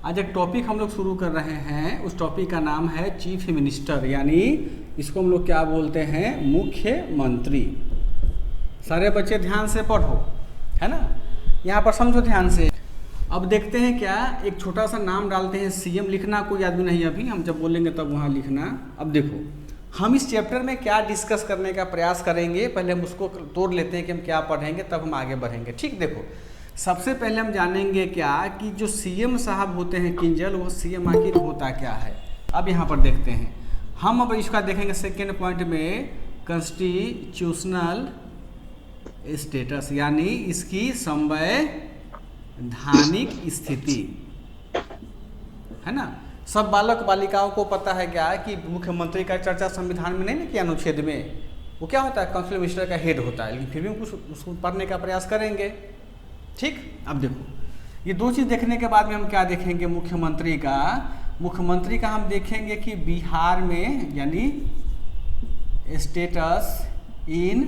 आज एक टॉपिक हम लोग शुरू कर रहे हैं। उस टॉपिक का नाम है चीफ मिनिस्टर, यानी इसको हम लोग क्या बोलते हैं, मुख्यमंत्री। सारे बच्चे ध्यान से पढ़ो, है ना, यहाँ पर समझो ध्यान से। अब देखते हैं क्या, एक छोटा सा नाम डालते हैं सीएम। लिखना कोई आदमी नहीं, अभी हम जब बोलेंगे तब वहाँ लिखना। अब देखो हम इस चैप्टर में क्या डिस्कस करने का प्रयास करेंगे, पहले हम उसको तोड़ लेते हैं कि हम क्या पढ़ेंगे, तब हम आगे बढ़ेंगे। ठीक, देखो सबसे पहले हम जानेंगे क्या कि जो सीएम साहब होते हैं किंजल, वो सीएम आखिर होता क्या है। अब यहाँ पर देखते हैं हम, अब इसका देखेंगे सेकेंड पॉइंट में कॉन्स्टिट्यूशनल स्टेटस, यानी इसकी संवैधानिक स्थिति, है ना। सब बालक बालिकाओं को पता है क्या कि मुख्यमंत्री का चर्चा संविधान में नहीं ना किया, अनुच्छेद में वो क्या होता है, काउंसिल मिनिस्टर का हेड होता है, लेकिन फिर भी हम कुछ उसको पढ़ने का प्रयास करेंगे। ठीक, अब देखो ये दो चीज़ देखने के बाद में हम क्या देखेंगे, मुख्यमंत्री का हम देखेंगे कि बिहार में, यानी स्टेटस इन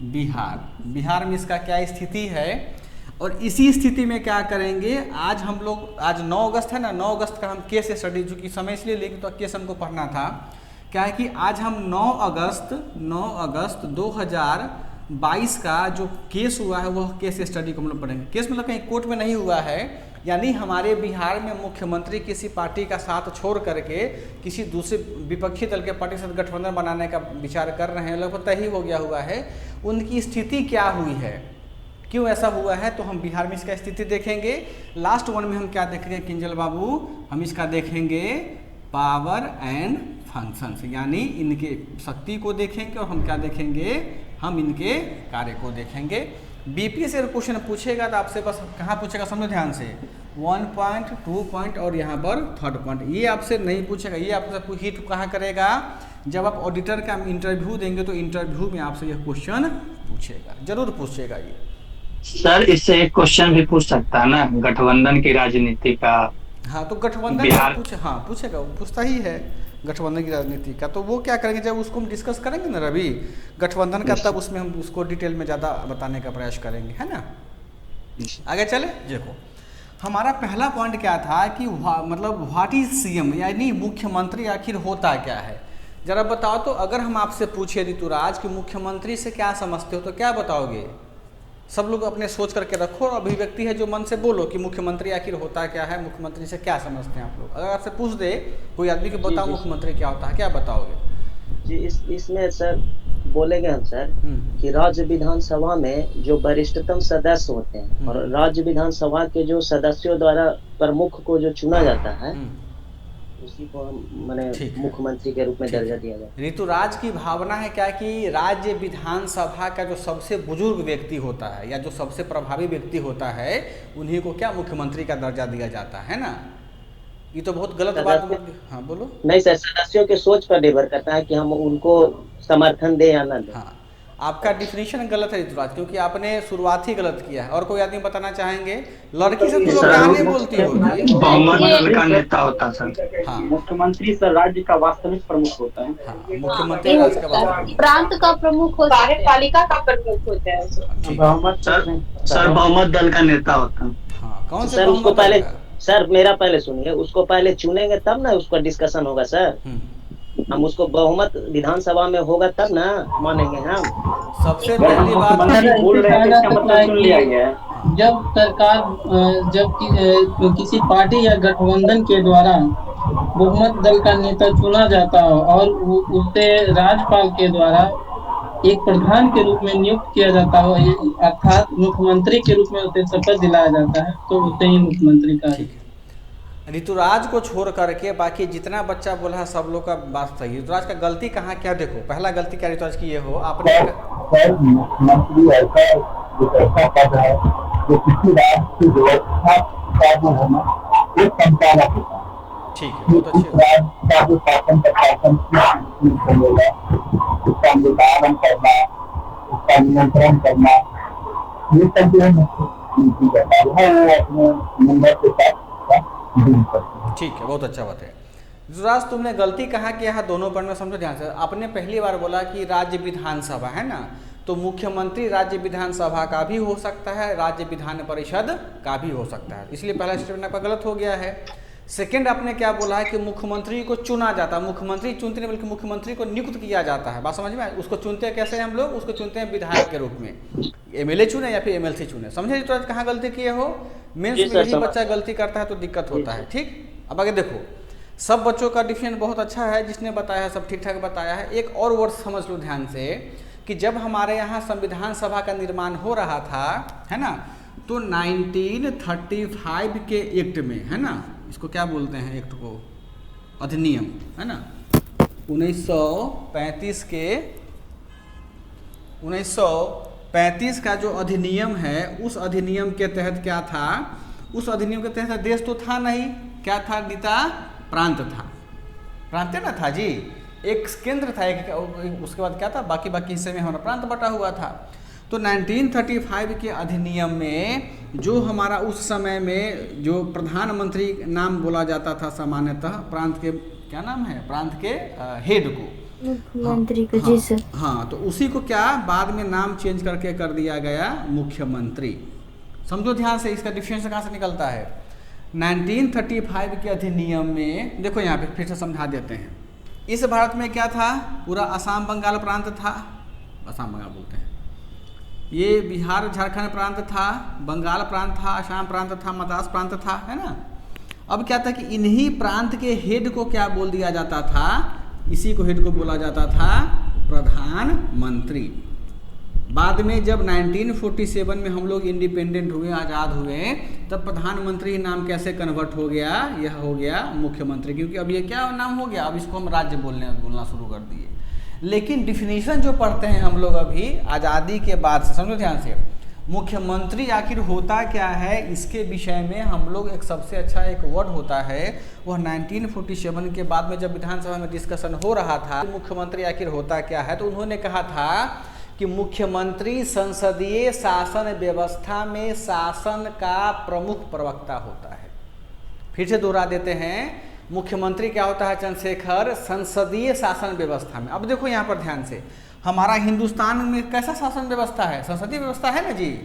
बिहार में इसका क्या स्थिति है। और इसी स्थिति में क्या करेंगे, आज हम लोग, आज 9 अगस्त है ना, 9 अगस्त का हम केस स्टडी, चूँकि समय इसलिए लेकिन तो केस हमको पढ़ना था, क्या है कि आज हम 9 अगस्त 2022 का जो केस हुआ है वह केस स्टडी को हम लोग पढ़ेंगे। केस मतलब कहीं कोर्ट में नहीं हुआ है, यानी हमारे बिहार में मुख्यमंत्री किसी पार्टी का साथ छोड़ करके किसी दूसरे विपक्षी दल के पार्टी के साथ गठबंधन बनाने का विचार कर रहे हैं, लगभग तय ही हो गया हुआ है। उनकी स्थिति क्या हुई है, क्यों ऐसा हुआ है, तो हम बिहार में इसका स्थिति देखेंगे। लास्ट वन में हम क्या देखेंगे किंजल बाबू, हम इसका देखेंगे पावर एंड फंक्शंस, यानी इनके शक्ति को देखेंगे। और हम क्या देखेंगे, हम इनके कार्य को देखेंगे। बीपीएस से क्वेश्चन पूछेगा तो आपसे बस कहाँ पूछेगा, समझो ध्यान से, 1 पॉइंट 2 पॉइंट और यहाँ पर 3rd पॉइंट। ये आपसे नहीं पूछेगा, ये आपसे हिट कहाँ करेगा, जब आप ऑडिटर का इंटरव्यू देंगे तो इंटरव्यू में आपसे यह क्वेश्चन पूछेगा, जरूर पूछेगा ये। सर इससे एक क्वेश्चन भी पूछ सकता है ना, गठबंधन की राजनीति का। हाँ, तो गठबंधन बिहार पूछेगा, वो पूछता ही है गठबंधन की राजनीति का। तो वो क्या करेंगे, जब उसको हम डिस्कस करेंगे ना रवि, गठबंधन का, तब उसमें हम उसको डिटेल में ज़्यादा बताने का प्रयास करेंगे, है ना। आगे चले, देखो हमारा पहला पॉइंट क्या था कि मतलब व्हाट इज सीएम, यानी मुख्यमंत्री आखिर होता क्या है। जरा बताओ तो, अगर हम आपसे पूछे ऋतुराज कि मुख्यमंत्री से क्या समझते हो, तो क्या बताओगे। सब लोग अपने सोच करके रखो और अभिव्यक्ति है जो मन से बोलो कि मुख्यमंत्री आखिर होता क्या है, मुख्यमंत्री से क्या समझते हैं आप लोग। अगर आपसे पूछ दे कोई आदमी कि बताओ मुख्यमंत्री क्या होता है, क्या बताओगे जी। इसमें सर बोलेंगे हम सर कि राज्य विधानसभा में जो वरिष्ठतम सदस्य होते हैं और राज्य विधानसभा के जो सदस्यों द्वारा प्रमुख को जो चुना जाता है, उसी को हम माने मुख्यमंत्री के रूप में दर्जा दिया जाए। ऋतुराज की भावना है क्या कि राज्य विधानसभा का जो सबसे बुजुर्ग व्यक्ति होता है या जो सबसे प्रभावी व्यक्ति होता है, उन्हीं को क्या मुख्यमंत्री का दर्जा दिया जाता है ना। ये तो बहुत गलत बात। हाँ बोलो। नहीं सर, सदस्यों के सोच पर निर्भर करता है कि हम उनको समर्थन दें या न दें। हाँ, आपका डिफिनेशन गलत है ऋतुराज, क्योंकि आपने शुरुआत ही गलत किया है। और कोई आदमी बताना चाहेंगे, लड़की से तो क्या नहीं बोलती होगी, बहुमत दल का नेता होता सर। हाँ, मुख्यमंत्री सर राज्य का वास्तविक प्रमुख होता है। हाँ, मुख्यमंत्री राज्य का वास्तविक, प्रांत का प्रमुख होता है, कार्यपालिका का प्रमुख होता है। सर बहुमत दल का नेता होता है। हाँ, कौन से सर उसको पहले, सर मेरा पहले सुनिए, उसको पहले चुनेंगे तब ना उसका डिस्कशन होगा सर। हम उसको बहुमत विधानसभा में होगा तब ना मानेंगे हम। सबसे पहली बात बोल रहे हैं इसका मतलब सुन लिया गया है। जब सरकार, जब किसी पार्टी या गठबंधन के द्वारा बहुमत दल का नेता चुना जाता हो और उसे राज्यपाल के द्वारा एक प्रधान के रूप में नियुक्त किया जाता हो, अर्थात मुख्यमंत्री के रूप में उसे शपथ दिलाया जाता है, तो उसे ही मुख्यमंत्री का। ऋतुराज को छोड़ करके बाकी जितना बच्चा बोला है सब लोग का बात सही है। ऋतुराज का गलती कहाँ, क्या देखो, पहला गलती क्या ऋतुराज की ये हो, आपने मुख्यमंत्री ऐसा पद है जो किसी राज्य की व्यवस्था का जो है ना वो संचालक होता है। ठीक है, बहुत अच्छे। राज्य का जो शासन प्रशासन चलेगा, उसका निर्धारण करना, उसका नियंत्रण करना, ये सब जो है मुख्यमंत्री करता है, वो अपने मेंबर के साथ। ठीक है, बहुत अच्छा बात है। जुराज तुमने गलती कहाँ किया है दोनों पर में, समझो ध्यान से। आपने पहली बार बोला कि राज्य विधानसभा है ना, तो मुख्यमंत्री राज्य विधानसभा का भी हो सकता है, राज्य विधान परिषद का भी हो सकता है, इसलिए पहला स्टेटमेंट आपका गलत हो गया है। सेकंड आपने क्या बोला है कि मुख्यमंत्री को चुना जाता है, मुख्यमंत्री चुनते नहीं बल्कि मुख्यमंत्री को नियुक्त किया जाता है। बात समझ में आए? उसको चुनते हैं कैसे हम लोग? उसको चुनते हैं विधायक के रूप में, एमएलए चुने या फिर एमएलसी चुने। समझे तो कहाँ गलती किए हो? मेंस में यही बच्चा गलती करता है तो दिक्कत होता है। ठीक, अब आगे देखो, सब बच्चों का डिफिनेशन बहुत अच्छा है, जिसने बताया है सब ठीक ठाक बताया है। एक और वर्ड समझ लो ध्यान से कि जब हमारे यहाँ संविधान सभा का निर्माण हो रहा था, है ना, तो 1935 के एक्ट में, है ना, इसको क्या बोलते हैं एक्ट को? अधिनियम, है ना, 1935 का जो अधिनियम है, उस अधिनियम के तहत क्या था? उस अधिनियम के तहत देश तो था नहीं, क्या था नीता? प्रांत था। प्रांत ना था जी, एक केंद्र था, एक उसके बाद क्या था? बाकी हिस्से में हमारा प्रांत बटा हुआ था। तो 1935 के अधिनियम में जो हमारा उस समय में जो प्रधानमंत्री नाम बोला जाता था सामान्यतः, प्रांत के क्या नाम है? प्रांत के हेड को, मुख्यमंत्री को। जी सर। हाँ, तो उसी को क्या बाद में नाम चेंज करके कर दिया गया मुख्यमंत्री। समझो ध्यान से, इसका डिफरेंस कहाँ से निकलता है? 1935 के अधिनियम में देखो, यहाँ पे फिर से समझा देते हैं। इस भारत में क्या था? पूरा असम बंगाल प्रांत था, असम बंगाल बोलते हैं, ये बिहार झारखंड प्रांत था, बंगाल प्रांत था, असम प्रांत था, मद्रास प्रांत था, है ना। अब क्या था कि इन्हीं प्रांत के हेड को क्या बोल दिया जाता था? इसी को हेड को बोला जाता था प्रधानमंत्री। बाद में जब 1947 में हम लोग इंडिपेंडेंट हुए, आज़ाद हुए, तब प्रधानमंत्री नाम कैसे कन्वर्ट हो गया? यह हो गया मुख्यमंत्री, क्योंकि अब ये क्या नाम हो गया? अब इसको हम राज्य बोलना शुरू कर दिए। लेकिन डिफिनीशन जो पढ़ते हैं हम लोग अभी आज़ादी के बाद से, समझो ध्यान से, मुख्यमंत्री आखिर होता क्या है, इसके विषय में हम लोग एक सबसे अच्छा एक वर्ड होता है, वह 1947 के बाद में जब विधानसभा में डिस्कशन हो रहा था, मुख्यमंत्री आखिर होता क्या है, तो उन्होंने कहा था कि मुख्यमंत्री संसदीय शासन व्यवस्था में शासन का प्रमुख प्रवक्ता होता है। फिर से दोहरा देते हैं, मुख्यमंत्री क्या होता है चंद्रशेखर? संसदीय शासन व्यवस्था में। अब देखो यहाँ पर ध्यान से, हमारा हिंदुस्तान में कैसा शासन व्यवस्था है? संसदीय व्यवस्था है ना जी,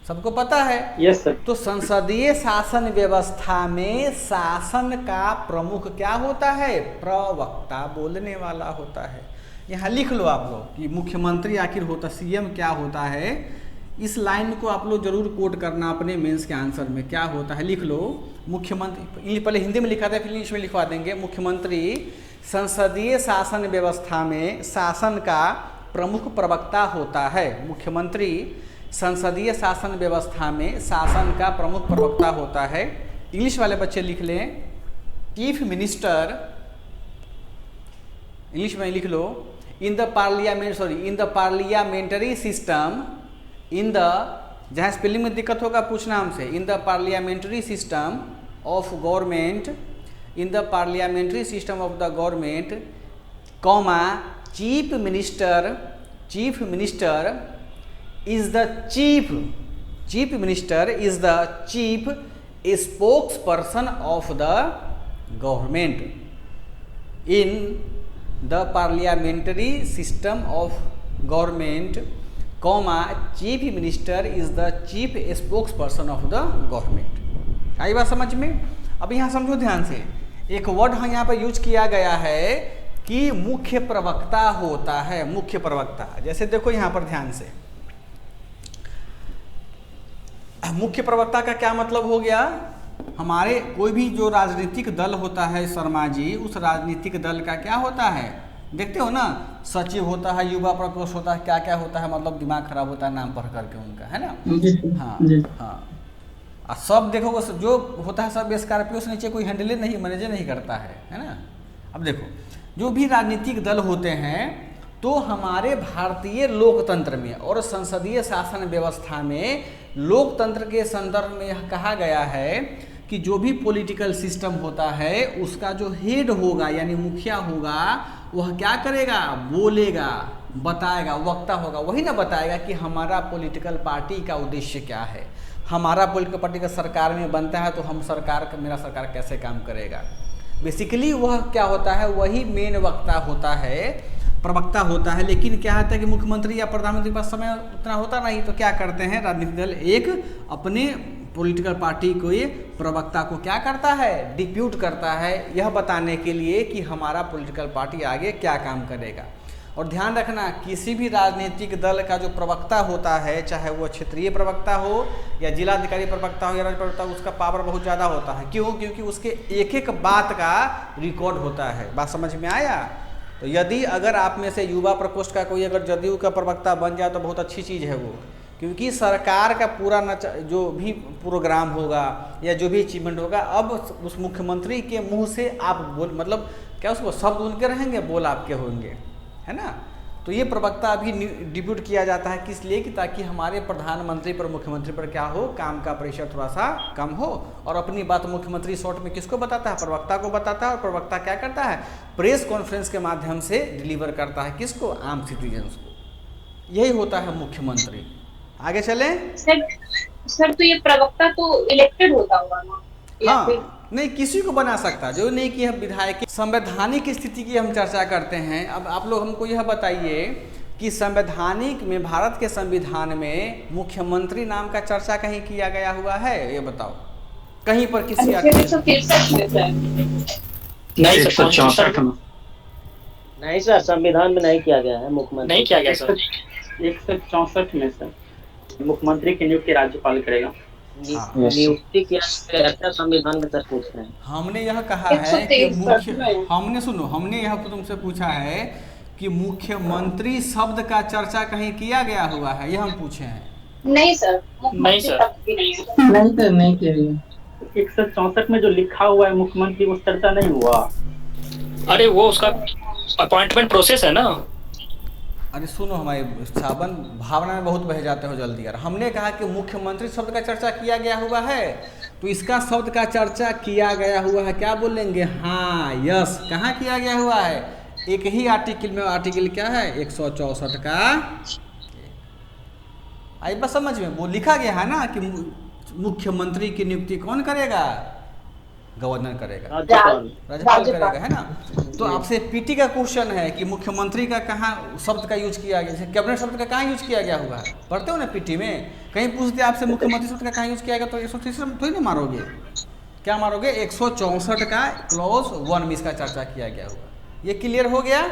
सबको पता है। Yes sir. तो संसदीय शासन व्यवस्था में शासन का प्रमुख क्या होता है? प्रवक्ता, बोलने वाला होता है। यहाँ लिख लो आप लोग कि मुख्यमंत्री आखिर होता, सीएम क्या होता है। इस लाइन को आप लोग जरूर कोट करना अपने मेंस के आंसर में, क्या होता है लिख लो। मुख्यमंत्री, पहले हिंदी में लिखा था फिर इंग्लिश में लिखवा देंगे। मुख्यमंत्री संसदीय शासन व्यवस्था में शासन का प्रमुख प्रवक्ता होता है। मुख्यमंत्री संसदीय शासन व्यवस्था में शासन का प्रमुख प्रवक्ता होता है। इंग्लिश वाले बच्चे लिख लें, चीफ मिनिस्टर, इंग्लिश में लिख लो, in the parliamentary system, in the, जहाँ स्पेलिंग में दिक्कत होगा पूछना हमसे, in the parliamentary system of government, in the parliamentary system of the government, comma, chief minister is the chief spokesperson of the government in the parliamentary system of government, comma, chief minister is the chief spokesperson of the government. आई बात समझ में? अब यहाँ समझो ध्यान से, एक वर्ड यहाँ पर यूज किया गया है कि मुख्य प्रवक्ता होता है। मुख्य प्रवक्ता, जैसे देखो यहाँ पर ध्यान से, मुख्य प्रवक्ता का क्या मतलब हो गया? हमारे कोई भी जो राजनीतिक दल होता है शर्मा जी, उस राजनीतिक दल का क्या होता है? देखते हो ना, सचिव होता है, युवा प्रकोष्ठ होता है, क्या क्या होता है, मतलब दिमाग खराब होता है नाम पढ़ करके उनका, है ना। हाँ, और सब देखो जो होता है सब स्कॉर्पियो से नीचे कोई हैंडल नहीं, मैनेजर नहीं करता है ना। अब देखो, जो भी राजनीतिक दल होते हैं, तो हमारे भारतीय लोकतंत्र में और संसदीय शासन व्यवस्था में लोकतंत्र के संदर्भ में कहा गया है कि जो भी पॉलिटिकल सिस्टम होता है, उसका जो हेड होगा यानी मुखिया होगा, वह क्या करेगा? बोलेगा, बताएगा, वक्ता होगा। वही ना बताएगा कि हमारा पॉलिटिकल पार्टी का उद्देश्य क्या है, हमारा पॉलिटिकल पार्टी का सरकार में बनता है तो हम सरकार, मेरा सरकार कैसे काम करेगा। बेसिकली वह क्या होता है, वही मेन वक्ता होता है, प्रवक्ता होता है। लेकिन क्या होता है कि मुख्यमंत्री या प्रधानमंत्री के पास समय उतना होता नहीं, तो क्या करते हैं राजनीतिक दल, एक अपने पॉलिटिकल पार्टी को ये प्रवक्ता को क्या करता है, डिप्यूट करता है, यह बताने के लिए कि हमारा पॉलिटिकल पार्टी आगे क्या काम करेगा। और ध्यान रखना, किसी भी राजनीतिक दल का जो प्रवक्ता होता है, चाहे वो क्षेत्रीय प्रवक्ता हो या जिलाधिकारी प्रवक्ता हो या राज्य प्रवक्ता हो, उसका पावर बहुत ज़्यादा होता है। क्यों? क्योंकि उसके एक एक बात का रिकॉर्ड होता है। बात समझ में आया? तो यदि अगर आप में से युवा प्रकोष्ठ का कोई अगर जदयू का प्रवक्ता बन जाए तो बहुत अच्छी चीज़ है वो, क्योंकि सरकार का पूरा जो भी प्रोग्राम होगा या जो भी अचीवमेंट होगा, अब उस मुख्यमंत्री के मुंह से आप बोल, मतलब क्या उसको शब्द उनके रहेंगे, बोल आपके होंगे, है ना। तो ये प्रवक्ता अभी डिप्यूट किया जाता है किस लिए, कि ताकि हमारे प्रधानमंत्री पर, मुख्यमंत्री पर क्या हो, काम का प्रेशर थोड़ा सा कम हो। और अपनी बात मुख्यमंत्री शॉर्ट में किसको बताता है, प्रवक्ता को बताता है। और प्रवक्ता क्या करता है, प्रेस कॉन्फ्रेंस के माध्यम से डिलीवर करता है किसको, आम सिटीजन्स को। यही होता है मुख्यमंत्री। आगे चले सर तो ये प्रवक्ता तो इलेक्टेड होता होगा ना? हाँ, नहीं किसी को बना सकता, जो नहीं कि हम विधायक। संवैधानिक स्थिति की हम चर्चा करते हैं। अब आप लोग हमको यह बताइए कि संवैधानिक में, भारत के संविधान में मुख्यमंत्री नाम का चर्चा कहीं किया गया हुआ है? ये बताओ कहीं पर किसी 163 में सर? नहीं 164 में नहीं सर, संविधान में नहीं किया गया है मुख्यमंत्री। नहीं किया गया सर। 164 में सर मुख्यमंत्री की नियुक्ति राज्यपाल करेगा। नियुक्ति किया गया संविधान में सर पूछ रहे हैं। हमने यह कहा है कि हमने यह तुमसे पूछा है कि मुख्यमंत्री शब्द का चर्चा कहीं किया गया हुआ है, यह हम पूछे हैं। नहीं सर, नहीं सर, नहीं किया गया। 164 में जो लिखा हुआ है मुख्यमंत्री, वो चर्चा नहीं हुआ। अरे वो उसका अपॉइंटमेंट प्रोसेस है ना। अरे सुनो, हमारे सावन भावना में बहुत बह जाते हो जल्दी यार। हमने कहा कि मुख्यमंत्री शब्द का चर्चा किया गया हुआ है, तो इसका शब्द का चर्चा किया गया हुआ है, क्या बोलेंगे, हाँ यस। कहाँ किया गया हुआ है? एक ही आर्टिकल में। आर्टिकल क्या है? 164 का। आई बस समझ में, वो लिखा गया है ना कि मुख्यमंत्री की नियुक्ति कौन करेगा? गवर्नर करेगा, राज्यपाल करेगा, है ना। तो आपसे पीटी का क्वेश्चन है कि मुख्यमंत्री का कहाँ शब्द का यूज किया गया, जैसे कैबिनेट शब्द का कहाँ यूज किया गया हुआ है, पढ़ते हो ना पीटी में। कहीं पूछते आपसे मुख्यमंत्री शब्द का कहाँ यूज किया गया, तो 163 में थोड़ी ना मारोगे, क्या मारोगे? 164 का क्लॉज 1 में इसका चर्चा किया गया हुआ। ये क्लियर हो गया?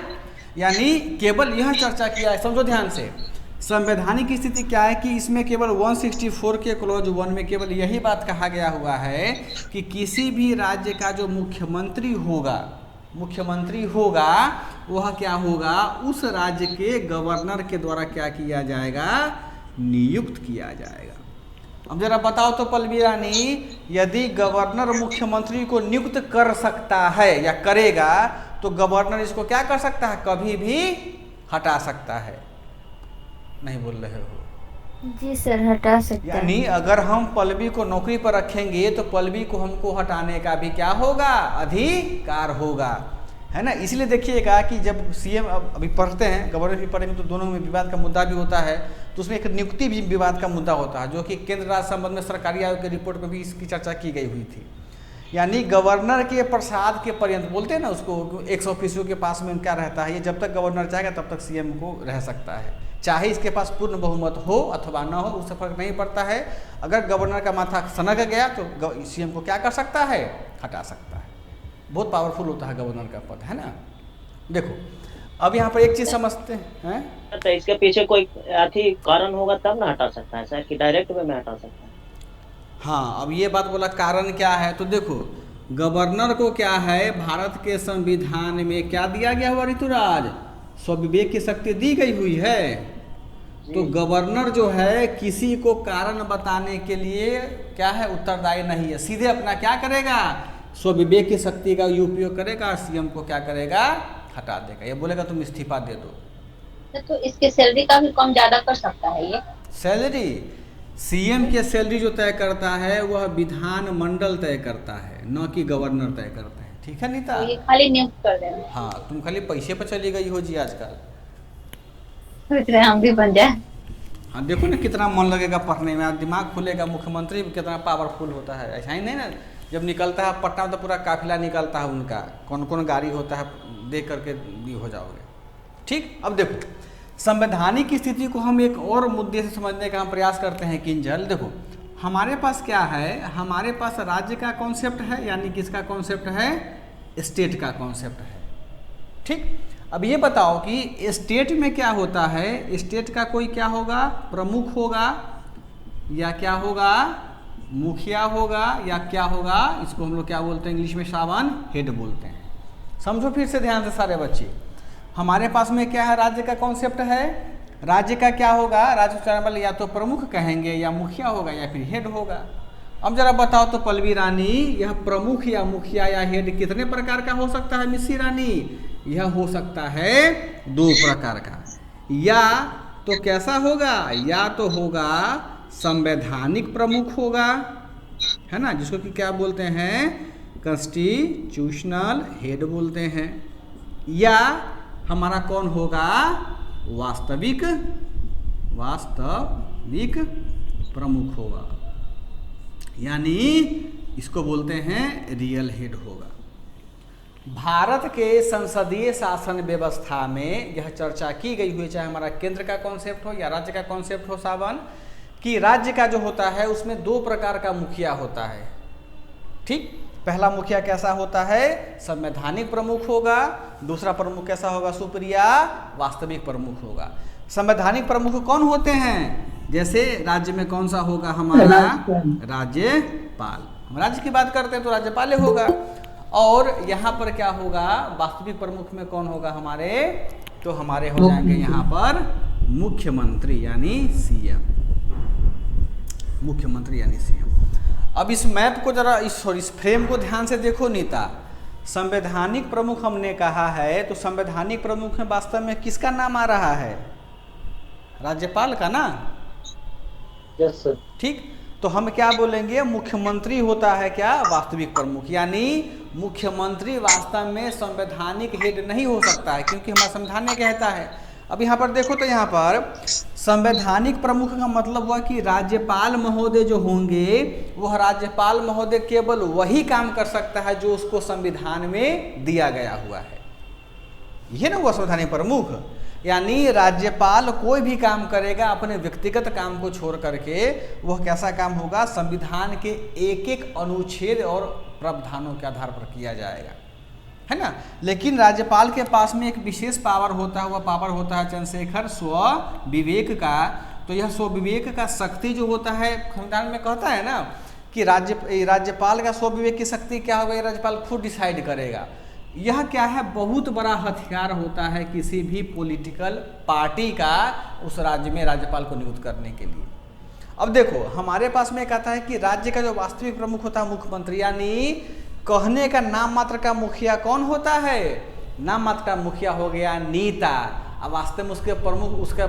यानी केवल यह चर्चा किया है, समझो ध्यान से। संवैधानिक स्थिति क्या है कि इसमें केवल 164 के क्लॉज 1 में केवल यही बात कहा गया हुआ है कि किसी भी राज्य का जो मुख्यमंत्री होगा वह क्या होगा, उस राज्य के गवर्नर के द्वारा क्या किया जाएगा, नियुक्त किया जाएगा। अब जरा बताओ तो पल्लवी रानी, यदि गवर्नर मुख्यमंत्री को नियुक्त कर सकता है या करेगा, तो गवर्नर इसको क्या कर सकता है, कभी भी हटा सकता है। नहीं बोल रहे हो? जी सर, हटा सकते हैं। यानी अगर हम पल्लवी को नौकरी पर रखेंगे तो पल्लवी को हमको हटाने का भी क्या होगा, अधिकार होगा, है ना। इसलिए देखिएगा कि जब सीएम अभी पढ़ते हैं, गवर्नर भी पढ़ेंगे, तो दोनों में विवाद का मुद्दा भी होता है। तो उसमें एक नियुक्ति भी विवाद का मुद्दा होता है, जो कि केंद्र राज्य संबंध में सरकारी आयोग की रिपोर्ट में भी इसकी चर्चा की गई हुई थी। यानी गवर्नर के प्रसाद के पर्यंत बोलते हैं ना उसको, 100 फीसदी के पास में क्या रहता है, ये जब तक गवर्नर चाहेगा तब तक सीएम को रह सकता है, चाहे इसके पास पूर्ण बहुमत हो अथवा न हो, उससे फर्क नहीं पड़ता है। अगर गवर्नर का माथा सनक गया तो सीएम को क्या कर सकता है, हटा सकता है। बहुत पावरफुल होता है गवर्नर का पद, है ना। देखो अब यहाँ पर एक चीज समझते हैं, तो इसके पीछे कोई अथी कारण होगा तब ना हटा सकता है सर, कि डायरेक्ट वे में हटा सकता है? हाँ, अब ये बात बोला कारण क्या है, तो देखो गवर्नर को क्या है, भारत के संविधान में क्या दिया गया हुआ ऋतुराज, स्वविवेक की शक्ति दी गई हुई है। तो गवर्नर जो है किसी को कारण बताने के लिए क्या है, उत्तरदायी नहीं है। सीधे अपना क्या करेगा, स्वविवेक की शक्ति का उपयोग करेगा और सीएम को क्या करेगा, हटा देगा। ये बोलेगा तुम इस्तीफा दे दो। तो इसके सैलरी का भी कम ज्यादा कर सकता है ये? सैलरी, सीएम के सैलरी जो तय करता है वह विधान मंडल तय करता है, न कि गवर्नर तय करता है। ठीक है नीता? तो ये खाली नियुक्त कर देना। हाँ, तुम खाली पैसे पर चली गई हो जी आजकल। सोच रहे हम भी बन जाए। हाँ, देखो ना कितना मन लगेगा पढ़ने में, दिमाग खुलेगा। मुख्यमंत्री कितना पावरफुल होता है, ऐसा ही नहीं ना। जब निकलता है पटना में तो पूरा काफिला निकलता है उनका, कौन कौन गाड़ी होता है देख करके भी हो जाओगे। ठीक, अब देखो संवैधानिक स्थिति को हम एक और मुद्दे से समझने का हम प्रयास करते हैं किंजल। देखो हमारे पास क्या है, हमारे पास राज्य का कॉन्सेप्ट है, यानी किसका कॉन्सेप्ट है, स्टेट का कॉन्सेप्ट है। ठीक, अब ये बताओ कि स्टेट में क्या होता है, स्टेट का कोई क्या होगा, प्रमुख होगा या क्या होगा, मुखिया होगा या क्या होगा, इसको हम लोग क्या बोलते हैं इंग्लिश में शाबान, हेड बोलते हैं। समझो फिर से ध्यान से सारे बच्चे, हमारे पास में क्या है, राज्य का कॉन्सेप्ट है, राज्य का क्या होगा, राज्य चलाने वाले या तो प्रमुख कहेंगे या मुखिया होगा या फिर हेड होगा। अब जरा बताओ तो पल्लवी रानी, यह प्रमुख या मुखिया या हेड कितने प्रकार का हो सकता है मिस्सी रानी? यह हो सकता है 2 प्रकार का। या तो कैसा होगा, या तो होगा संवैधानिक प्रमुख होगा, है ना, जिसको कि क्या बोलते हैं, कॉन्स्टिट्यूशनल हेड बोलते हैं। या हमारा कौन होगा, वास्तविक प्रमुख होगा, यानी इसको बोलते हैं रियल हेड होगा। भारत के संसदीय शासन व्यवस्था में यह चर्चा की गई हुई, चाहे हमारा केंद्र का कॉन्सेप्ट हो या राज्य का कॉन्सेप्ट हो सावन, कि राज्य का जो होता है उसमें 2 प्रकार का मुखिया होता है। ठीक, पहला मुखिया कैसा होता है, संवैधानिक प्रमुख होगा, दूसरा प्रमुख कैसा होगा सुप्रिया, वास्तविक प्रमुख होगा। संवैधानिक प्रमुख कौन होते हैं, जैसे राज्य में कौन सा होगा हमारा, राज्यपाल। हम राज्य की बात करते हैं तो राज्यपाल होगा। और यहाँ पर क्या होगा, वास्तविक प्रमुख में कौन होगा हमारे, तो हमारे हो जाएंगे यहाँ पर मुख्यमंत्री यानी सीएम, मुख्यमंत्री यानी सीएम। अब इस मैप को जरा इस फ्रेम को ध्यान से देखो नीता, संवैधानिक प्रमुख हमने कहा है, तो संवैधानिक प्रमुख में वास्तव में किसका नाम आ रहा है, राज्यपाल का ना। Yes sir. ठीक, तो हम क्या बोलेंगे, मुख्यमंत्री होता है क्या, वास्तविक प्रमुख, यानी मुख्यमंत्री वास्तव में संवैधानिक हेड नहीं हो सकता है, क्योंकि हमारा संविधान ने कहता है। अब यहाँ पर देखो तो यहाँ पर संवैधानिक प्रमुख का मतलब हुआ कि राज्यपाल महोदय जो होंगे, वह राज्यपाल महोदय केवल वही काम कर सकता है जो उसको संविधान में दिया गया हुआ है, यह ना हुआ संवैधानिक प्रमुख। यानी राज्यपाल कोई भी काम करेगा अपने व्यक्तिगत काम को छोड़ करके, वह कैसा काम होगा, संविधान के एक एक अनुच्छेद और प्रावधानों के आधार पर किया जाएगा, है ना। लेकिन राज्यपाल के पास में एक विशेष पावर होता है, वह पावर होता है चंद्रशेखर स्व विवेक का। तो यह स्व विवेक का शक्ति जो होता है, संविधान में कहता है ना कि राज्यपाल का स्व विवेक की शक्ति क्या होगा, राज्यपाल खुद डिसाइड करेगा। यह क्या है, बहुत बड़ा हथियार होता है किसी भी पॉलिटिकल पार्टी का उस राज्य में राज्यपाल को नियुक्त करने के लिए। अब देखो हमारे पास में कहता है कि राज्य का जो वास्तविक प्रमुख होता है मुख्यमंत्री, यानी कहने का नाम मात्र का मुखिया कौन होता है, नाम मात्र का मुखिया हो गया नेता। अब वास्तव में उसके प्रमुख, उसका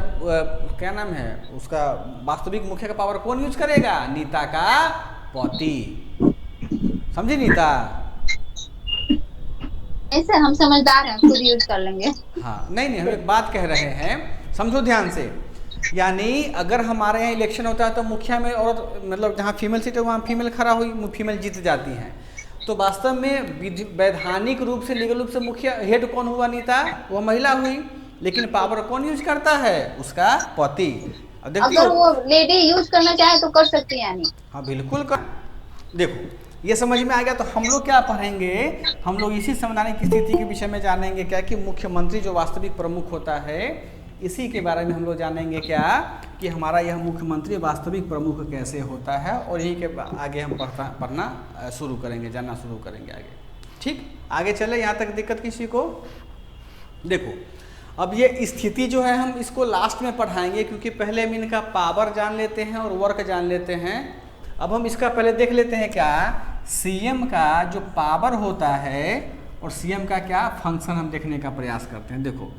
क्या नाम है, उसका वास्तविक मुखिया का पावर कौन यूज करेगा, नेता का पति। समझे नीता? ऐसे हम समझदार हैं, खुद यूज कर लेंगे। हाँ, नहीं हम एक बात कह रहे हैं, समझो ध्यान से। यानी अगर हमारे यहाँ इलेक्शन होता है तो मुखिया में औरत, मतलब जहाँ फीमेल सीट है वहाँ फीमेल खड़ा हुई, फीमेल जीत जाती हैं। तो वास्तव में वैधानिक रूप से, लीगल रूप से मुखिया हेड कौन हुआ नीता, वह महिला हुई, लेकिन पावर कौन यूज करता है, उसका पति। अब अगर वो लेडी यूज करना चाहे तो कर सकती है, यानी हाँ बिल्कुल कर। देखो ये समझ में आ गया। तो हम लोग क्या पढ़ेंगे, हम लोग इसी संवैधानिक स्थिति के विषय में जानेंगे क्या कि मुख्यमंत्री जो वास्तविक प्रमुख होता है, इसी के बारे में हम लोग जानेंगे क्या कि हमारा यह मुख्यमंत्री वास्तविक प्रमुख कैसे होता है, और यही के आगे हम पढ़ना शुरू करेंगे, जानना शुरू करेंगे आगे। ठीक, आगे चले, यहाँ तक दिक्कत किसी को? देखो अब ये स्थिति जो है हम इसको लास्ट में पढ़ाएंगे, क्योंकि पहले हम इनका पावर जान लेते हैं और वर्क जान लेते हैं। अब हम इसका पहले देख लेते हैं क्या, सीएम का जो पावर होता है और सीएम का क्या फंक्शन हम देखने का प्रयास करते हैं। देखो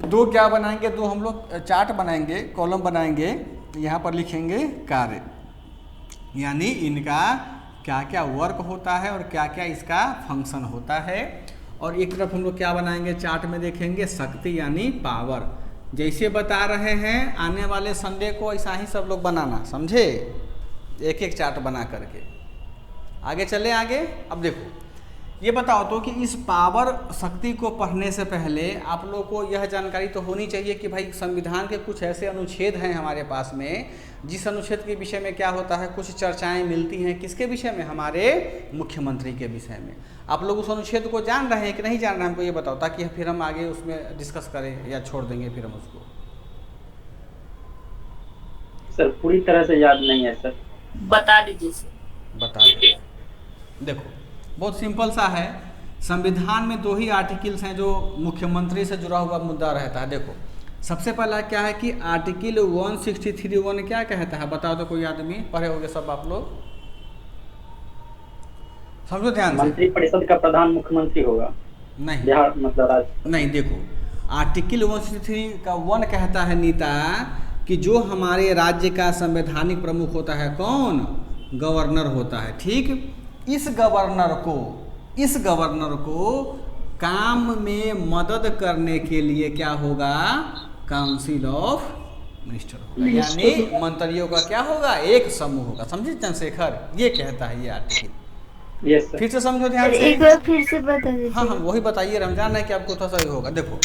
दो क्या बनाएंगे, दो हम लोग चार्ट बनाएंगे, कॉलम बनाएंगे। यहाँ पर लिखेंगे कार्य, यानी इनका क्या क्या वर्क होता है और क्या क्या इसका फंक्शन होता है। और एक तरफ हम लोग क्या बनाएंगे, चार्ट में देखेंगे शक्ति यानी पावर। जैसे बता रहे हैं आने वाले संडे को ऐसा ही सब लोग बनाना, समझे, एक एक चार्ट बना करके। आगे चले आगे। अब देखो ये बताओ तो कि इस पावर शक्ति को पढ़ने से पहले आप लोगों को यह जानकारी तो होनी चाहिए कि भाई संविधान के कुछ ऐसे अनुच्छेद हैं हमारे पास में, जिस अनुच्छेद के विषय में क्या होता है, कुछ चर्चाएं मिलती हैं किसके विषय में, हमारे मुख्यमंत्री के विषय में। आप लोग उस अनुच्छेद को जान रहे हैं कि नहीं जान रहे हैं, हमको ये बताओ, ताकि फिर हम आगे उसमें डिस्कस करें या छोड़ देंगे फिर हम उसको। सर पूरी तरह से याद नहीं है सर, बता दीजिए सर। बता दें। देखो बहुत सिंपल सा है, संविधान में 2 ही आर्टिकल्स हैं जो मुख्यमंत्री से जुड़ा हुआ मुद्दा रहता है। देखो सबसे पहला क्या है कि आर्टिकल 163(1) क्या कहता है, बताओ तो, कोई आदमी पढ़े होंगे सब आप लोग, समझो ध्यान से। मंत्रिपरिषद का प्रधान मुख्यमंत्री होगा, नहीं बिहार मतलब राज्य। नहीं, देखो आर्टिकल 163 का 1 कहता है नीता कि जो हमारे राज्य का संवैधानिक प्रमुख होता है कौन, गवर्नर होता है। ठीक, इस गवर्नर को काम में मदद करने के लिए क्या होगा, काउंसिल ऑफ मिनिस्टर होगा, यानी मंत्रियों का क्या होगा, एक समूह होगा। समझे चंद्रशेखर, ये कहता है ये आर्टिकल। Yes sir. फिर से समझो ध्यान से, एक बार फिर से बता दीजिए। हाँ वही बताइए, रमजान है कि आपको थोड़ा सा होगा। देखो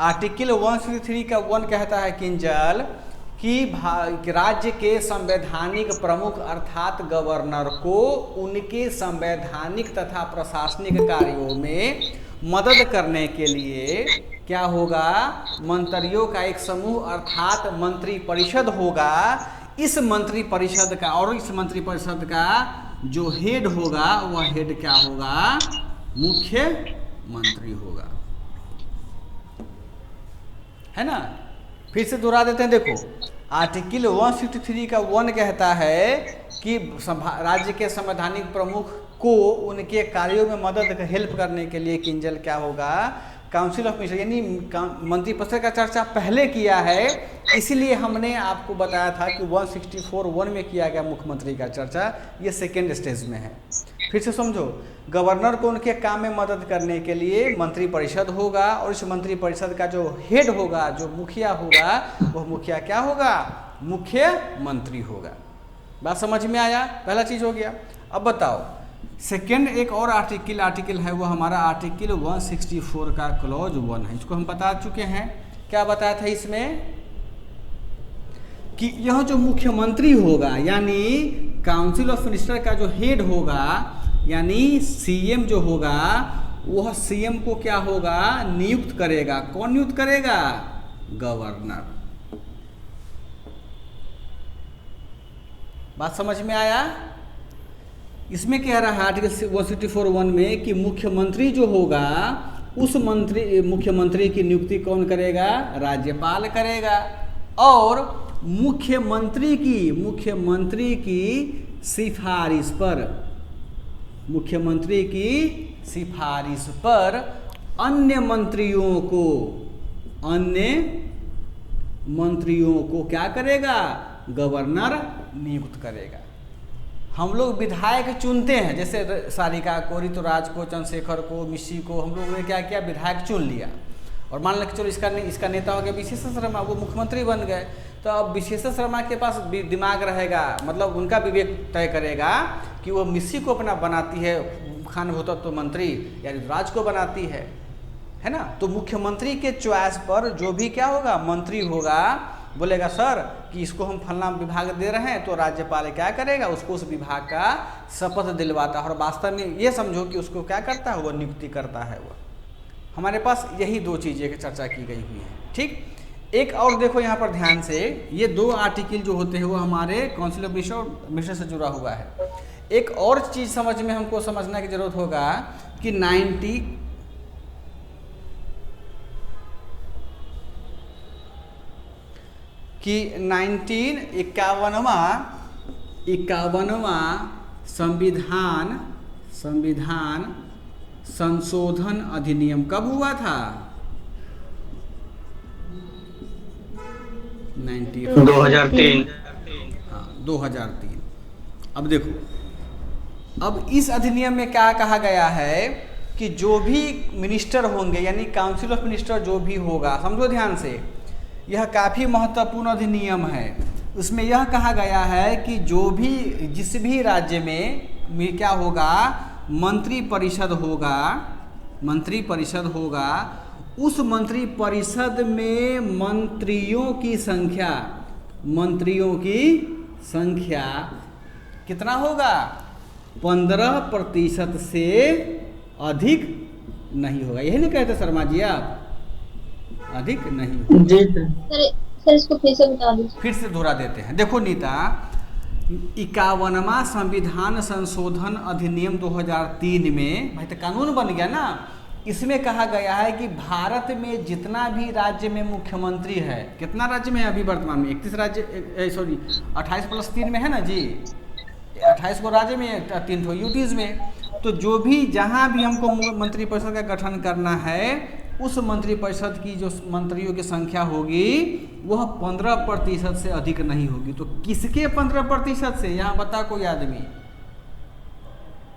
आर्टिकल 163 का 1 कहता है किंजल कि राज्य के संवैधानिक प्रमुख अर्थात गवर्नर को उनके संवैधानिक तथा प्रशासनिक कार्यों में मदद करने के लिए क्या होगा, मंत्रियों का एक समूह अर्थात मंत्रिपरिषद होगा। इस मंत्रिपरिषद का, और इस मंत्रिपरिषद का जो हेड होगा वह हेड क्या होगा, मुख्यमंत्री होगा, है ना। फिर से दोहरा देते हैं। देखो आर्टिकल 163 का 1 कहता है कि राज्य के संवैधानिक प्रमुख को उनके कार्यों में मदद हेल्प करने के लिए किंजल क्या होगा, काउंसिल ऑफ मिनिस्टर, यानी मंत्रिपरिषद का चर्चा पहले किया है। इसीलिए हमने आपको बताया था कि 164(1) में किया गया मुख्यमंत्री का चर्चा, ये सेकेंड स्टेज में है। फिर से समझो, गवर्नर को उनके काम में मदद करने के लिए मंत्रिपरिषद होगा, और इस मंत्रिपरिषद का जो हेड होगा, जो मुखिया होगा, वह मुखिया क्या होगा, मुख्यमंत्री होगा। बात समझ में आया, पहला चीज हो गया। अब बताओ सेकेंड एक और आर्टिकल है, वो हमारा आर्टिकल 164 का क्लॉज 1 है। इसको हम बता चुके हैं। क्या बताया था इसमें कि यह जो मुख्यमंत्री होगा, यानी काउंसिल ऑफ मिनिस्टर का जो हेड होगा, यानी सीएम जो होगा, वह सीएम को क्या होगा, नियुक्त करेगा। कौन नियुक्त करेगा, गवर्नर। बात समझ में आया। इसमें कह रहा है आर्टिकल 164(1) में कि मुख्यमंत्री जो होगा, उस मुख्यमंत्री की नियुक्ति कौन करेगा, राज्यपाल करेगा। और मुख्यमंत्री की सिफारिश पर अन्य मंत्रियों को क्या करेगा, गवर्नर नियुक्त करेगा। हम लोग विधायक चुनते हैं, जैसे सारिका को, ऋतुराज को, चंद्रशेखर को, मिश्री को, हम लोगों ने क्या किया, विधायक चुन लिया। और मान लो चलो इसका नेता हो गया विशेश्वर शर्मा, वो मुख्यमंत्री बन गए। तो अब विशेश्वर शर्मा के पास दिमाग रहेगा, मतलब उनका विवेक तय करेगा कि वो मिश्री को अपना बनाती है खान भूतत्व मंत्री, या ऋतुराज को बनाती है ना। तो मुख्यमंत्री के चॉइस पर जो भी क्या होगा, मंत्री होगा, बोलेगा सर कि इसको हम फलना विभाग दे रहे हैं, तो राज्यपाल क्या करेगा, उसको उस विभाग का शपथ दिलवाता है। और वास्तव में ये समझो कि उसको क्या करता है, वो नियुक्ति करता है। वो हमारे पास यही 2 चीज़ें की चर्चा की गई हुई है। ठीक, एक और देखो यहाँ पर ध्यान से, ये 2 आर्टिकल जो होते हैं वो हमारे काउंसिल ऑफ मिनिस्टर से जुड़ा हुआ है। एक और चीज़ समझ में हमको समझने की जरूरत होगा कि 1951वां संविधान संशोधन अधिनियम कब हुआ था, 2003। हाँ 2003। अब देखो, अब इस अधिनियम में क्या कहा गया है कि जो भी मिनिस्टर होंगे, यानी काउंसिल ऑफ मिनिस्टर जो भी होगा, समझो ध्यान से, यह काफ़ी महत्वपूर्ण अधिनियम है। उसमें यह कहा गया है कि जिस भी राज्य में में क्या होगा, मंत्री परिषद होगा, मंत्री परिषद होगा। उस मंत्री परिषद में मंत्रियों की संख्या, मंत्रियों की संख्या कितना होगा, 15% से अधिक नहीं होगा। यही नहीं कहते शर्मा जी आप, अधिक नहीं होगा। जी सर। सर इसको फिर से बता दीजिए। फिर से दोहरा देते हैं। देखो नीता, 51वां संविधान संशोधन अधिनियम 2003 में, भाई तो कानून बन गया ना, इसमें कहा गया है कि भारत में जितना भी राज्य में मुख्यमंत्री है, कितना राज्य में है अभी वर्तमान में, 31 राज्य, सॉरी 28+3 में है ना जी, 28 को राज्य में, 3 ठो यूटीज में। तो जो भी जहाँ भी हमको मंत्री परिषद का गठन करना है, उस मंत्री परिषद की जो मंत्रियों की संख्या होगी वह 15% से अधिक नहीं होगी। तो किसके 15% से, यहाँ बता कोई आदमी,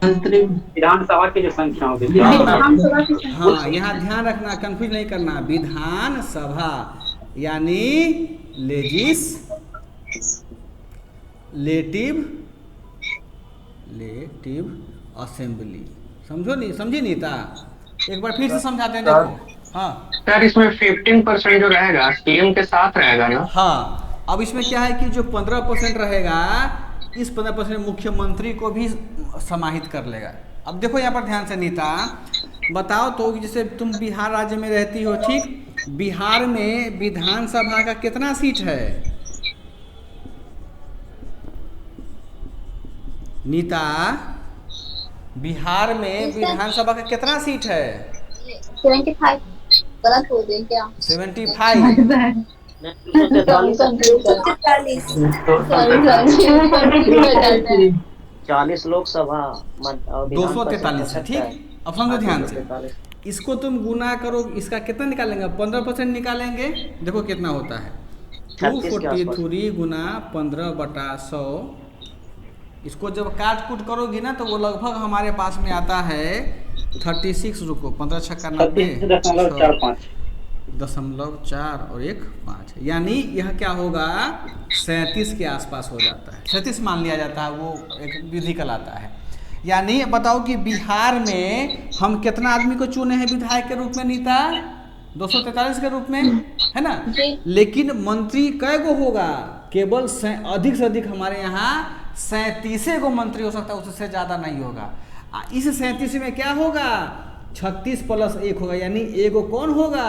मंत्री विधानसभा की जो संख्या होगी, विधानसभा की संख्या। हाँ यहाँ ध्यान रखना, कंफ्यूज नहीं करना, विधानसभा यानी लेजिस्लेटिव असेंबली। समझो नहीं, समझी नीता, एक बार फिर से समझाते हैं। देखो हाँ सर, इसमें 15% जो रहेगा सीएम के साथ रहेगा ना। हाँ, अब इसमें क्या है कि जो 15% रहेगा, इस 15% मुख्यमंत्री को भी समाहित कर लेगा। अब देखो यहाँ पर ध्यान से नीता, बताओ तो, जैसे तुम बिहार राज्य में रहती हो, ठीक, बिहार में विधानसभा का कितना सीट है नीता? बिहार में विधानसभा का कितना सीट है? 75। गलत हो गई क्या? 75। 40 लोकसभा, 243 है, ठीक। अब समझो ध्यान से, इसको तुम गुना करो, इसका कितना निकालेंगे, 15% निकालेंगे। देखो कितना होता है, 243 गुना 15/100। इसको जब काट कूट करोगी ना तो वो लगभग हमारे पास में आता है 36, रुको 15 छक्का 90, 36.4 और 1 5, यानी यह क्या होगा, 37 के आसपास हो जाता है, 37 मान लिया जाता है, वो एक विधि कहलाता है। यानी बताओ कि बिहार में हम कितना आदमी को चुने हैं विधायक के रूप में नीता? 243 के रूप में, है ना। लेकिन मंत्री कै गो होगा, केवल अधिक से अधिक हमारे यहाँ 37 गो मंत्री हो सकता है, उससे ज़्यादा नहीं होगा। इस 37 में क्या होगा, 36 + 1 होगा, यानी एगो कौन होगा,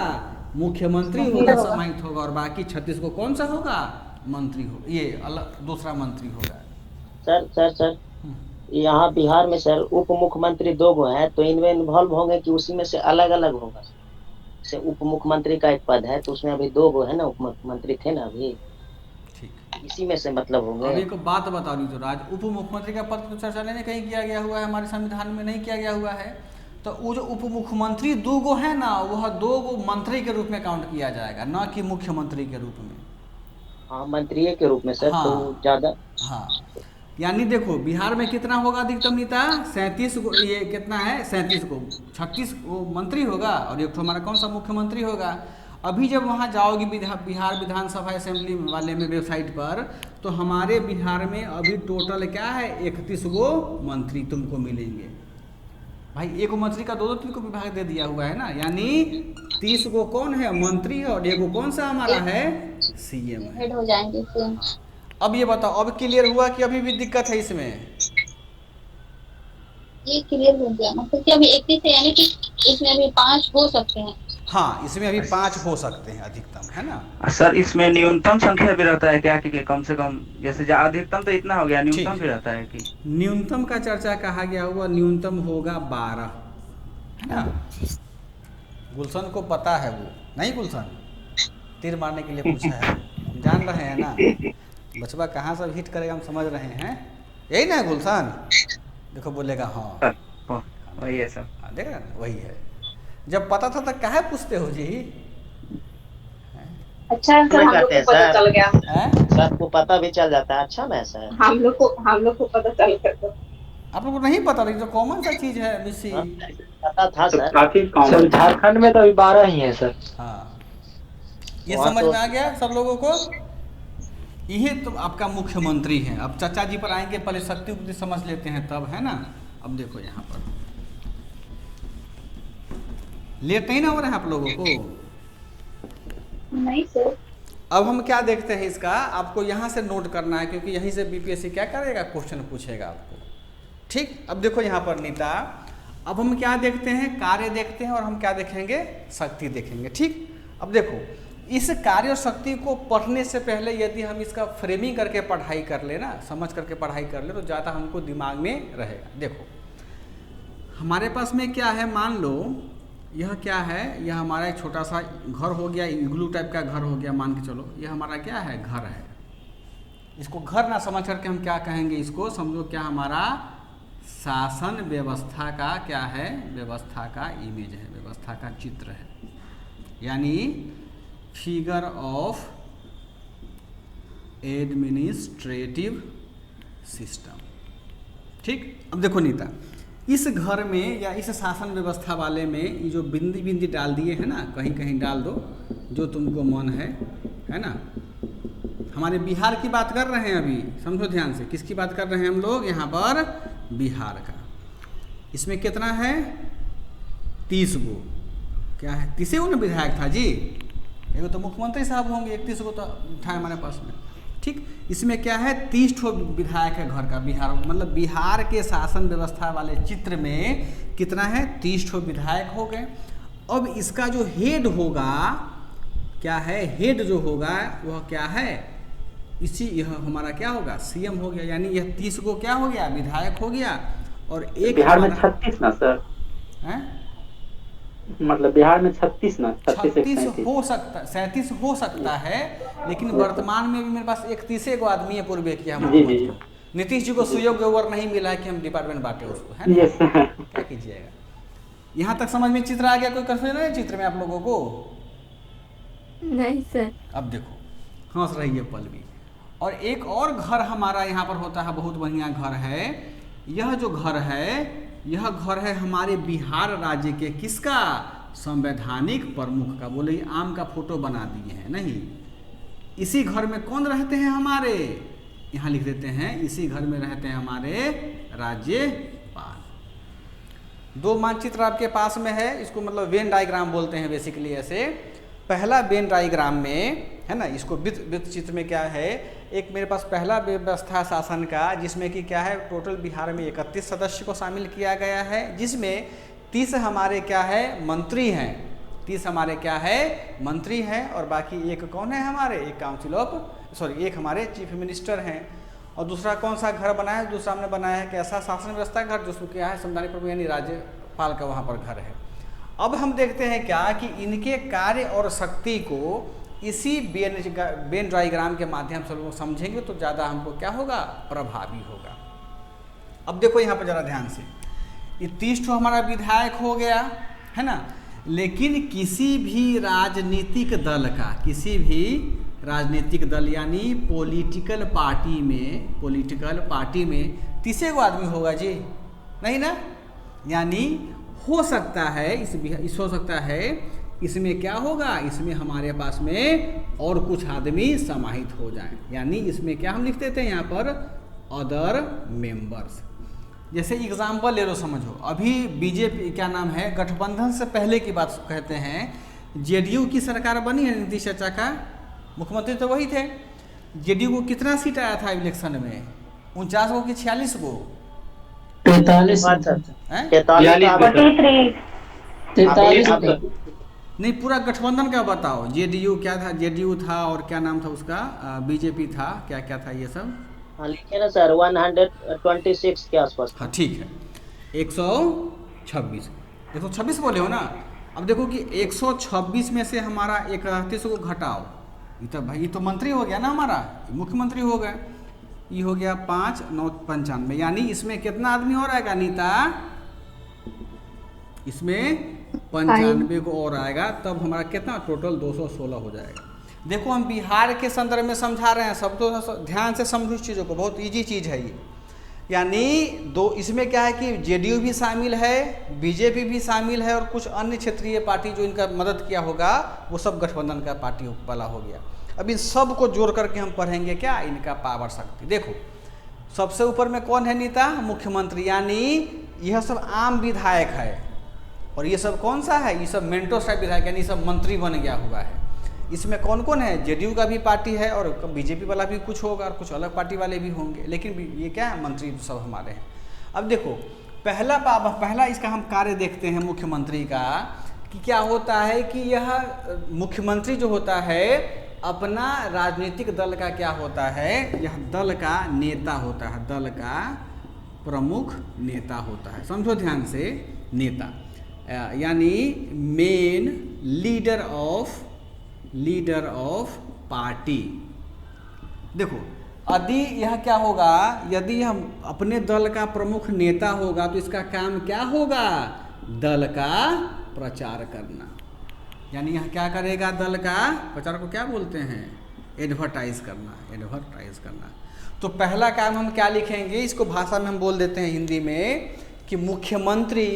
मुख्यमंत्री होगा, समाहित होगा, और बाकी 36 को कौन सा होगा, मंत्री हो, ये अलग दूसरा मंत्री होगा। सर यहाँ बिहार में सर उप मुख्यमंत्री 2 गो है, तो इनमें इन्वॉल्व होंगे कि उसी में से अलग अलग होगा? जैसे उप मुख्यमंत्री का एक पद है, तो उसमें अभी 2 गो है ना, उप मुख्यमंत्री थे ना अभी, इसी में से मतलब होंगे। अभी को बात बताओ नी, तो राज उप मुख्यमंत्री का पद तो चर्चा नहीं कहीं किया गया हुआ है, हमारे संविधान में नहीं किया गया हुआ है। तो वो जो उप मुख्यमंत्री 2 गो है ना, वह 2 गो मंत्री के रूप में काउंट किया जाएगा, न कि मुख्यमंत्री के रूप में। हाँ, मंत्री के रूप में सर। हाँ, तो ज़्यादा, हाँ, यानी देखो बिहार में कितना होगा अधिकतम नीता, 37 को, ये कितना है 37 को, 36 को मंत्री होगा, और एक तो हमारा कौन सा मुख्यमंत्री होगा। अभी जब वहाँ जाओगी बिहार विधानसभा असेंबली वाले में वेबसाइट पर, तो हमारे बिहार में अभी टोटल क्या है, 31 गो मंत्री तुमको मिलेंगे। भाई एक मंत्री का 2-3 को विभाग दे दिया हुआ है ना, यानी 30 गो कौन है, मंत्री है, और एगो कौन सा हमारा है, सीएम है। हेड हो जाएंगे सीएम। अब ये बताओ, अब क्लियर हुआ कि अभी भी दिक्कत है इसमें? ये क्लियर हो गया ना, क्योंकि अभी 31 है, यानी कि इसमें अभी 5 हो सकते हैं। हाँ, इसमें अभी 5 हो सकते हैं अधिकतम, है ना। सर इसमें न्यूनतम संख्या भी रहता है क्या, कि कम से कम, जैसे अधिकतम तो इतना हो गया, न्यूनतम भी रहता है कि? न्यूनतम का चर्चा कहा गया हुआ, न्यूनतम होगा 12, है ना। गुलशन को पता है, वो नहीं, गुलशन तीर मारने के लिए पूछा है, जान रहे हैं ना, बचवा कहाँ से हिट करेगा हम समझ रहे हैं, यही ना है गुलशन। देखो बोलेगा हाँ वही है सर, देख रहे हैं, वही है। जब पता था तो काहे पूछते हो जी? अच्छा सर, हम लोग को पता चल गया, सर को पता भी चल जाता है। अच्छा ना सर, हम लोग को पता चल गया। आप लोग को नहीं पता, लेकिन जो कॉमन सा चीज है मिसी, पता था सर। सर झारखंड में तो अभी 12 ही है सर। हाँ, ये समझ में आ गया सब लोगों को। ये तो आपका मुख्यमंत्री है। अब चाचा जी पर आएंगे, पहले शक्ति उक्ति समझ लेते हैं तब, है ना। अब देखो यहाँ पर लेट नहीं ना हो रहा है आप लोगों को? नहीं सर। अब हम क्या देखते हैं इसका, आपको यहाँ से नोट करना है क्योंकि यहीं से बीपीएससी क्या करेगा, क्वेश्चन पूछेगा आपको। ठीक, अब देखो यहाँ पर नीता, अब हम क्या देखते हैं, कार्य देखते हैं और हम क्या देखेंगे, शक्ति देखेंगे। ठीक, अब देखो इस कार्य और शक्ति को पढ़ने से पहले यदि हम इसका फ्रेमिंग करके पढ़ाई कर ले ना, समझ करके पढ़ाई कर ले, तो ज़्यादा हमको दिमाग में रहेगा। देखो हमारे पास में क्या है, मान लो यह क्या है, यह हमारा एक छोटा सा घर हो गया, इग्लू टाइप का घर हो गया, मान के चलो यह हमारा क्या है, घर है। इसको घर ना समझ करके हम क्या कहेंगे, इसको समझो क्या हमारा शासन व्यवस्था का क्या है, व्यवस्था का इमेज है, व्यवस्था का चित्र है, यानी फिगर ऑफ एडमिनिस्ट्रेटिव सिस्टम। ठीक, अब देखो नीता, इस घर में या इस शासन व्यवस्था वाले में ये जो बिंदी बिंदी डाल दिए हैं ना, कहीं कहीं डाल दो जो तुमको मन है ना। हमारे बिहार की बात कर रहे हैं अभी, समझो ध्यान से, किसकी बात कर रहे हैं हम लोग यहाँ पर, बिहार का। इसमें कितना है, 30 गो, क्या है 30 गो ना विधायक था जी, एगो तो मुख्यमंत्री साहब होंगे, 31 गो तो था हमारे पास में। ठीक, इसमें क्या है, 30 ठो विधायक है घर का, बिहार मतलब बिहार के शासन व्यवस्था वाले चित्र में कितना है, 30 ठो विधायक हो गए। अब इसका जो हेड होगा क्या है, हेड जो होगा वह क्या है, इसी यह हमारा क्या होगा, सीएम हो गया, यानी यह 30 को क्या हो गया, विधायक हो गया। और एक बिहार में 36 ना सर है, मतलब बिहार में 36 ना, 36 हो सकता, 37 हो सकता है, लेकिन वर्तमान में भी मेरे पास 31 गो आदमी है पूर्व किया। नीतीश जी को सुयोग्य ओवर नहीं मिला है कि हम डिपार्टमेंट बांटे उसको, है ना। क्या कीजिएगा, यहाँ तक समझ में चित्र आ गया, कोई कंफ्यूजन है चित्र में आप लोगों को? नहीं सर। अब देखो हंस रही है पल्लवी। और एक और घर हमारा यहाँ पर होता है, बहुत बढ़िया घर है। यह जो घर है, यह घर है हमारे बिहार राज्य के किसका, संवैधानिक प्रमुख का। बोले आम का फोटो बना दिए हैं, नहीं, इसी घर में कौन रहते हैं हमारे, यहाँ लिख देते हैं, इसी घर में रहते हैं हमारे राज्यपाल। 2 मानचित्र आपके पास में है, इसको मतलब वेन डायग्राम बोलते हैं बेसिकली ऐसे। पहला वेन डायग्राम में है ना, इसको वृत्त चित्र में क्या है, एक मेरे पास पहला व्यवस्था शासन का, जिसमें कि क्या है, टोटल बिहार में 31 सदस्य को शामिल किया गया है, जिसमें 30 हमारे क्या है, मंत्री हैं, 30 हमारे क्या है, मंत्री हैं, और बाकी एक कौन है हमारे, एक काउंसिल ऑफ एक हमारे चीफ मिनिस्टर हैं। और दूसरा कौन सा घर बनाया है, दूसरा हमने बनाया है कैसा, शासन व्यवस्था घर, जिसमें क्या है, संवैधानिक प्रमुख यानी राज्यपाल का वहाँ पर घर है। अब हम देखते हैं क्या कि इनके कार्य और शक्ति को इसी वेन डायग्राम के माध्यम से लोग समझेंगे तो ज़्यादा हमको क्या होगा, प्रभावी होगा। अब देखो यहाँ पर ज़रा ध्यान से, ये 30 ठो हमारा विधायक हो गया, है ना। लेकिन किसी भी राजनीतिक दल का, किसी भी राजनीतिक दल यानी पॉलिटिकल पार्टी में 30 गो आदमी होगा जी, नहीं ना। यानी हो सकता है इस हो सकता है इसमें क्या होगा, इसमें हमारे पास में और कुछ आदमी समाहित हो जाएं, यानी इसमें क्या हम लिख देते हैं यहाँ पर, अदर मेंबर्स। जैसे एग्जाम्पल ले लो, समझो अभी बीजेपी क्या नाम है, गठबंधन से पहले की बात कहते हैं, जेडीयू की सरकार बनी है, नीतीश चाचा का मुख्यमंत्री तो वही थे। जेडीयू को कितना सीट आया था इलेक्शन में, 49 गो कि 46 गो, 43 नहीं, पूरा गठबंधन का बताओ। जेडीयू क्या था, जेडीयू था और क्या नाम था उसका, बीजेपी था, क्या क्या था ये सब, लिखे ना सर, 126 के आसपास। हाँ ठीक है, 126 बोले हो ना। अब देखो कि 126 में से हमारा 31 को घटाओ, ये तो भाई ये तो मंत्री हो गया ना हमारा, मुख्यमंत्री हो गए, ये हो गया 5 9 95, यानी इसमें कितना आदमी और आएगा नीता, इसमें 95 को और आएगा, तब हमारा कितना टोटल 216 हो जाएगा। देखो हम बिहार के संदर्भ में समझा रहे हैं, सब तो ध्यान से समझो इस चीज़ों को, बहुत इजी चीज़ है ये। यानी इसमें क्या है कि जेडीयू भी शामिल है, बीजेपी भी शामिल है, और कुछ अन्य क्षेत्रीय पार्टी जो इनका मदद किया होगा वो सब गठबंधन का पार्टी वाला हो गया। अब इन सब को जोड़ करके हम पढ़ेंगे क्या, इनका पावर शक्ति। देखो सबसे ऊपर में कौन है नीता, मुख्यमंत्री, यानी यह सब आम विधायक है। और ये सब कौन सा है, ये सब मेंटो टाइप विधायक, यानी सब मंत्री बन गया हुआ है। इसमें कौन कौन है, जेडीयू का भी पार्टी है और बीजेपी वाला भी कुछ होगा और कुछ अलग पार्टी वाले भी होंगे, लेकिन ये क्या है, मंत्री सब हमारे हैं। अब देखो पहला इसका हम कार्य देखते हैं मुख्यमंत्री का, कि क्या होता है कि यह मुख्यमंत्री जो होता है अपना राजनीतिक दल का क्या होता है, यह दल का नेता होता है, दल का प्रमुख नेता होता है। समझो ध्यान से, नेता यानी मेन लीडर ऑफ पार्टी। देखो यदि यह क्या होगा, यदि यह अपने दल का प्रमुख नेता होगा तो इसका काम क्या होगा, दल का प्रचार करना। यानी यह क्या करेगा, दल का प्रचार को क्या बोलते हैं, एडवर्टाइज करना। तो पहला काम हम क्या लिखेंगे, इसको भाषा में हम बोल देते हैं हिंदी में कि मुख्यमंत्री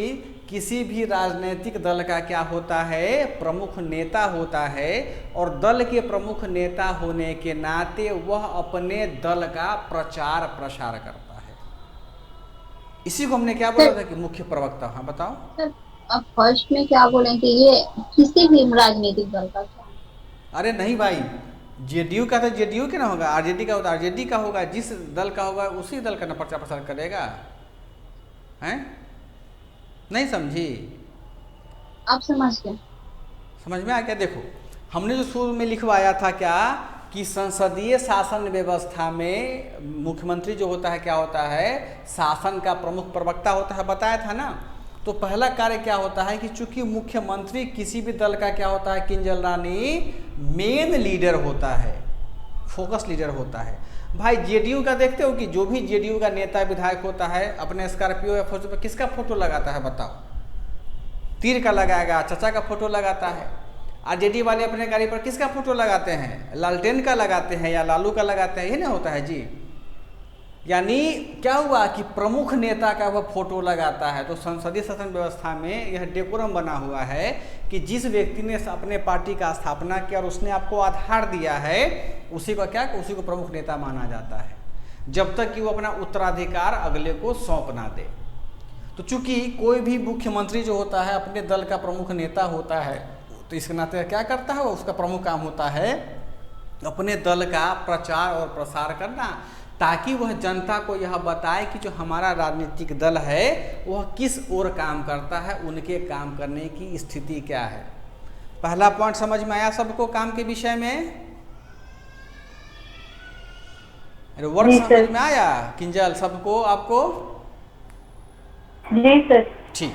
किसी भी राजनीतिक दल का क्या होता है, प्रमुख नेता होता है। और दल के प्रमुख नेता होने के नाते वह अपने दल का प्रचार प्रसार करता है। इसी को हमने क्या बोला था कि मुख्य प्रवक्ता। हाँ बताओ सर, अब फर्स्ट में क्या बोलेंगे, ये किसी भी राजनीतिक दल का क्या? अरे नहीं भाई, जेडीयू का तो जेडीयू के ना होगा, आरजेडी का होता आरजेडी का होगा, जिस दल का होगा उसी दल का ना प्रचार प्रसार करेगा। हैं, नहीं समझी? आप समझ गए? समझ में आ गया। देखो हमने जो शुरू में लिखवाया था क्या, कि संसदीय शासन व्यवस्था में मुख्यमंत्री जो होता है क्या होता है, शासन का प्रमुख प्रवक्ता होता है, बताया था ना। तो पहला कार्य क्या होता है कि चूंकि मुख्यमंत्री किसी भी दल का क्या होता है, किंजल रानी, मेन लीडर होता है, फोकस लीडर होता है। भाई जेडीयू का देखते हो कि जो भी जेडीयू का नेता विधायक होता है अपने स्कॉर्पियो या फोटो पर किसका फोटो लगाता है, बताओ? तीर का लगाएगा, चचा का फोटो लगाता है। आरजेडी वाले अपने गाड़ी पर किसका फोटो लगाते हैं, लालटेन का लगाते हैं या लालू का लगाते हैं, ये ना होता है जी। यानी क्या हुआ कि प्रमुख नेता का वह फोटो लगाता है। तो संसदीय शासन व्यवस्था में यह डेकोरम बना हुआ है कि जिस व्यक्ति ने अपने पार्टी का स्थापना किया और उसने आपको आधार दिया है, उसी को क्या, उसी को प्रमुख नेता माना जाता है, जब तक कि वो अपना उत्तराधिकार अगले को सौंप ना दे। तो चूंकि कोई भी मुख्यमंत्री जो होता है अपने दल का प्रमुख नेता होता है, तो इसके नाते क्या करता है, उसका प्रमुख काम होता है अपने दल का प्रचार और प्रसार करना, ताकि वह जनता को यह बताए कि जो हमारा राजनीतिक दल है वह किस ओर काम करता है, उनके काम करने की स्थिति क्या है। पहला पॉइंट समझ में आया सबको काम के विषय में? अरे वर्ड समझ में आया किंजल सबको, आपको? जी सर। ठीक,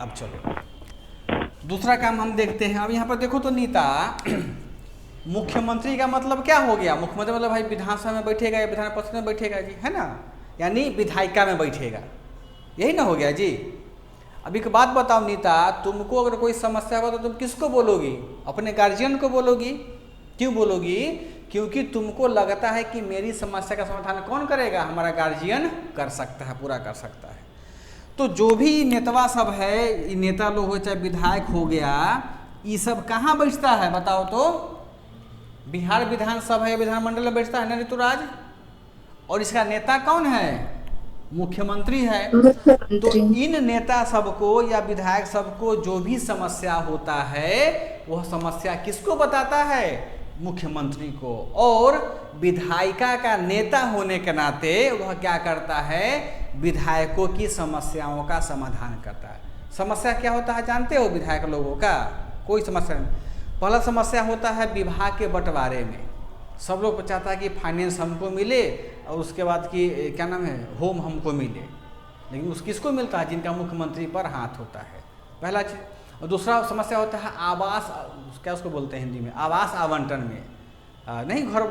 अब चलो दूसरा काम हम देखते हैं। अब यहाँ पर देखो तो नीता, मुख्यमंत्री का मतलब क्या हो गया, मुख्यमंत्री मतलब भाई विधानसभा में बैठेगा या विधान परिषद में बैठेगा जी, है ना, यानी विधायिका में बैठेगा, यही ना हो गया जी। अभी एक बात बताओ नीता, तुमको अगर कोई समस्या हो तो तुम किसको बोलोगी, अपने गार्जियन को बोलोगी। क्यों बोलोगी? क्योंकि तुमको लगता है कि मेरी समस्या का समाधान कौन करेगा, हमारा गार्जियन कर सकता है, पूरा कर सकता है। तो जो भी नेतवा सब है, नेता लोग हो चाहे विधायक हो गया, ये सब कहाँ बैठता है बताओ तो? बिहार विधानसभा या विधानमंडल में बैठता है ना ऋतुराज। और इसका नेता कौन है, मुख्यमंत्री है। तो इन नेता सबको या विधायक सबको जो भी समस्या होता है वह समस्या किसको बताता है, मुख्यमंत्री को। और विधायिका का नेता होने के नाते वह क्या करता है, विधायकों की समस्याओं का समाधान करता है। समस्या क्या होता है जानते हो विधायक लोगों का? कोई समस्या नहीं। पहला समस्या होता है विभाग के बंटवारे में। सब लोग चाहता है कि फाइनेंस हमको मिले और उसके बाद कि क्या नाम है, होम हमको मिले, लेकिन उस किसको मिलता है, जिनका मुख्यमंत्री पर हाथ होता है, पहला चीज़। और दूसरा समस्या होता है आवास, क्या उसको बोलते हैं हिंदी में, आवास आवंटन में नहीं घर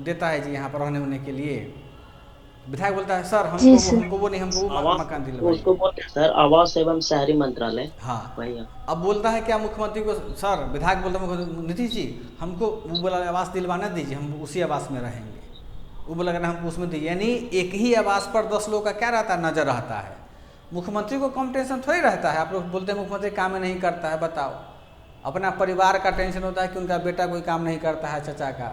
देता है जी यहाँ पर रहने होने के लिए। विधायक बोलता है सर हमको वो नहीं, हमको मकान दिलवाइए, उसको बोलते हैं सर आवास एवं शहरी मंत्रालय। हाँ वही। अब बोलता है क्या मुख्यमंत्री को, सर विधायक बोलता है नीतीश जी हमको वो बोला आवास दिलवाना दीजिए, हम उसी आवास में रहेंगे। वो बोला ना हमको उसमें दीजिए, यानी एक ही आवास पर 10 लोग का क्या रहता है, नजर रहता है। मुख्यमंत्री को कम टेंशन थोड़ी रहता है। आप लोग बोलते हैं मुख्यमंत्री काम नहीं करता है, बताओ अपना परिवार का टेंशन होता है कि उनका बेटा कोई काम नहीं करता है, चचा का,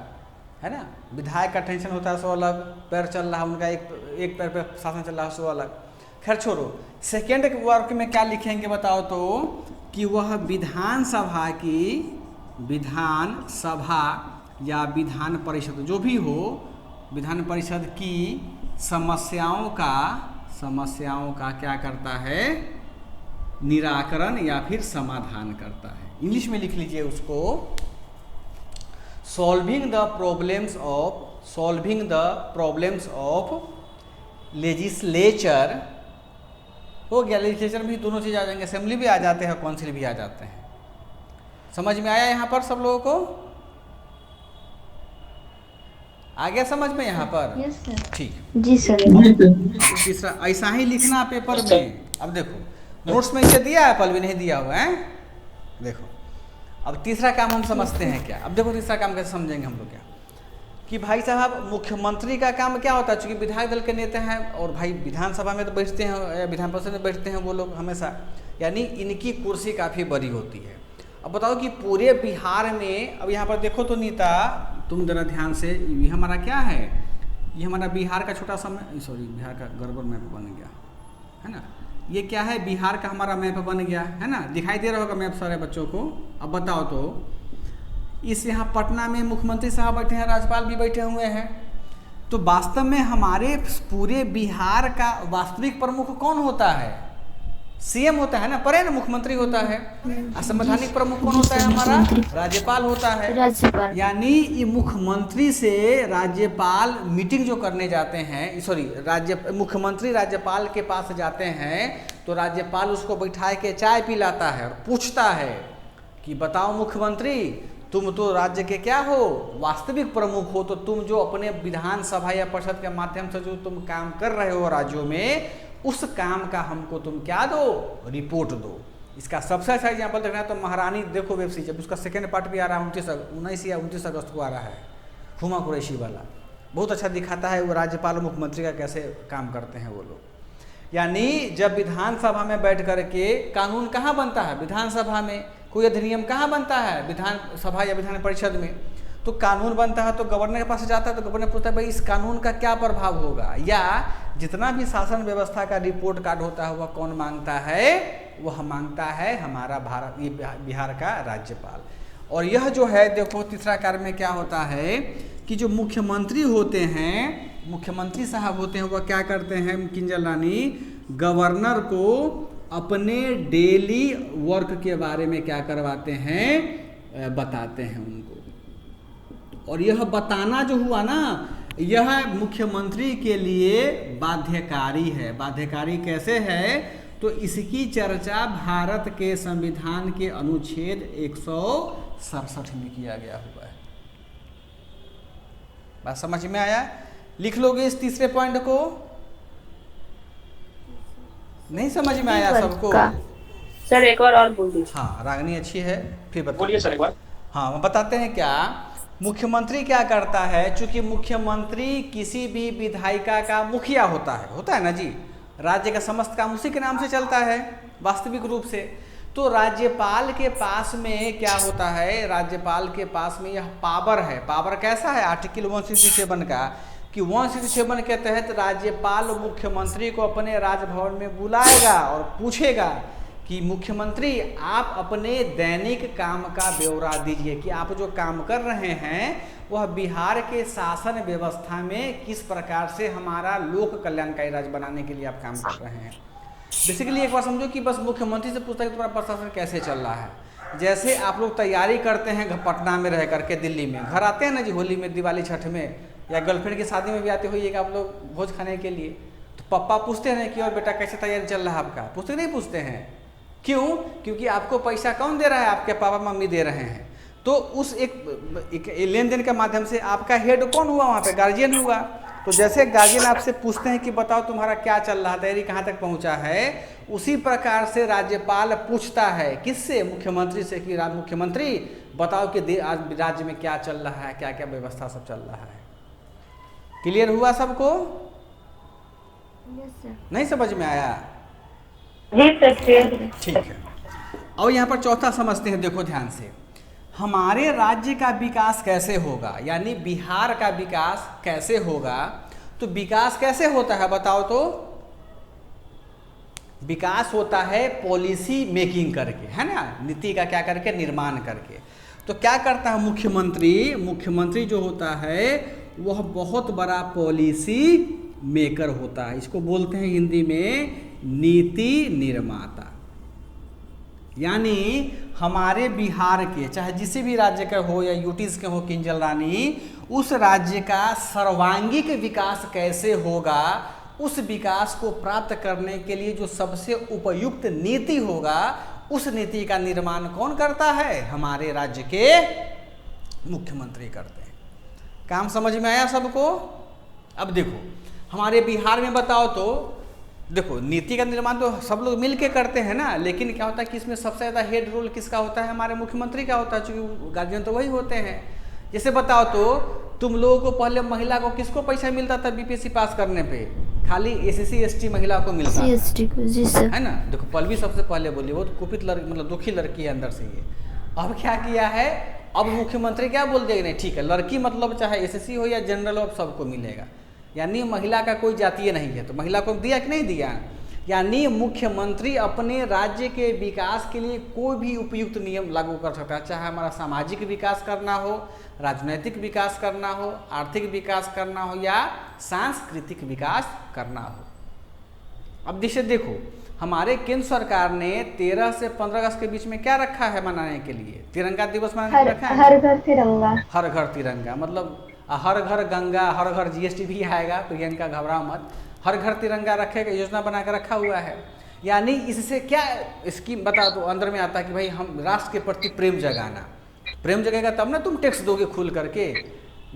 है ना। विधायक का टेंशन होता है, सो अलग, पैर चल रहा है उनका, एक पैर पे शासन चल रहा है, सो अलग। खैर छोड़ो, सेकेंड वर्ग में क्या लिखेंगे बताओ तो, कि वह विधानसभा या विधान परिषद जो भी हो, विधान परिषद की समस्याओं का क्या करता है, निराकरण या फिर समाधान करता है। इंग्लिश में लिख लीजिए उसको, solving the problems of legislature. हो गया, लेजिस्लेचर भी दोनों चीज़ आ जाएंगे, असेंबली भी आ जाते हैं, काउंसिल भी आ जाते हैं। समझ में आया यहाँ पर सब लोगों को? आ गया समझ में यहाँ पर? Yes sir. ठीक जी सर। तीसरा ऐसा ही लिखना पेपर में। अब देखो नोट्स में इसे दिया है, पल भी नहीं दिया हुआ है। देखो अब तीसरा काम हम समझते हैं क्या। अब देखो तीसरा काम कैसे समझेंगे हम लोग क्या, कि भाई साहब मुख्यमंत्री का काम क्या होता है, चूंकि विधायक दल के नेता हैं और भाई विधानसभा में तो बैठते हैं, विधान परिषद में बैठते हैं वो लोग हमेशा, यानी इनकी कुर्सी काफ़ी बड़ी होती है। अब बताओ कि पूरे बिहार में, अब यहाँ पर देखो तो नीता, तुम जरा ध्यान से, ये हमारा क्या है, ये हमारा बिहार का छोटा सा, सॉरी बिहार का गड़बड़ मैप बन गया है ना, ये क्या है, बिहार का हमारा मैप बन गया है ना, दिखाई दे रहा होगा मैप सारे बच्चों को। अब बताओ तो, इस यहाँ पटना में मुख्यमंत्री साहब बैठे हैं, राज्यपाल भी बैठे हुए हैं, तो वास्तव में हमारे पूरे बिहार का वास्तविक प्रमुख कौन होता है? सीएम होता है ना, पर है ना, मुख्यमंत्री होता है। असंवैधानिक प्रमुख कौन होता है हमारा? राज्यपाल होता है। राज्यपाल। यानी ये मुख्यमंत्री से राज्यपाल मीटिंग जो करने जाते हैं, सॉरी मुख्यमंत्री राज्यपाल के पास जाते हैं तो राज्यपाल उसको बैठा के चाय पिलाता है और पूछता है कि बताओ मुख्यमंत्री, तुम तो राज्य के क्या हो, वास्तविक प्रमुख हो, तो तुम जो अपने विधानसभा या परिषद के माध्यम से जो तुम काम कर रहे हो राज्यों में, उस काम का हमको तुम क्या दो, रिपोर्ट दो। इसका सबसे अच्छा एग्जाम्पल देखना है तो महारानी देखो वेब सीरीज, उसका सेकेंड पार्ट भी आ रहा है 19 या 29 अगस्त को आ रहा है, हुमा कुरैशी वाला, बहुत अच्छा दिखाता है वो राज्यपाल और मुख्यमंत्री का कैसे काम करते हैं वो लोग। यानी जब विधानसभा में बैठ कर के कानून कहाँ बनता है, विधानसभा में, कोई अधिनियम कहाँ बनता है, विधानसभा या विधान परिषद में, तो कानून बनता है तो गवर्नर के पास जाता है, तो गवर्नर पूछता है भाई इस कानून का क्या प्रभाव होगा, या जितना भी शासन व्यवस्था का रिपोर्ट कार्ड होता है वह कौन मांगता है, वह मांगता है हमारा भारत, ये बिहार का राज्यपाल। और यह जो है देखो तीसरा कार्य में क्या होता है कि जो मुख्यमंत्री होते हैं, मुख्यमंत्री साहब होते हैं, वह क्या करते हैं किंजल रानी, गवर्नर को अपने डेली वर्क के बारे में क्या करवाते हैं, बताते हैं उनको। और यह बताना जो हुआ ना, यह मुख्यमंत्री के लिए बाध्यकारी है। बाध्यकारी कैसे है, तो इसकी चर्चा भारत के संविधान के अनुच्छेद 167 में किया गया हुआ है। बात समझ में आया? लिख लोगे इस तीसरे पॉइंट को? नहीं समझ में आया सबको? सर एक बार और बोल दीजिए। हाँ रागनी अच्छी है, फिर बोलिए सर एक बार। हाँ बताते हैं क्या, मुख्यमंत्री क्या करता है, चूंकि मुख्यमंत्री किसी भी विधायिका का मुखिया होता है ना जी, राज्य का समस्त काम उसी के नाम से चलता है वास्तविक रूप से। तो राज्यपाल के पास में क्या होता है, राज्यपाल के पास में यह पावर है। पावर कैसा है, आर्टिकल 167 का, कि 167 के तहत राज्यपाल मुख्यमंत्री को अपने राजभवन में बुलाएगा और पूछेगा कि मुख्यमंत्री आप अपने दैनिक काम का ब्यौरा दीजिए, कि आप जो काम कर रहे हैं वह बिहार के शासन व्यवस्था में किस प्रकार से हमारा लोक कल्याणकारी राज्य बनाने के लिए आप काम कर रहे हैं। बेसिकली एक बार समझो कि बस मुख्यमंत्री से पूछता है कि तुम्हारा प्रशासन कैसे चल रहा है। जैसे आप लोग तैयारी करते हैं पटना में रह करके, दिल्ली में, घर आते हैं ना जी होली में, दिवाली, छठ में, या गर्लफ्रेंड की शादी में भी आते होइएगा आप लोग भोज खाने के लिए, तो पापा पूछते हैं कि और बेटा कैसे तैयारी चल रहा है आपका, पूछते नहीं पूछते हैं? क्यों? क्योंकि आपको पैसा कौन दे रहा है, आपके पापा मम्मी दे रहे हैं। तो उस एक लेन देन के माध्यम से आपका हेड कौन हुआ वहाँ पे, गार्जियन हुआ। तो जैसे गार्जियन आपसे पूछते हैं कि बताओ तुम्हारा क्या चल रहा है, तैयारी कहाँ तक पहुँचा है, उसी प्रकार से राज्यपाल पूछता है किससे, मुख्यमंत्री से, कि मुख्यमंत्री बताओ कि आज राज्य में क्या चल रहा है, क्या क्या व्यवस्था सब चल रहा है। क्लियर हुआ सबको? नहीं समझ में आया? ठीक है। और यहाँ पर चौथा समझते हैं, देखो ध्यान से, हमारे राज्य का विकास कैसे होगा, यानी बिहार का विकास कैसे होगा। तो विकास कैसे होता है बताओ तो? विकास होता है पॉलिसी मेकिंग करके, है ना, नीति का क्या करके, निर्माण करके। तो क्या करता है मुख्यमंत्री? मुख्यमंत्री जो होता है वह बहुत बड़ा पॉलिसी मेकर होता है। इसको बोलते हैं हिंदी में नीति निर्माता। यानी हमारे बिहार के, चाहे जिस भी राज्य का हो या यूटीज के हो किंजल रानी, उस राज्य का सर्वांगीण विकास कैसे होगा, उस विकास को प्राप्त करने के लिए जो सबसे उपयुक्त नीति होगा, उस नीति का निर्माण कौन करता है? हमारे राज्य के मुख्यमंत्री करते हैं। काम समझ में आया सबको? अब देखो हमारे बिहार में बताओ तो देखो, नीति का निर्माण तो सब लोग मिल के करते हैं ना, लेकिन क्या होता है कि इसमें सबसे ज़्यादा हेड रोल किसका होता है? हमारे मुख्यमंत्री का होता है, चूँकि गार्जियन तो वही होते हैं। जैसे बताओ तो तुम लोगों को पहले महिला को किसको पैसा मिलता था बीपीएससी पास करने पे? खाली एससी एसटी महिला को मिलता है ना। देखो पल्लवी सबसे पहले बोली, वो तो कुपित लड़की, मतलब दुखी लड़की है अंदर से ये। अब क्या किया है, अब मुख्यमंत्री क्या बोल देगा, नहीं ठीक है, लड़की मतलब चाहे एसएससी हो या जनरल हो, सबको मिलेगा। यानी महिला का कोई जातीय नहीं है, तो महिला को दिया कि नहीं दिया? यानी मुख्यमंत्री अपने राज्य के विकास के लिए कोई भी उपयुक्त नियम लागू कर सकता है, चाहे हमारा सामाजिक विकास करना हो, राजनीतिक विकास करना हो, आर्थिक विकास करना हो या सांस्कृतिक विकास करना हो। अब जैसे देखो हमारे केंद्र सरकार ने 13 से 15 अगस्त के बीच में क्या रखा है मनाने के लिए? तिरंगा दिवस मनाने रखा है। हर घर तिरंगा। हर घर तिरंगा मतलब हर घर गंगा, हर घर जीएसटी भी आएगा, तो इनका घबराओ मत। हर घर तिरंगा रखेगा, योजना बना कर रखा हुआ है। यानी इससे क्या स्कीम बता दो, अंदर में आता है कि भाई हम राष्ट्र के प्रति प्रेम जगाना। प्रेम जगेगा तब ना तुम टैक्स दोगे खुल करके।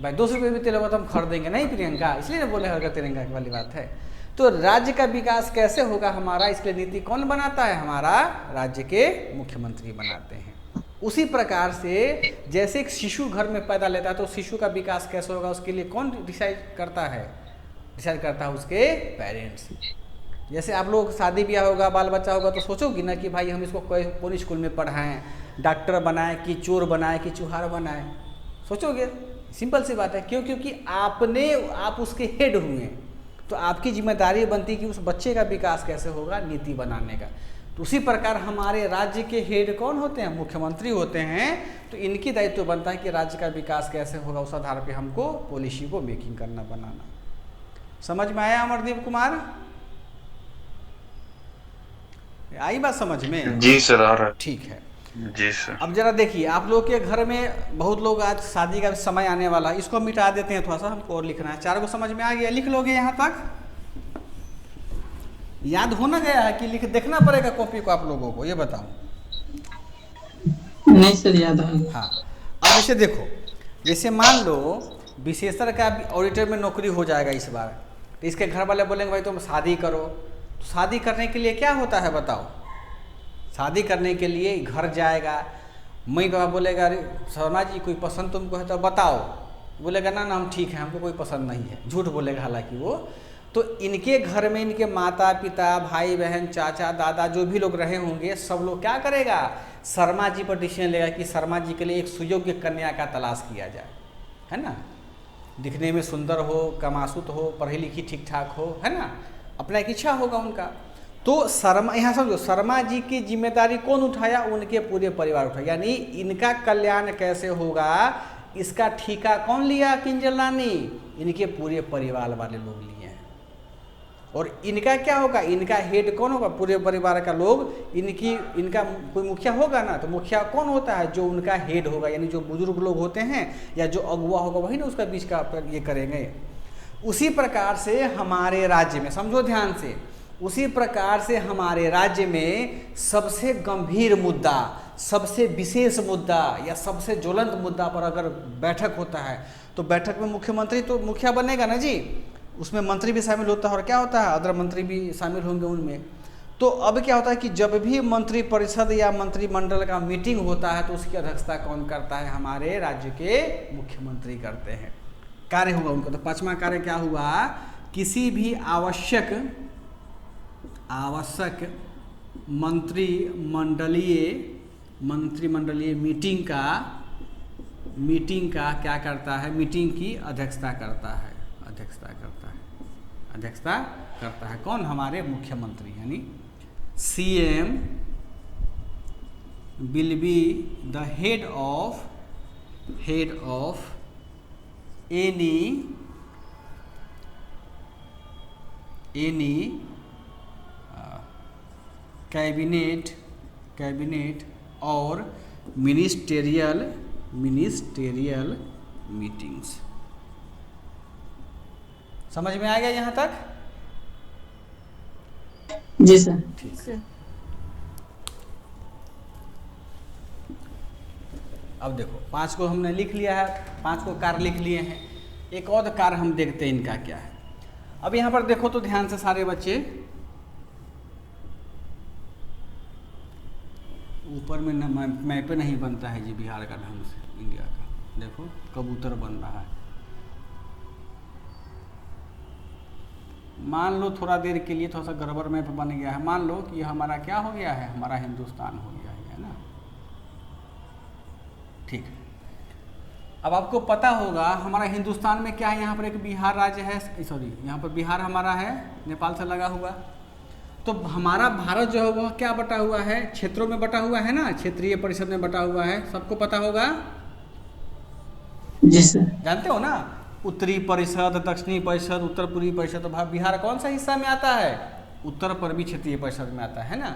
भाई 200 रुपये भी तेल होगा तो हम खरीदेंगे नहीं प्रियंका, इसलिए ना बोले हर घर तिरंगा वाली बात है। तो राज्य का विकास कैसे होगा हमारा, इसके लिए नीति कौन बनाता है? हमारा राज्य के मुख्यमंत्री बनाते हैं। उसी प्रकार से जैसे एक शिशु घर में पैदा लेता है, तो शिशु का विकास कैसे होगा उसके लिए कौन डिसाइड करता है? डिसाइड करता है उसके पेरेंट्स। जैसे आप लोग शादी ब्याह होगा, बाल बच्चा होगा, तो सोचोगी ना कि भाई हम इसको कौन स्कूल में पढ़ाएं, डॉक्टर बनाएं कि चोर बनाएं कि चुहार बनाएं? सोचोगे? सिंपल सी बात है। क्यों? क्योंकि आप उसके हेड हुए, तो आपकी जिम्मेदारी बनती है कि उस बच्चे का विकास कैसे होगा, नीति बनाने का। तो उसी प्रकार हमारे राज्य के हेड कौन होते हैं? मुख्यमंत्री होते हैं। तो इनकी दायित्व बनता है कि राज्य का विकास कैसे होगा, उस आधार पे हमको पॉलिसी को मेकिंग करना, बनाना। समझ में आया अमरदीप कुमार? आई बात समझ में? जी सर आ रहा है। ठीक है जी सर। अब जरा देखिए, आप लोग के घर में बहुत लोग, आज शादी का समय आने वाला है, इसको मिटा देते हैं थोड़ा सा, हमको और लिखना है। 4 को समझ में आ गया? लिख लोगे यहाँ तक? याद होना गया है कि लिख देखना पड़ेगा कॉपी को आप लोगों को? ये बताओ। नहीं सर याद है। हाँ, अब जैसे देखो, जैसे मान लो विशेषकर का ऑडिटर में नौकरी हो जाएगा इस बार, तो इसके घर वाले बोलेंगे भाई तुम शादी करो। तो शादी करने के लिए क्या होता है बताओ? शादी करने के लिए घर जाएगा, मई बाबा बोलेगा अरे शर्मा जी कोई पसंद तुमको है तो बताओ, बोलेगा ना ना हम ठीक है, हमको कोई पसंद नहीं है, झूठ बोलेगा हालांकि वो। तो इनके घर में इनके माता पिता, भाई बहन, चाचा दादा जो भी लोग रहे होंगे, सब लोग क्या करेगा? शर्मा जी पर डिसीजन लेगा कि शर्मा जी के लिए एक सुयोग्य कन्या का तलाश किया जाए, है ना, दिखने में सुंदर हो, कमासुत हो, पढ़ी लिखी ठीक ठाक हो, है ना, अपना एक इच्छा होगा उनका। तो शर्मा, यहाँ समझो, शर्मा जी की जिम्मेदारी कौन उठाया? उनके पूरे परिवार उठाया। यानी इनका कल्याण कैसे होगा, इसका ठेका कौन लिया? किंजल रानी, इनके पूरे परिवार वाले लोग लिए हैं। और इनका क्या होगा? इनका हेड कौन होगा? पूरे परिवार का लोग। इनका कोई मुखिया होगा ना, तो मुखिया कौन होता है? जो उनका हेड होगा, यानी जो बुजुर्ग लोग होते हैं या जो अगुआ होगा, वही ना उसका बीच का ये करेंगे। उसी प्रकार से हमारे राज्य में, समझो ध्यान से, उसी प्रकार से हमारे राज्य में सबसे गंभीर मुद्दा, सबसे विशेष मुद्दा या सबसे ज्वलंत मुद्दा पर अगर बैठक होता है, तो बैठक में मुख्यमंत्री तो मुखिया बनेगा ना जी, उसमें मंत्री भी शामिल होता है, और क्या होता है, अदर मंत्री भी शामिल होंगे उनमें। तो अब क्या होता है कि जब भी मंत्री परिषद या मंत्रिमंडल का मीटिंग होता है, तो उसकी अध्यक्षता कौन करता है? हमारे राज्य के मुख्यमंत्री करते हैं। कार्य हुआ उनका। तो 5वां कार्य क्या हुआ? किसी भी आवश्यक मंत्रिमंडलीय मीटिंग का क्या करता है, मीटिंग की अध्यक्षता करता है। कौन? हमारे मुख्यमंत्री, यानी CM will be the head of any cabinet और मिनिस्टेरियल मीटिंग्स। समझ में आ गया यहाँ तक? जी सर। ठीक है। अब देखो 5 को हमने लिख लिया है, 5 को कार्य लिख लिए हैं। एक और कार्य हम देखते हैं इनका क्या है। अब यहाँ पर देखो तो ध्यान से सारे बच्चे, ऊपर में मैप नहीं बनता है जी बिहार का ढंग से, इंडिया का। देखो कबूतर बन रहा है। मान लो थोड़ा देर के लिए थोड़ा सा गड़बड़ मैप बन गया है। मान लो कि हमारा क्या हो गया है, हमारा हिंदुस्तान हो गया है ना। ठीक है। अब आपको पता होगा हमारा हिंदुस्तान में क्या है, यहाँ पर एक बिहार राज्य है, सॉरी यहाँ पर बिहार हमारा है, नेपाल से लगा हुआ। तो हमारा भारत जो है वह क्या बटा हुआ है, क्षेत्रों में बटा हुआ है ना, क्षेत्रीय परिषद में बटा हुआ है। सबको पता होगा? जी सर। जानते हो ना, उत्तरी परिषद, दक्षिणी परिषद, उत्तर पूर्वी परिषद। तो बिहार कौन सा हिस्सा में आता है? उत्तर पूर्वी क्षेत्रीय परिषद में आता है ना।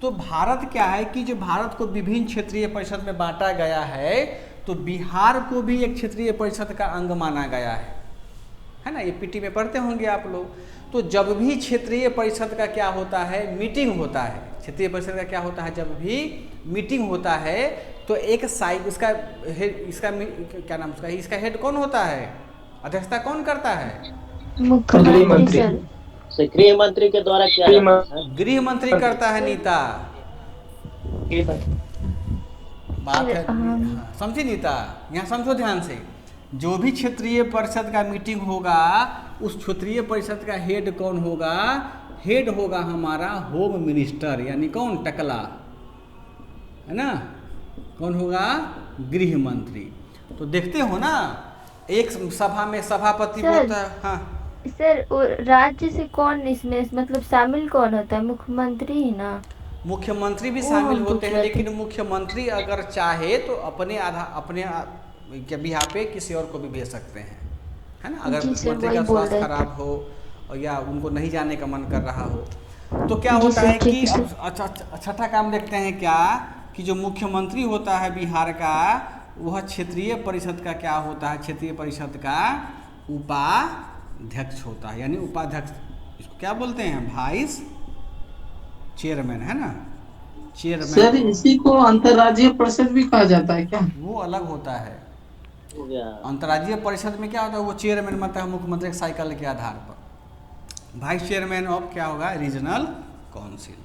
तो भारत क्या है कि जो भारत को विभिन्न क्षेत्रीय परिषद में बांटा गया है, तो बिहार को भी एक क्षेत्रीय परिषद का अंग माना गया है ना। ये पीटी में पढ़ते होंगे आप लोग। तो जब भी क्षेत्रीय परिषद का क्या होता है, मीटिंग होता है, क्षेत्रीय परिषद का क्या होता है, जब भी मीटिंग होता है तो एक साइड इसका क्या नाम उसका, इसका हेड कौन होता है, अध्यक्षता कौन करता है? मुख्यमंत्री। गृह मंत्री के द्वारा क्या गृह मंत्री करता है। नीता बात है, समझी नीता? यहाँ समझो ध्यान से। जो भी क्षेत्रीय परिषद का मीटिंग होगा, उस क्षेत्रीय परिषद का हेड कौन होगा? हेड होगा हमारा होम मिनिस्टर, यानी कौन? टकला, है ना। कौन होगा? गृह मंत्री। तो देखते हो ना, एक सभा में सभापति होता है। हाँ सर, राज्य से कौन इसमें मतलब शामिल कौन होता है? मुख्यमंत्री ही ना? मुख्यमंत्री भी शामिल होते हैं, लेकिन मुख्यमंत्री अगर चाहे तो अपने के बिहार पे किसी और को भी भेज सकते हैं, है ना। अगर मुख्यमंत्री का स्वास्थ्य खराब हो और या उनको नहीं जाने का मन कर रहा हो, तो क्या होता है कि छठा काम देखते हैं क्या, कि जो मुख्यमंत्री होता है बिहार का, वह क्षेत्रीय परिषद का क्या होता है? क्षेत्रीय परिषद का उपाध्यक्ष होता है, यानी उपाध्यक्ष इसको क्या बोलते हैं? वाइस चेयरमैन, है ना। चेयरमैन। सर इसी को अंतर्राज्यीय परिषद भी कहा जाता है क्या? वो अलग होता है। अंतर्राज्यीय परिषद में क्या होता है, वो चेयरमैन बनता है मुख्यमंत्री के साइकिल के आधार पर। वाइस चेयरमैन ऑफ क्या होगा? Regional council.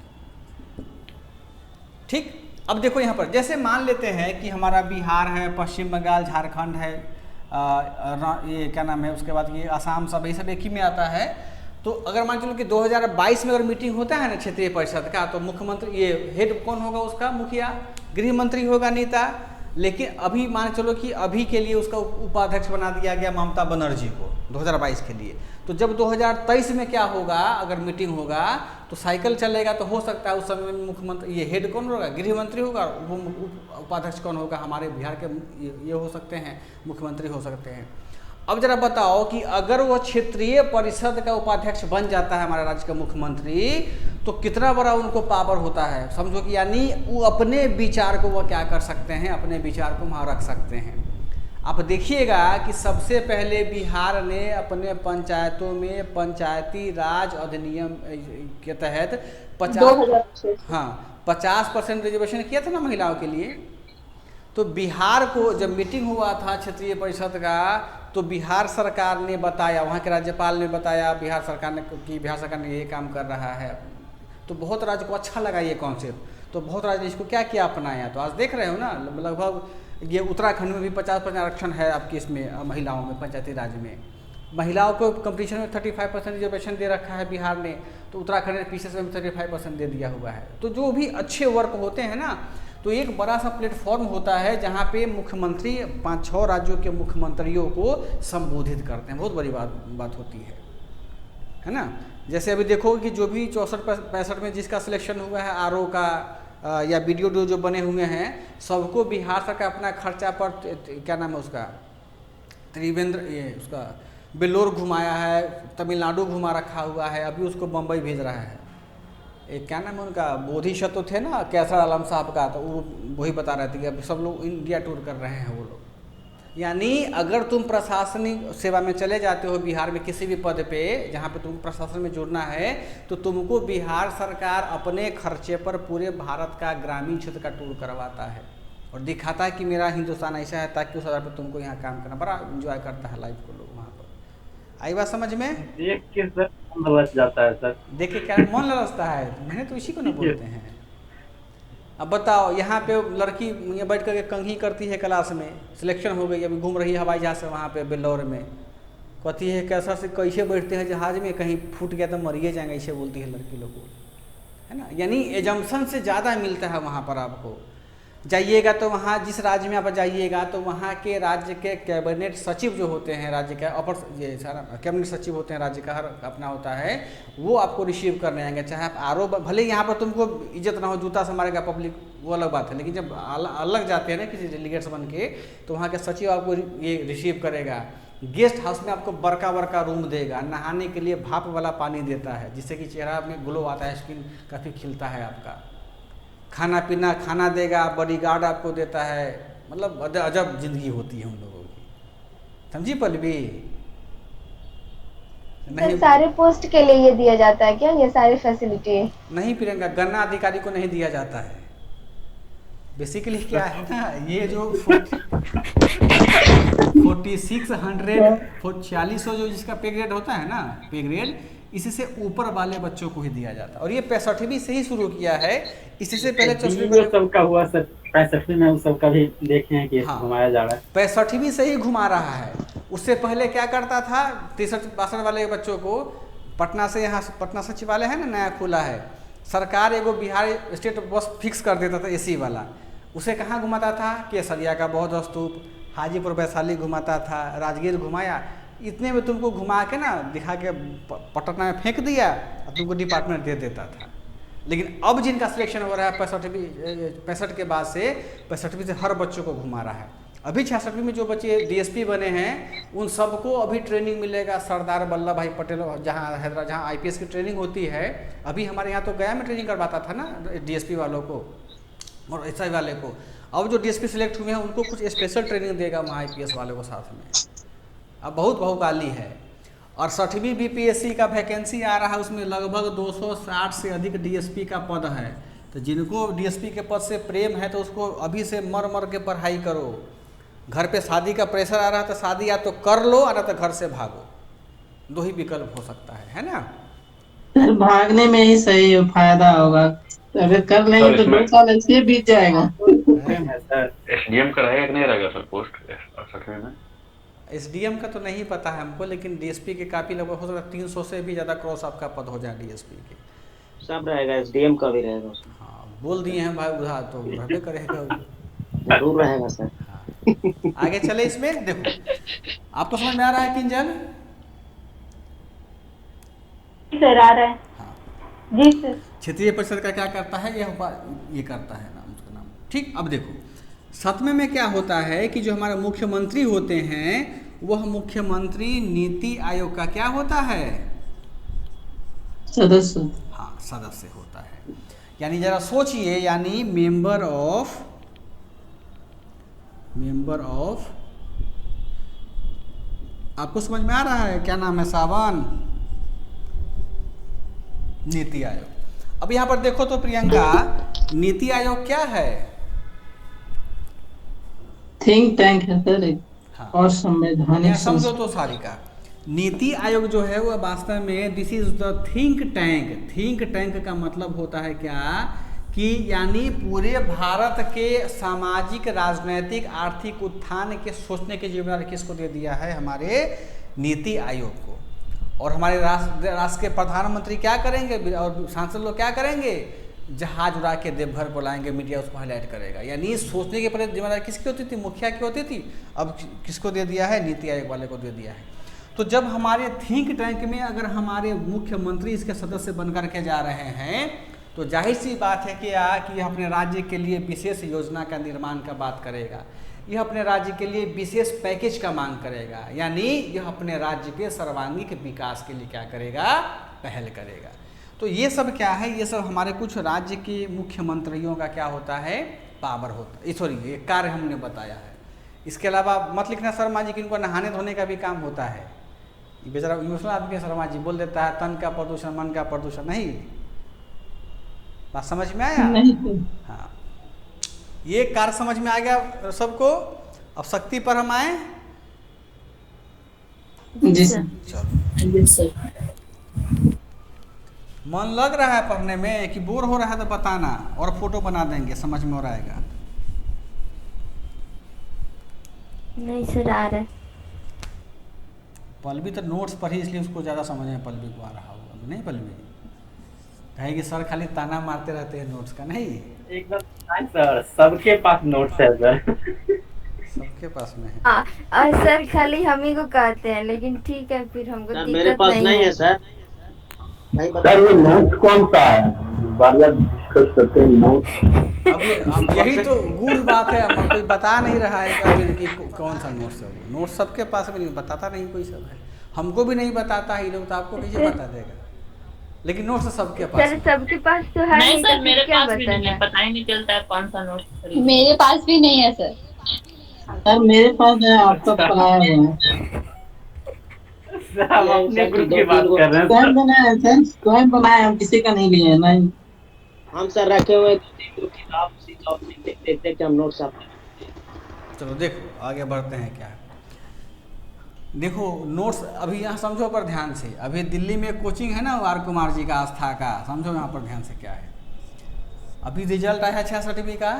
ठीक। अब देखो यहाँ पर जैसे मान लेते हैं कि हमारा बिहार है, पश्चिम बंगाल, झारखंड है, ये क्या नाम है, उसके बाद ये असम, सब ये सब एक ही में आता है। तो अगर मान चलो कि 2022 में अगर मीटिंग होता है ना क्षेत्रीय परिषद का, तो मुख्यमंत्री, ये हेड कौन होगा उसका? मुखिया, गृह मंत्री होगा, नेता। लेकिन अभी मान चलो कि अभी के लिए उसका उपाध्यक्ष बना दिया गया ममता बनर्जी को 2022 के लिए। तो जब 2023 में क्या होगा, अगर मीटिंग होगा तो साइकिल चलेगा, तो हो सकता है उस समय में मुख्यमंत्री, ये हेड कौन होगा? गृह मंत्री होगा। वो उपाध्यक्ष कौन होगा? हमारे बिहार के ये हो सकते हैं, मुख्यमंत्री हो सकते हैं। अब जरा बताओ कि अगर वो क्षेत्रीय परिषद का उपाध्यक्ष बन जाता है हमारे राज्य का मुख्यमंत्री, तो कितना बड़ा उनको पावर होता है, समझो कि यानी वो अपने विचार को वो क्या कर सकते हैं, अपने विचार को वहाँ रख सकते हैं। आप देखिएगा कि सबसे पहले बिहार ने अपने पंचायतों में पंचायती राज अधिनियम के तहत 50% रिजर्वेशन किया था ना महिलाओं के लिए। तो बिहार को जब मीटिंग हुआ था क्षेत्रीय परिषद का, तो बिहार सरकार ने बताया, वहाँ के राज्यपाल ने बताया बिहार सरकार ने कि बिहार सरकार ने ये काम कर रहा है। तो बहुत राज्य को अच्छा लगा ये कॉन्सेप्ट, तो बहुत राज्य इसको क्या किया, अपनाया। तो आज देख रहे हो ना, लगभग ये उत्तराखंड में भी 50% आरक्षण है आपकी इसमें महिलाओं में पंचायती राज में। महिलाओं को कंपटीशन में 35% रिजर्वेशन दे रखा है बिहार ने, तो उत्तराखंड ने पीछे से 35% दे दिया हुआ है। तो जो भी अच्छे वर्क होते हैं ना, तो एक बड़ा सा प्लेटफॉर्म होता है जहाँ पे मुख्यमंत्री 5-6 राज्यों के मुख्यमंत्रियों को संबोधित करते हैं, बहुत बड़ी बात होती है ना। जैसे अभी देखो कि जो भी 64-65 में जिसका सिलेक्शन हुआ है आरओ का या BDO जो बने हुए हैं, सबको बिहार सरकार अपना खर्चा पर क्या नाम है उसका, त्रिवेंद्र ये उसका बेल्लोर घुमाया है, तमिलनाडु घुमा रखा हुआ है, अभी उसको बम्बई भेज रहा है। एक क्या नाम है उनका, बोधिसत्व थे ना कैसर आलम साहब का, तो वो वही बता रहे थे कि अभी सब लोग इंडिया टूर कर रहे हैं वो लोग। यानी अगर तुम प्रशासनिक सेवा में चले जाते हो बिहार में किसी भी पद पे जहाँ पे तुमको प्रशासन में जुड़ना है, तो तुमको बिहार सरकार अपने खर्चे पर पूरे भारत का ग्रामीण क्षेत्र का टूर करवाता है और दिखाता है कि मेरा हिंदुस्तान ऐसा है, ताकि उस आधार पर तुमको यहाँ काम करना, बड़ा इंजॉय करता है लाइफ को लोग वहाँ पर। आई बात समझ में? देख के सर मन ललच जाता है सर, देख के क्या मन ललचता है, मैंने तो इसी को नहीं बोलते हैं। अब बताओ, यहाँ पे लड़की ये बैठ करके कंघी करती है क्लास में, सिलेक्शन हो गई, अभी घूम रही है हवाई जहाज से वहाँ पे बेल्लौर में, कहती है कैसा से कैसे बैठते हैं जहाज में, कहीं फूट गया तो मरिए जाएंगे, ऐसे बोलती है लड़की लोग को, है ना। यानी एजम्पशन से ज़्यादा मिलता है वहाँ पर। आपको जाइएगा तो वहाँ जिस राज्य में आप जाइएगा तो वहाँ के राज्य के कैबिनेट सचिव जो होते हैं, राज्य का अपर ये सारा कैबिनेट सचिव होते हैं राज्य का, हर अपना होता है, वो आपको रिसीव करने आएंगे। चाहे आप आरो भले यहाँ पर तुमको इज्जत ना हो, जूता से मारेगा पब्लिक, वो अलग बात है, लेकिन जब अलग जाते हैं ना किसी डेलीगेट्स बन के, तो वहाँ के सचिव आपको ये रिसीव करेगा। गेस्ट हाउस में आपको बड़का रूम देगा, नहाने के लिए भाप वाला पानी देता है जिससे कि चेहरा में ग्लो आता है, स्किन काफ़ी खिलता है आपका। खाना पीना खाना देगा, बॉडीगार्ड आपको देता है, मतलब अजब जिंदगी होती है उन लोगों की, समझी पल्लवी? नहीं, सारे पोस्ट के लिए ये दिया जाता है क्या, ये सारी फैसिलिटी? नहीं प्रियंका, गन्ना अधिकारी को नहीं दिया जाता है। बेसिकली क्या है ना, ये जो 4600 जो जिसका पे ग्रेड होता है ना, पे ग्रेड, इसी से ऊपर वाले बच्चों को ही दिया जाता है। और ये 65वीं से ही शुरू किया है, इसी से पहले 64वीं सबका हुआ सर, 65वीं में उस सबका भी देखे हैं कि घुमाया जा रहा है, 65वीं से ही घुमा रहा है। उससे पहले क्या करता था, 63-62 वाले बच्चों को पटना से, यहाँ पटना सचिवालय है ना नया खुला है, सरकार एगो बिहार स्टेट बस फिक्स कर देता था एसी वाला, उसे कहाँ घुमाता था, केसरिया का बौद्ध स्तूप, हाजीपुर वैशाली घुमाता था, राजगीर घुमाया, इतने में तुमको घुमा के ना दिखा के पटना में फेंक दिया और तुमको डिपार्टमेंट दे देता था। लेकिन अब जिनका सिलेक्शन हो रहा है 65 के बाद से, 65वीं से हर बच्चों को घुमा रहा है। अभी 66वीं में जो बच्चे DSP बने हैं उन सबको अभी ट्रेनिंग मिलेगा, सरदार वल्लभ भाई पटेल जहाँ हैदराबाद, जहाँ IPS की ट्रेनिंग होती है। अभी हमारे यहाँ तो गया में ट्रेनिंग करवाता था ना DSP वालों को और SI वाले को। अब जो DSP सिलेक्ट हुए हैं उनको कुछ स्पेशल ट्रेनिंग देगा वहाँ IPS वालों को साथ में। अब बहुत बहुकाली है। और 60वीं BPSC का वैकेंसी आ रहा है, उसमें लगभग 260 से अधिक DSP का पद है। तो जिनको DSP के पद से प्रेम है तो उसको अभी से मर के पढ़ाई करो। घर पे शादी का प्रेशर आ रहा है तो शादी या तो कर लो या तो घर से भागो, दो ही विकल्प हो सकता है ना। सर भागने में ही सही फायदा होगा, अगर कर लेंगे तो 2 साल ऐसे बीत जाएगा। SDM का रहेगा कि नहीं रहेगा सर पोस्ट 60वीं में? SDM का तो नहीं पता है हमको, लेकिन DSP के काफ़ी लगभग हो सकता है 300 से भी ज़्यादा क्रॉस आपका पद हो जाए DSP के। सब रहेगा, SDM का भी रहेगा उसमें। हाँ बोल दिए हैं भाई उधार तो रहबे करेगा, जरूर रहेगा सर। हाँ। आगे चले इसमें, देखो आपको समझ में आ रहा है किंजल? सर आ रहा है। हाँ जी सर। क्षेत्रीय परिषद का क्या करता है, ये करता है नाम, उसका नाम ठीक। अब देखो 7वें में क्या होता है कि जो हमारे मुख्यमंत्री होते हैं वह मुख्यमंत्री नीति आयोग का क्या होता है, सदस्य। हाँ सदस्य होता है। यानी जरा सोचिए, यानी मेंबर ऑफ आपको समझ में आ रहा है क्या नाम है सावन, नीति आयोग। अब यहाँ पर देखो तो प्रियंका, नीति आयोग क्या है? थिंक टैंक है सर। हाँ। और संवैधानिक समझो तो सारी का नीति आयोग जो है वह वास्तव में this is the think tank. Think tank का मतलब होता है क्या कि यानी पूरे भारत के सामाजिक, राजनैतिक, आर्थिक उत्थान के सोचने की जिम्मेदारी किसको दे दिया है? हमारे नीति आयोग को। और हमारे राष्ट्र के प्रधानमंत्री क्या करेंगे और सांसद लोग क्या करेंगे? जहाज उड़ा के देवघर को लाएंगे, मीडिया उसको हाईलाइट करेगा। यानी सोचने के पहले जिम्मेदारी किसकी होती थी? मुखिया की होती थी। अब किसको दे दिया है? नीति आयोग वाले को दे दिया है। तो जब हमारे थिंक टैंक में अगर हमारे मुख्यमंत्री इसके सदस्य बनकर के जा रहे हैं तो जाहिर सी बात है कि यह अपने राज्य के लिए विशेष योजना का निर्माण का बात करेगा, यह अपने राज्य के लिए विशेष पैकेज का मांग करेगा, यानी यह अपने राज्य के सर्वांगीण विकास के लिए क्या करेगा? पहल करेगा। तो ये सब क्या है? ये सब हमारे कुछ राज्य के मुख्यमंत्रियों का क्या होता है? पावर होता है, सॉरी ये कार्य हमने बताया है। इसके अलावा मत लिखना शर्मा जी कि इनको नहाने धोने का भी काम होता है। ये बेचारा इमोशनल आदमी है, शर्मा जी बोल देता है तन का प्रदूषण, मन का प्रदूषण। नहीं, बात समझ में आया? नहीं। हाँ, ये कार्य समझ में आ गया सबको। अब शक्ति पर हम आए। जी सर। चलो, मन लग रहा है पढ़ने में कि बोर हो रहा है तो बताना, और फोटो बना देंगे, समझ में हो रहेगा। नहीं सर, आ रहा है। पल्लवी तो नोट्स पढ़ी इसलिए उसको ज़्यादा समझ में पल्लवी को आ रहा होगा। नहीं पल्लवी कहेगी सर खाली ताना मारते रहते हैं नोट्स का। नहीं, एकदम सर, सबके पास नोट्स है सर। सबके पास में है। और सर खाली हम ही को कहते हैं, लेकिन ठीक है फिर हमको दिक्कत मेरे पास नहीं है सर। सर ये नोट कौन सा है? बार-बार डिस्कस करते हैं नोट। अब यही तो गुड़ बात है, हम कोई बता नहीं रहा है कि कौन सा नोट्स है। नोट सबके पास में नहीं, बताता नहीं कोई सब है, हमको भी नहीं बताता है। ये लोग तो आपको कैसे बता देगा? लेकिन नोट्स सबके पास। सर सबके पास तो है। नहीं सर, मेरे क्या पास भी नहीं है, बताना? पता ही नहीं चलता है कौन सा नोट। मेरे पास भी नहीं है सर। सर मेरे पास है, आपका बनाया हुआ है। हम अपने ग्रुप की बात कर रहे हैं कौन बनाया है सर? कौन बनाया? हम किसी का नहीं लिए। नहीं, हम सर रखे हुए किताब देखते कि हम नोट्स आप। चलो देखो आगे बढ़ते हैं। क्या देखो नोट्स अभी यहाँ समझो पर ध्यान से। अभी दिल्ली में कोचिंग है ना आर कुमार जी का, आस्था का, समझो यहाँ पर ध्यान से क्या है। अभी रिजल्ट आया 66वीं का।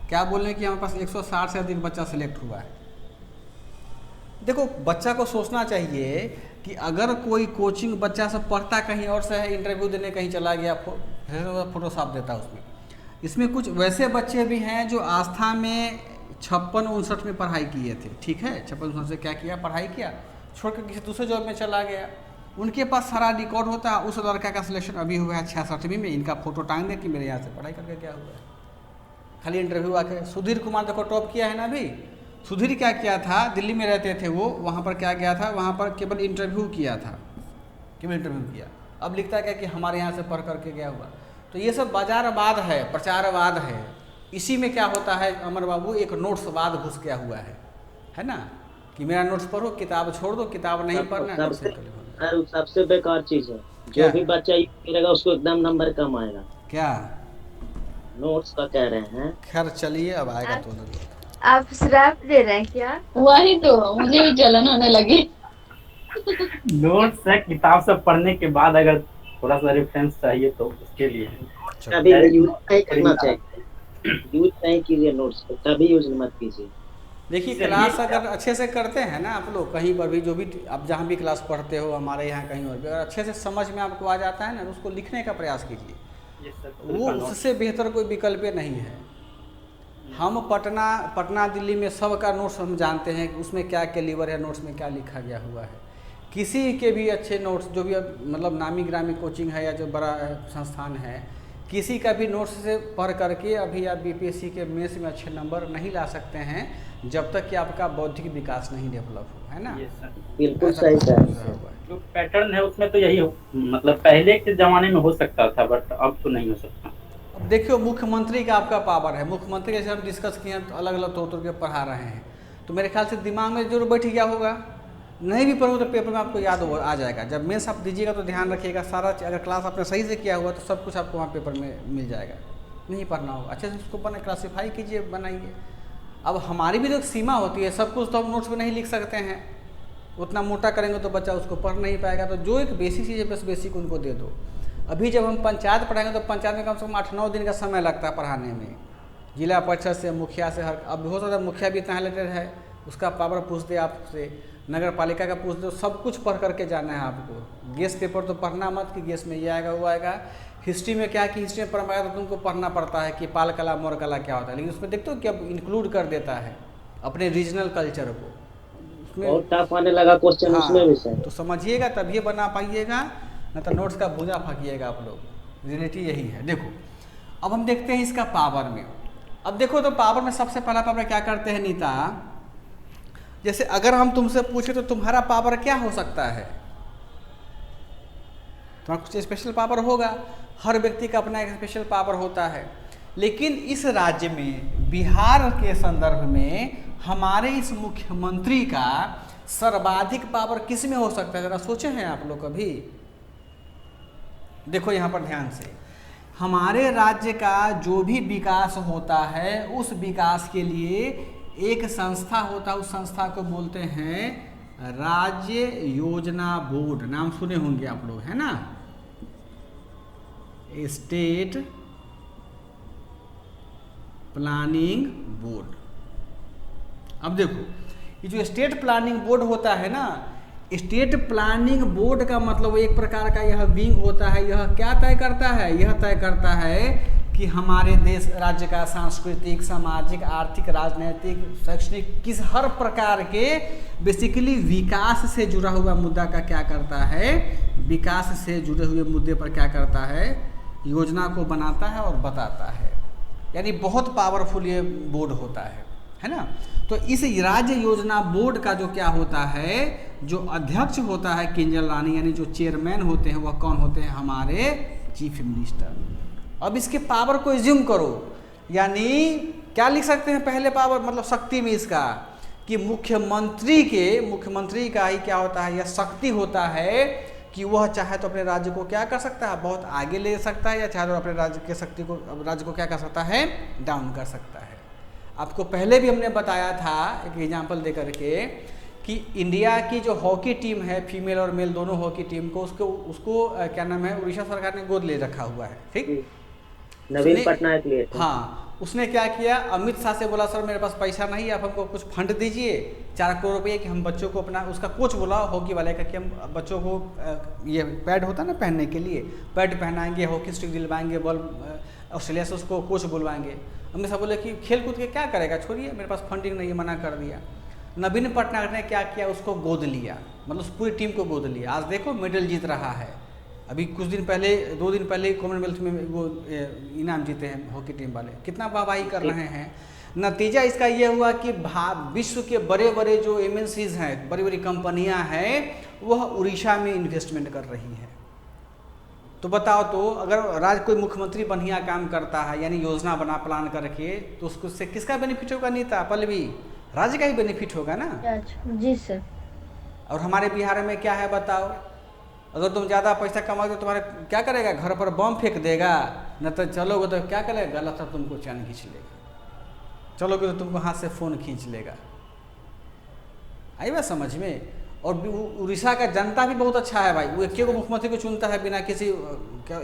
क्या बोल रहे हैं कि हमारे पास 160 से अधिक बच्चा सिलेक्ट हुआ है। देखो बच्चा को सोचना चाहिए कि अगर कोई कोचिंग बच्चा सब पढ़ता कहीं और से है, इंटरव्यू देने कहीं चला गया, फोटो साफ देता उसमें। इसमें कुछ वैसे बच्चे भी हैं जो आस्था में 56-59 में पढ़ाई किए थे, ठीक है, 56-59 से क्या किया? पढ़ाई किया, छोड़कर किसी दूसरे जॉब में चला गया। उनके पास सारा रिकॉर्ड होता है। उस लड़का का सिलेक्शन अभी हुआ है 66वीं में। इनका फोटो टांग दे कि मेरे यहाँ से पढ़ाई करके क्या हुआ है, खाली इंटरव्यू आके। सुधीर कुमार देखो टॉप किया है ना अभी। सुधीर क्या किया था? दिल्ली में रहते थे वो, वहाँ पर क्या गया था? वहाँ पर केवल इंटरव्यू किया था, केवल इंटरव्यू किया। अब लिखता है क्या कि हमारे यहाँ से पढ़ करके गया हुआ। तो ये सब बाजारवाद है, प्रचारवाद है। इसी में क्या होता है अमर बाबू? एक नोट्सवाद घुस गया हुआ है ना, कि मेरा नोट्स पढ़ो, किताब छोड़ दो, किताब नहीं पढ़ना। सर सबसे बेकार चीज है। जो भी बच्चा यूज करेगा उसको एकदम नंबर कम आएगा। क्या नोट्स का कह रहे हैं? खैर चलिए, अब आएगा तो आप श्राप दे रहे हैं क्या? वही तो मुझे भी जलन होने लगी। नोट्स है, किताब से पढ़ने के बाद अगर थोड़ा सा रेफरेंस चाहिए तो उसके लिए कभी यूज नहीं करना चाहिए। यूज नहीं कीजिए नोट्स को, कभी यूज मत कीजिए। देखिए क्लास अगर अच्छे से करते हैं ना आप लोग, कहीं पर भी जो भी आप जहाँ भी क्लास पढ़ते हो, हमारे यहाँ कहीं और भी, अगर अच्छे से समझ में आपको आ जाता है ना, उसको लिखने का प्रयास कीजिए। वो उससे बेहतर कोई विकल्प नहीं है। हम पटना दिल्ली में सब का नोट्स हम जानते हैं कि उसमें क्या कैलिबर है, नोट्स में क्या लिखा गया हुआ है। किसी के भी अच्छे नोट्स, जो भी मतलब नामी ग्रामी कोचिंग है या जो बड़ा संस्थान है, किसी का भी नोट्स से पढ़ करके अभी आप बीपीएससी के मेंस में अच्छे नंबर नहीं ला सकते हैं जब तक कि आपका बौद्धिक विकास नहीं डेवलप हो, है ना? बिल्कुल सही है। जो पैटर्न है उसमें तो यही मतलब पहले के जमाने में हो सकता था, बट अब तो नहीं हो सकता। अब देखियो मुख्यमंत्री का आपका पावर है। मुख्यमंत्री जैसे हम डिस्कस किए हैं तो अलग अलग तौर के पढ़ा रहे हैं, तो मेरे ख्याल से दिमाग में जरूर बैठ गया होगा। नहीं भी पढ़ो तो पेपर में आपको याद आ जाएगा। जब मेंस आप दीजिएगा तो ध्यान रखिएगा, सारा अगर क्लास आपने सही से किया हुआ तो सब कुछ आपको वहाँ पेपर में मिल जाएगा। नहीं पढ़ना होगा, अच्छे से उसको क्लासीफाई कीजिए, बनाइए। अब हमारी भी तो एक सीमा होती है, सब कुछ तो हम नोट्स में नहीं लिख सकते हैं। उतना मोटा करेंगे तो बच्चा उसको पढ़ नहीं पाएगा। तो जो एक बेसिक चीज़ है बस बेसिक उनको दे दो। अभी जब हम पंचायत पढ़ाएंगे तो पंचायत में कम से कम 8-9 दिन का समय लगता है पढ़ाने में, जिला परिषद से, मुखिया से, हर अब हो सकता है मुखिया भी इतना रिलेटेड है, उसका पावर पूछ दे आपसे, नगर पालिका का पूछ दो, सब कुछ पढ़ करके जाना है आपको। गेस पेपर तो पढ़ना मत कि गेस में ये आएगा वो आएगा। हिस्ट्री में क्या है कि हिस्ट्री में परंपरा तो तुमको पढ़ना पड़ता है कि पाल कला मोर कला क्या होता है, लेकिन उसमें देखते हो कि अब इंक्लूड कर देता है अपने रीजनल कल्चर को उसमें। और टफ आने लगा क्वेश्चन उसमें भी सर। तो समझिएगा तभी बना पाइएगा, न तो नोट्स का भूजा फंकिएगा आप लोग। रियलिटी यही है। देखो अब हम देखते हैं इसका पावर में। अब देखो तो पावर में सबसे पहला पावर क्या करते हैं नीता, जैसे अगर हम तुमसे पूछे तो तुम्हारा पावर क्या हो सकता है, तुम्हारा कुछ स्पेशल पावर होगा, हर व्यक्ति का अपना एक स्पेशल पावर होता है। लेकिन इस राज्य में बिहार के संदर्भ में हमारे इस मुख्यमंत्री का सर्वाधिक पावर किस में हो सकता है, जरा सोचे हैं आप लोग कभी? देखो यहाँ पर ध्यान से, हमारे राज्य का जो भी विकास होता है उस विकास के लिए एक संस्था होता है, उस संस्था को बोलते हैं राज्य योजना बोर्ड। नाम सुने होंगे आप लोग, है ना, स्टेट प्लानिंग बोर्ड। अब देखो ये जो स्टेट प्लानिंग बोर्ड होता है ना, स्टेट प्लानिंग बोर्ड का मतलब एक प्रकार का यह विंग होता है। यह क्या तय करता है, यह तय करता है कि हमारे देश राज्य का सांस्कृतिक, सामाजिक, आर्थिक, राजनीतिक, शैक्षणिक किस हर प्रकार के बेसिकली विकास से जुड़ा हुआ मुद्दा का क्या करता है, विकास से जुड़े हुए मुद्दे पर क्या करता है, योजना को बनाता है और बताता है। यानी बहुत पावरफुल ये बोर्ड होता है ना। तो इस राज्य योजना बोर्ड का जो क्या होता है, जो अध्यक्ष होता है किंजल रानी, यानी जो चेयरमैन होते हैं वह कौन होते हैं, हमारे चीफ मिनिस्टर। अब इसके पावर को एज्यूम करो, यानी क्या लिख सकते हैं पहले पावर, मतलब शक्ति में इसका, कि मुख्यमंत्री का ही क्या होता है, यह शक्ति होता है कि वह चाहे तो अपने राज्य को क्या कर सकता है, बहुत आगे ले सकता है, या चाहे तो अपने राज्य के शक्ति को, राज्य को क्या कर सकता है, डाउन कर सकता है। आपको पहले भी हमने बताया था एक एग्जांपल दे करके कि इंडिया की जो हॉकी टीम है, फीमेल और मेल दोनों हॉकी टीम को, उसको क्या नाम है, उड़ीसा सरकार ने गोद ले रखा हुआ है, ठीक, नवीन पटनायक लिए थे। हाँ, उसने क्या किया, अमित शाह से बोला सर मेरे पास पैसा नहीं है, आप हमको कुछ फंड दीजिए 4 करोड़ रुपये कि हम बच्चों को अपना, उसका कोच बोला हॉकी वाले का कि हम बच्चों को ये पैड होता है ना पहनने के लिए, पैड पहनाएंगे, हॉकी स्टिक दिलवाएंगे, बॉल ऑस्ट्रेलिया से उसको कोच बुलवाएंगे। अमित शाह बोले कि खेल कूद के क्या करेगा, छोड़िए मेरे पास फंडिंग नहीं है, मना कर दिया। नवीन पटनायक ने क्या किया, उसको गोद लिया, मतलब पूरी टीम को गोद लिया। आज देखो मेडल जीत रहा है। अभी कुछ दिन पहले, 2 दिन पहले कॉमनवेल्थ में वो इनाम जीते हैं हॉकी टीम वाले, कितना वाहवाही कर रहे हैं। नतीजा इसका ये हुआ कि विश्व के बड़े बड़े जो एमएनसीज हैं, बड़ी बड़ी कंपनियां हैं, वह उड़ीसा में इन्वेस्टमेंट कर रही हैं। तो बताओ, तो अगर कोई मुख्यमंत्री बढ़िया काम करता है, यानी योजना बना प्लान करके, तो उसको से किसका बेनिफिट होगा नीता, पल्लवी? राज्य का ही बेनिफिट होगा ना। जी सर। और हमारे बिहार में क्या है बताओ, अगर तुम ज़्यादा पैसा कमाओगे तो तुम्हारे क्या करेगा, घर पर बम फेंक देगा, न तो चलोगे तो क्या करेगा, गलत तो तुमको चैन खींच लेगा, चलोगे तो तुमको हाथ से फ़ोन खींच लेगा। आई बात समझ में? और उड़ीसा का जनता भी बहुत अच्छा है भाई, वो एक मुख्यमंत्री को चुनता है बिना किसी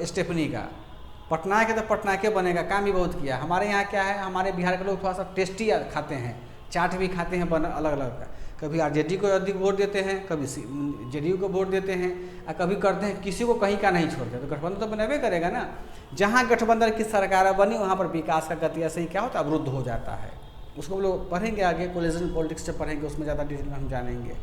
स्टेपनी का। पटना के तो पटना के बनेगा, काम भी बहुत किया। हमारे यहाँ क्या है, हमारे बिहार के लोग थोड़ा सा टेस्टी खाते हैं, चाट भी खाते हैं अलग अलग का। कभी आरजेडी को अधिक वोट देते हैं, कभी जेडीयू को वोट देते हैं, और कभी करते हैं किसी को कहीं का नहीं छोड़ते। तो गठबंधन तो बनेबे करेगा ना। जहाँ गठबंधन की सरकार बनी वहाँ पर विकास का गति ऐसे ही क्या होता है, अवरुद्ध हो जाता है। उसको हम लोग पढ़ेंगे आगे, कोलिजन पॉलिटिक्स से पढ़ेंगे, उसमें ज़्यादा डिटेल में हम जानेंगे।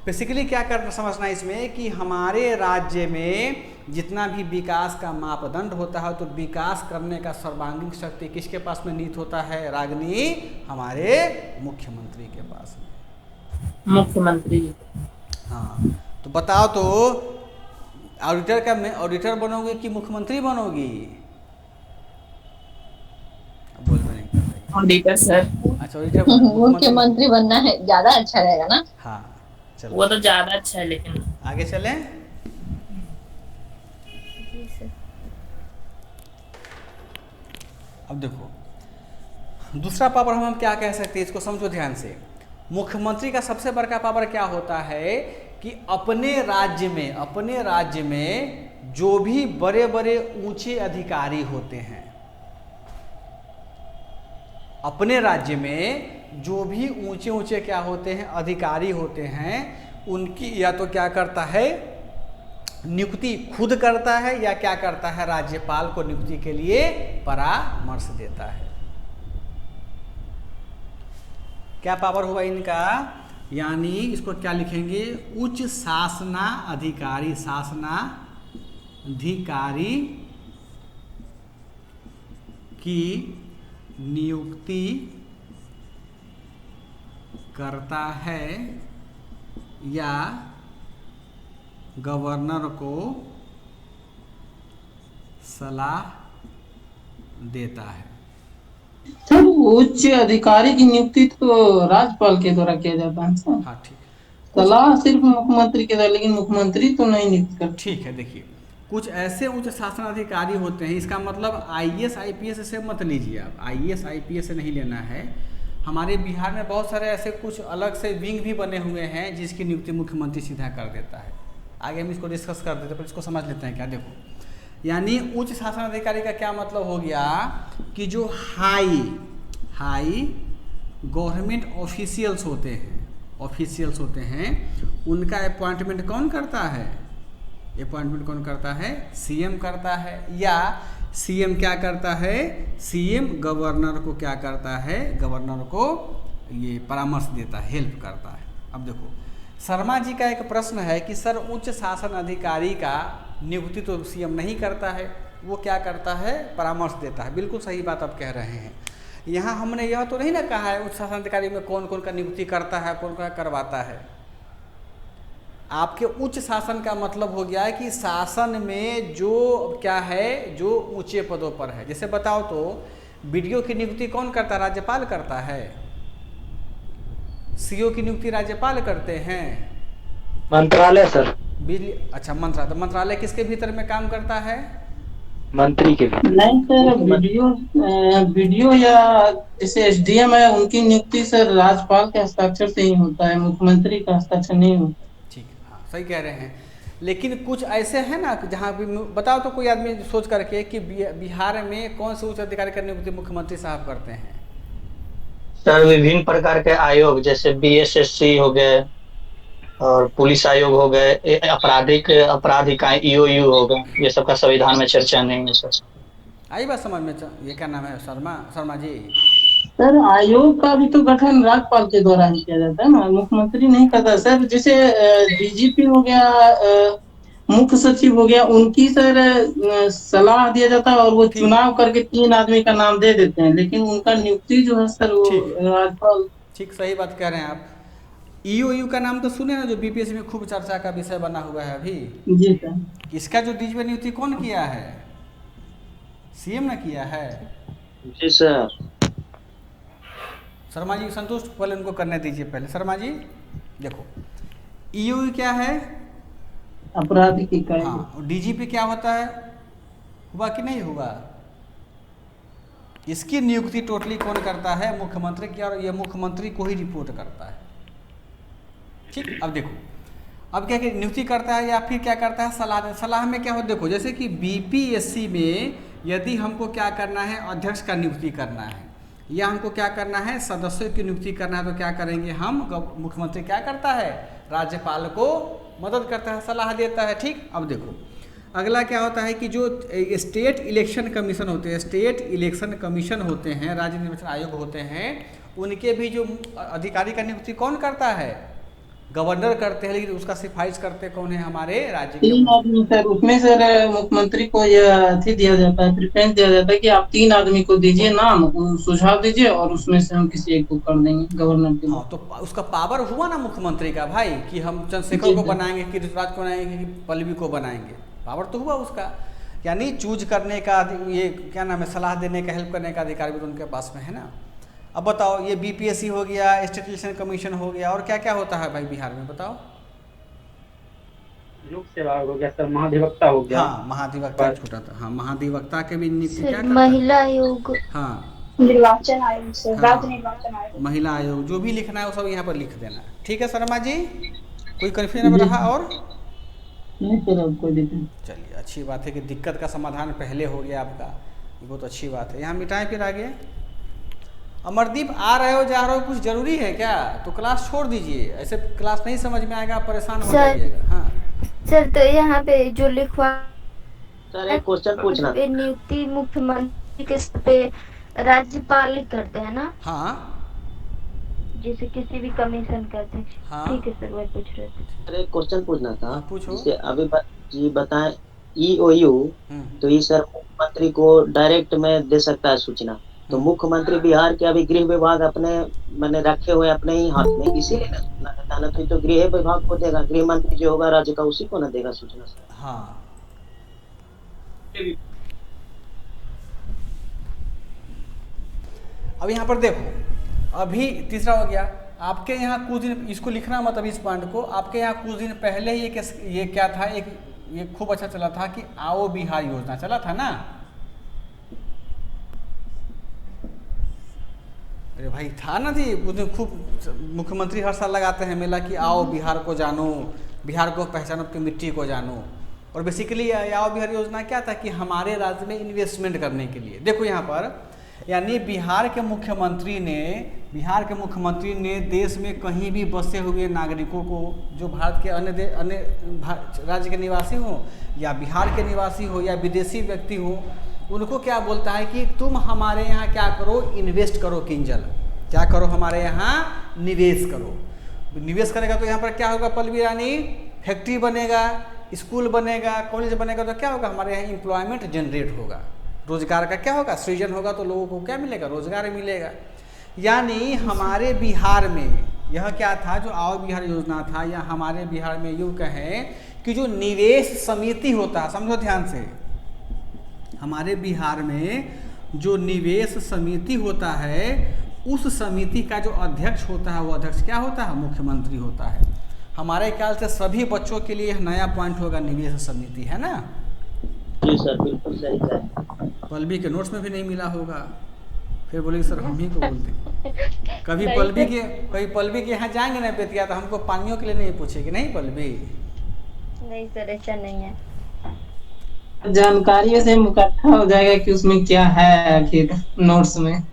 बेसिकली क्या करना समझना इसमें कि हमारे राज्य में जितना भी विकास का मापदंड होता है, तो विकास करने का सर्वांगीण शक्ति किसके पास में नीत होता है, रागनी? हमारे मुख्यमंत्री के पास में। मुख्यमंत्री। हाँ, तो बताओ तो ऑडिटर बनोगे कि मुख्यमंत्री बनोगी? बोल नहीं कर रही। Auditor sir. अच्छा, ऑडिटर मुख्यमंत्री बनना है, ज्यादा अच्छा रहेगा ना। हाँ चलो, वो तो ज्यादा अच्छा है, लेकिन आगे चलें। अब देखो दूसरा पावर हम क्या कह सकते हैं, इसको समझो ध्यान से। मुख्यमंत्री का सबसे बड़ा पावर क्या होता है कि अपने राज्य में जो भी बड़े बड़े ऊंचे अधिकारी होते हैं अपने राज्य में, जो भी ऊंचे ऊंचे क्या होते हैं अधिकारी होते हैं, उनकी या तो क्या करता है नियुक्ति खुद करता है या क्या करता है राज्यपाल को नियुक्ति के लिए परामर्श देता है। क्या पावर हुआ इनका, यानी इसको क्या लिखेंगे, उच्च शासनाधिकारी, शासनाधिकारी की नियुक्ति करता है या गवर्नर को सलाह देता है। सर उच्च अधिकारी की नियुक्ति तो राज्यपाल के द्वारा किया जाता है सर। हाँ ठीक, सलाह सिर्फ मुख्यमंत्री के द्वारा, लेकिन मुख्यमंत्री तो नहीं नियुक्त करते। ठीक है, देखिए कुछ ऐसे उच्च शासन अधिकारी होते हैं, इसका मतलब आईएएस आईपीएस से मत लीजिए आप, आईएएस आईपीएस से नहीं लेना है। हमारे बिहार में बहुत सारे ऐसे कुछ अलग से विंग भी बने हुए हैं जिसकी नियुक्ति मुख्यमंत्री सीधा कर देता है। आगे हम इसको डिस्कस कर देते हैं, पर इसको समझ लेते हैं क्या। देखो, यानी उच्च शासन अधिकारी का क्या मतलब हो गया कि जो हाई गवर्नमेंट ऑफिशियल्स होते हैं, उनका अपॉइंटमेंट कौन करता है, अपॉइंटमेंट कौन करता है, सीएम करता है, या सीएम क्या करता है, सीएम गवर्नर को क्या करता है, गवर्नर को ये परामर्श देता है, हेल्प करता है। अब देखो शर्मा जी का एक प्रश्न है कि सर उच्च शासन अधिकारी का नियुक्ति तो सीएम नहीं करता है, वो क्या करता है, परामर्श देता है। बिल्कुल सही बात आप कह रहे हैं। यहाँ हमने यह तो नहीं ना कहा है उच्च शासन अधिकारी में कौन कौन का नियुक्ति करता है, कौन कौन करवाता है। आपके उच्च शासन का मतलब हो गया है कि शासन में जो क्या है, जो ऊंचे पदों पर है। जैसे बताओ तो बीडीओ की नियुक्ति कौन करता है, राज्यपाल करता है। सीओ की नियुक्ति राज्यपाल करते हैं। मंत्रालय सर। बिजली, अच्छा मंत्रालय, तो मंत्रालय किसके भीतर में काम करता है, मंत्री के। नहीं सर, बीडीओ या जैसे एसडीएम है, उनकी नियुक्ति सर राज्यपाल के हस्ताक्षर से ही होता है, मुख्यमंत्री का हस्ताक्षर नहीं होता। ठीक है, हाँ सही कह रहे हैं। लेकिन कुछ ऐसे हैं ना जहाँ भी बताओ तो कोई आदमी सोच करके कि बिहार में कौन से उच्च अधिकारी की नियुक्ति मुख्यमंत्री साहब करते हैं। सर विभिन्न प्रकार के आयोग जैसे बीएसएससी हो गए और पुलिस आयोग हो गए, अपराध इकाई ईओयू हो गए, ये सब का संविधान में चर्चा नहीं है सर। आई बात समझ में, ये क्या नाम है शर्मा जी। सर आयोग का भी तो गठन राज्यपाल के द्वारा ही किया जाता है ना, मुख्यमंत्री नहीं करता सर। जैसे डीजीपी हो गया, मुख्य सचिव हो गया, उनकी सर सलाह दिया जाता है और वो चुनाव करके 3 आदमी का नाम दे देते हैं, लेकिन उनका नियुक्ति जो है सर वो राज्यपाल। ठीक, सही बात कह रहे हैं आप। ईओयू का नाम तो सुने ना, जो बीपीएससी में खूब चर्चा का विषय बना हुआ है अभी। जी सर। इसका जो डीजीपी नियुक्ति कौन किया है, सीएम ने किया है। जी सर। शर्मा जी संतुष्ट, पहले उनको करने दीजिए। पहले शर्मा जी देखो, ईओयू क्या है, आपराधिक इकाई। हाँ, डीजीपी क्या होता है, हुआ कि नहीं हुआ। इसकी नियुक्ति टोटली कौन करता है, मुख्यमंत्री की, और ये मुख्यमंत्री को ही रिपोर्ट करता है। ठीक, अब देखो, अब क्या नियुक्ति करता है या फिर क्या करता है, सलाह में क्या हो। देखो जैसे कि बीपीएससी में यदि हमको क्या करना है, अध्यक्ष का नियुक्ति करना है या हमको क्या करना है, सदस्यों की नियुक्ति करना है, तो क्या करेंगे हम, मुख्यमंत्री क्या करता है, राज्यपाल को मदद करता है, सलाह देता है। ठीक, अब देखो अगला क्या होता है कि जो स्टेट इलेक्शन कमीशन होते हैं, स्टेट इलेक्शन कमीशन होते हैं, राज्य निर्वाचन आयोग होते हैं, उनके भी जो अधिकारी का नियुक्ति कौन करता है, गवर्नर करते हैं, लेकिन उसका सिफारिश करते कौन है, हमारे राज्य के 3 आदमी सर। उसमें सर मुख्यमंत्री को यह अथी दिया जाता है, प्रेफरेंस दिया जाता है कि आप 3 आदमी को दीजिए नाम, सुझाव दीजिए और उसमें से हम किसी एक को कर देंगे गवर्नर के। हाँ, तो उसका पावर हुआ ना मुख्यमंत्री का भाई, कि हम चंद्रशेखर को बनाएंगे, कि ऋतुराज को बनाएंगे, कि पल्लवी को बनाएंगे, पावर तो हुआ उसका। यानी चूज करने का, ये क्या नाम है, सलाह देने का, हेल्प करने का अधिकार भी तो उनके पास में है ना। अब बताओ, ये बीपीएससी हो गया, स्टेट इलेक्शन कमीशन हो गया, और क्या क्या होता है भाई बिहार में, बताओ। लोक सेवा हो गया सर, महाधिवक्ता हो गया। हाँ, महाधिवक्ता छोटा था। हाँ, महाधिवक्ता के भी नियुक्ति क्या करता है, महिला आयोग, हाँ निर्वाचन आयोग से, राज्य निर्वाचन आयोग, महिला आयोग, जो भी लिखना है वो सब यहाँ पर लिख देना। ठीक है शर्मा जी, कोई कन्फ्यूजन रहा और नहीं सर, कोई दिक्कत। चलिए, अच्छी बात है कि दिक्कत का समाधान पहले हो गया आपका, ये बहुत अच्छी बात है। यहाँ मिटाएं फिर आगे। अमरदीप, आ रहे हो जा रहे हो, कुछ जरूरी है क्या? तो क्लास छोड़ दीजिए, ऐसे क्लास नहीं समझ में आएगा, परेशान हो जाइएगा। हाँ सर, तो यहाँ पे जो लिखवा सर एक क्वेश्चन पूछना, नियुक्ति मुख्यमंत्री के सर पे राज्यपाल करते हैं ना? हाँ, जैसे किसी भी कमीशन का अध्यक्ष। हाँ। ठीक है सर, वही पूछ रहे थे। सर एक क्वेश्चन पूछना था। पूछो। जैसे अभी जी बताएं EOU, तो ये सर मुख्यमंत्री को डायरेक्ट में दे सकता है सूचना, तो मुख्यमंत्री बिहार के अभी गृह विभाग अपने मैंने रखे हुए अपने ही हाथ में, इसीलिए ना सूचना देता ना, तो गृह विभाग को देगा, गृह मंत्री जो होगा राज्य का उसी को ना देगा सूचना सर। हाँ, अब यहाँ पर देखो, अभी तीसरा हो गया। आपके यहाँ कुछ दिन, इसको लिखना मत अभी इस पॉइंट को, आपके यहाँ कुछ दिन पहले ही ये क्या था, एक ये खूब अच्छा चला था कि आओ बिहार योजना चला था ना। अरे भाई था ना जी, उस दिन खूब मुख्यमंत्री हर साल लगाते हैं मेला कि आओ बिहार को जानो, बिहार को पहचानो, की मिट्टी को जानो। और बेसिकली आओ बिहार योजना क्या था कि हमारे राज्य में इन्वेस्टमेंट करने के लिए। देखो यहाँ पर, यानी बिहार के मुख्यमंत्री ने देश में कहीं भी बसे हुए नागरिकों को, जो भारत के अन्य राज्य के निवासी हो या बिहार के निवासी हो या विदेशी व्यक्ति हो, उनको क्या बोलता है कि तुम हमारे यहाँ क्या करो, इन्वेस्ट करो, किंजल क्या करो, हमारे यहाँ निवेश करो। निवेश करेगा तो यहाँ पर क्या होगा पल्लवी रानी, फैक्ट्री बनेगा, स्कूल बनेगा, कॉलेज बनेगा, तो क्या होगा, हमारे यहाँ एम्प्लॉयमेंट जनरेट होगा, रोजगार का क्या होगा, सृजन होगा, तो लोगों को क्या मिलेगा, रोजगार मिलेगा। यानी हमारे बिहार में यह क्या था, जो आओ बिहार योजना था, या हमारे बिहार में यूँ कहें कि जो निवेश समिति होता है, समझो ध्यान से, हमारे बिहार में जो निवेश समिति होता है, उस समिति का जो अध्यक्ष होता है, वो अध्यक्ष क्या होता है, मुख्यमंत्री होता है। हमारे ख्याल से सभी बच्चों के लिए नया पॉइंट होगा, निवेश समिति, है ना? जी सर, बिल्कुल सही है। पल्लवी के नोट्स में भी नहीं मिला होगा, फिर बोलेगी सर हम ही को बोलते। कभी पल्लवी के यहाँ जाएंगे ना बेतिया, तो हमको पानियों के लिए नहीं पूछेगी, नहीं पल्लवी? नहीं सर, ऐसा नहीं है। जानकारियों से मुकट्ठा हो जाएगा कि उसमें क्या है आखिर नोट्स में।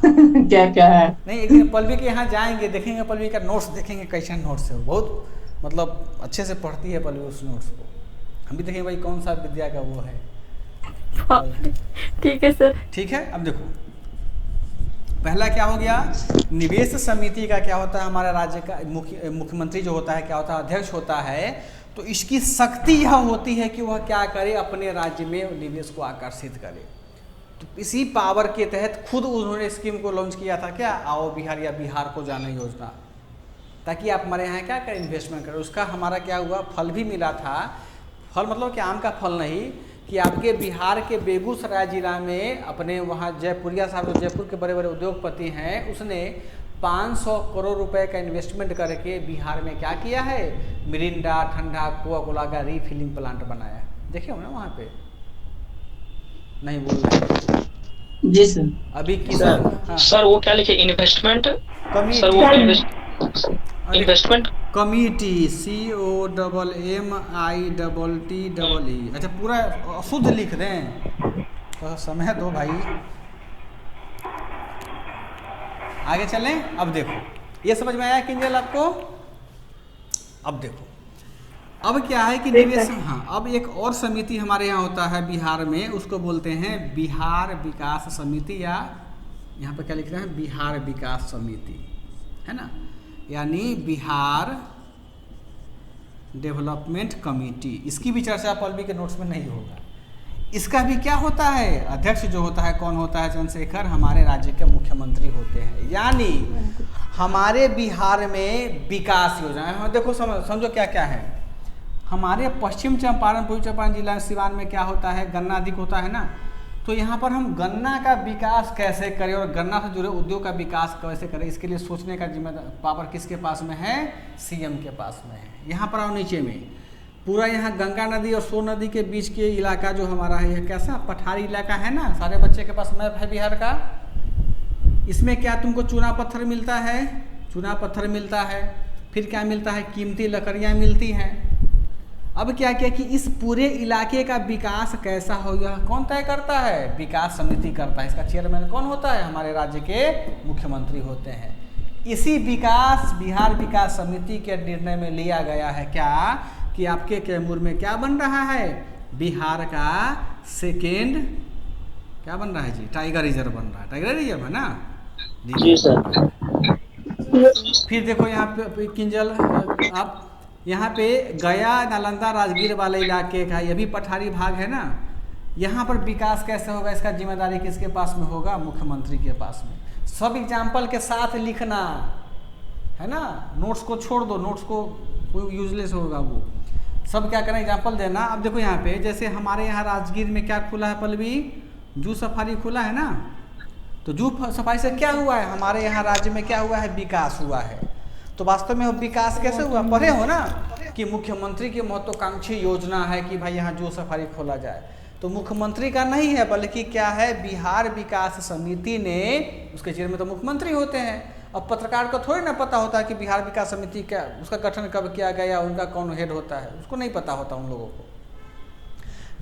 क्या क्या है। नहीं, एक दिन पल्लवी के यहाँ जाएंगे, देखेंगे पल्लवी का नोट्स, देखेंगे कैसा नोट्स है, बहुत मतलब अच्छे से पढ़ती है पल्लवी उस नोट्स को। हम भी देखेंगे भाई कौन सा विद्या का वो है। ठीक है सर। ठीक है, अब देखो पहला क्या हो गया, निवेश समिति का क्या होता है, हमारा राज्य का मुख्यमंत्री जो होता है क्या होता है, अध्यक्ष होता है। तो इसकी शक्ति यह होती है कि वह क्या करे, अपने राज्य में निवेश को आकर्षित करे। तो इसी पावर के तहत खुद उन्होंने स्कीम को लॉन्च किया था, क्या, आओ बिहार या बिहार को जाना योजना, ताकि आप हमारे यहाँ क्या करें, इन्वेस्टमेंट करें। उसका हमारा क्या हुआ, फल भी मिला था। फल मतलब कि आम का फल नहीं, कि आपके बिहार के बेगूसराय जिला में अपने वहाँ जयपुरिया साहब, जो जयपुर के बड़े बड़े उद्योगपति हैं, उसने 500 करोड़ रुपए का इन्वेस्टमेंट करके बिहार में क्या किया है, मिरिंडा, ठंडा, कोका कोला का रीफिलिंग प्लांट बनाया। देखे हो ना वहाँ पे, नहीं बोल रहे जी सर। अभी की सर वो क्या लिखे, इन्वेस्टमेंट इन्वेस्टमेंट कमिटी, COMMITTEE। अच्छा, पूरा शुद्ध लिख दें तो समय दो भाई, आगे चलें। अब देखो ये समझ में आया किंजल आपको? अब देखो अब क्या है कि निवेश, हाँ, अब एक और समिति हमारे यहाँ होता है बिहार में, उसको बोलते हैं बिहार विकास समिति, या यहाँ पर क्या लिख रहे हैं, बिहार विकास समिति, है ना, यानी बिहार डेवलपमेंट कमेटी। इसकी भी चर्चा पल्लवी के नोट्स में नहीं होगा। इसका भी क्या होता है, अध्यक्ष जो होता है कौन होता है, चंद्रशेखर, हमारे राज्य के मुख्यमंत्री होते हैं। यानी हमारे बिहार में विकास योजना, देखो समझो क्या क्या है। हमारे पश्चिम चंपारण, पूर्वी चंपारण जिला सिवान में क्या होता है, गन्ना अधिक होता है ना, तो यहाँ पर हम गन्ना का विकास कैसे करें और गन्ना से जुड़े उद्योग का विकास कैसे करें, इसके लिए सोचने का जिम्मेदार पावर किसके पास में है, CM के पास में है। यहाँ पर आओ नीचे में, पूरा यहाँ गंगा नदी और सोन नदी के बीच के इलाका जो हमारा है, यह कैसा पठारी इलाका है ना, सारे बच्चे के पास मैप है बिहार का। इसमें क्या तुमको चूना पत्थर मिलता है, चूना पत्थर मिलता है, फिर क्या मिलता है, कीमती लकड़ियाँ मिलती हैं। अब क्या किया कि इस पूरे इलाके का विकास कैसा होगा कौन तय करता है? विकास समिति करता है। इसका चेयरमैन कौन होता है? हमारे राज्य के मुख्यमंत्री होते हैं। इसी बिहार विकास समिति के निर्णय में लिया गया है क्या कि आपके कैमूर में क्या बन रहा है? बिहार का सेकेंड क्या बन रहा है जी? टाइगर रिजर्व बन रहा है। टाइगर रिजर्व है ना जी सर। फिर देखो यहाँ पे किंजल, आप यहाँ पे गया नालंदा राजगीर वाले इलाके का, ये भी पठारी भाग है ना, यहाँ पर विकास कैसे होगा? इसका जिम्मेदारी किसके पास में होगा? मुख्यमंत्री के पास में। सब एग्जाम्पल के साथ लिखना है ना, नोट्स को छोड़ दो, नोट्स को कोई यूजलेस होगा वो। सब क्या करें? एग्जाम्पल देना। अब देखो यहाँ पे जैसे हमारे यहाँ राजगीर में क्या खुला है पल्लवी? जू सफारी खुला है ना। तो जू सफारी से क्या हुआ है? हमारे यहाँ राज्य में क्या हुआ है? विकास हुआ है। तो वास्तव में विकास कैसे हुआ? पढ़े हो ना कि मुख्यमंत्री की महत्वाकांक्षी योजना है कि भाई यहाँ जू सफारी खोला जाए। तो मुख्यमंत्री का नहीं है, बल्कि क्या है? बिहार विकास समिति ने, उसके चेयरमैन तो मुख्यमंत्री होते हैं। अब पत्रकार को थोड़ी ना पता होता है कि बिहार विकास समिति क्या, उसका गठन कब किया गया, उनका कौन हेड होता है, उसको नहीं पता होता उन लोगों को।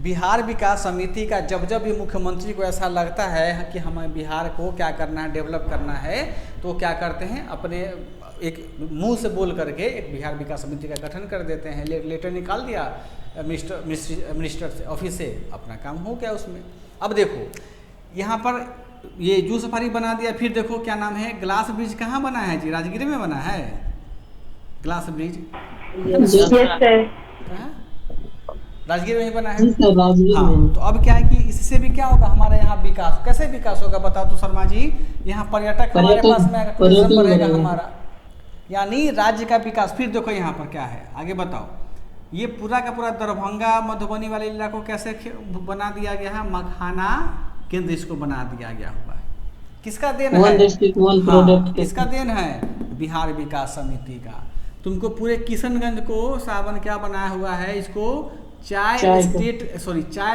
बिहार विकास समिति का जब भी मुख्यमंत्री को ऐसा लगता है कि हमें बिहार को क्या करना है, डेवलप करना है, तो क्या करते हैं? अपने एक मुंह से बोल करके एक बिहार विकास समिति का गठन कर देते हैं। लेटर निकाल दिया मिनिस्टर से, ऑफिस से, अपना काम हो गया उसमें। अब देखो यहाँ पर ये जू सफारी बना दिया। फिर देखो क्या नाम है? ग्लास ब्रिज कहाँ बना है जी? राजगीर में बना है ग्लास ब्रिज। राजगीर में ही बना है। हाँ, तो अब क्या है कि इससे भी क्या होगा? हमारे यहाँ विकास, कैसे विकास होगा बताओ तो शर्मा जी? यहाँ पर्यटक हमारे पास में टूरिज्म बढ़ेगा हमारा, यानी राज्य का विकास। फिर देखो यहाँ पर क्या है, आगे बताओ। ये पूरा का पूरा दरभंगा मधुबनी वाले इलाकों कैसे बना दिया गया है? मखाना केंद्र इसको बना दिया गया हुआ है। किसका देन है? हाँ, किसका देन है? बिहार विकास समिति का। तुमको पूरे किशनगंज को सावन क्या बनाया हुआ है? इसको चाय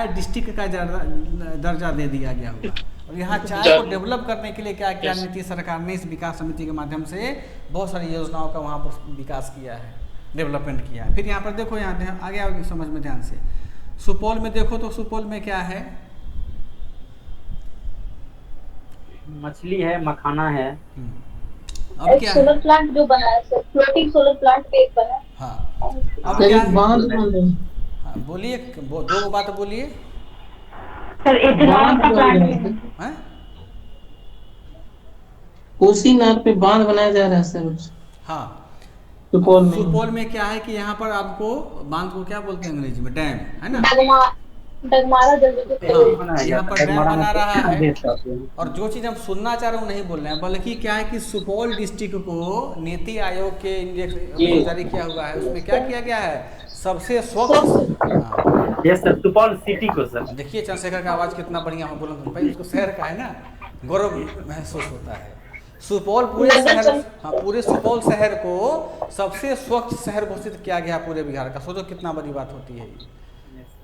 डिस्ट्रिक्ट का दर्जा दे दिया गया हुआ। और यहाँ चाय को डेवलप करने के लिए क्या क्या नीति सरकार ने इस विकास समिति के माध्यम से बहुत सारी योजनाओं का वहाँ पर विकास किया है, डेवलपमेंट किया है। फिर यहाँ पर देखो, यहाँ आगे आओगे समझ में ध्यान से। सुपौल में देखो तो सुपौल में क्या है? मछली है, मखाना है। अब क्या सोलर प्लांट जो बना है सर, फ्लोटिंग सोलर प्लांट पे एक बना है। हाँ, अब क्या है? हाँ, बोलिए, दो बात बोलिए सर। एथेनॉल का प्लांट है। कोसी नहर पे बांध बनाया जा रहा है सर। हाँ, सुपौल में क्या है कि यहाँ पर आपको बांध को क्या बोलते हैं अंग्रेजी में? डैम है ना। डगमारा जल्दी यहाँ पर डैम बना रहा है। और जो चीज़ हम सुनना चाह रहे हैं नहीं बोल रहे हैं, बल्कि क्या है कि सुपौल डिस्ट्रिक्ट को नीति आयोग के इंडेक्स जारी किया हुआ है। उसमें क्या किया गया है? सबसे स्वच्छ। यस सर, सुपौल सिटी को सर। देखिए चंद्रशेखर का आवाज़ कितना बढ़िया हो, बोलो भाई, उसको शहर का है ना, गौरव महसूस होता है। सुपौल पूरे शहर, हाँ, पूरे सुपौल शहर को सबसे स्वच्छ शहर घोषित किया गया पूरे बिहार का। सोचो कितना बड़ी बात होती है।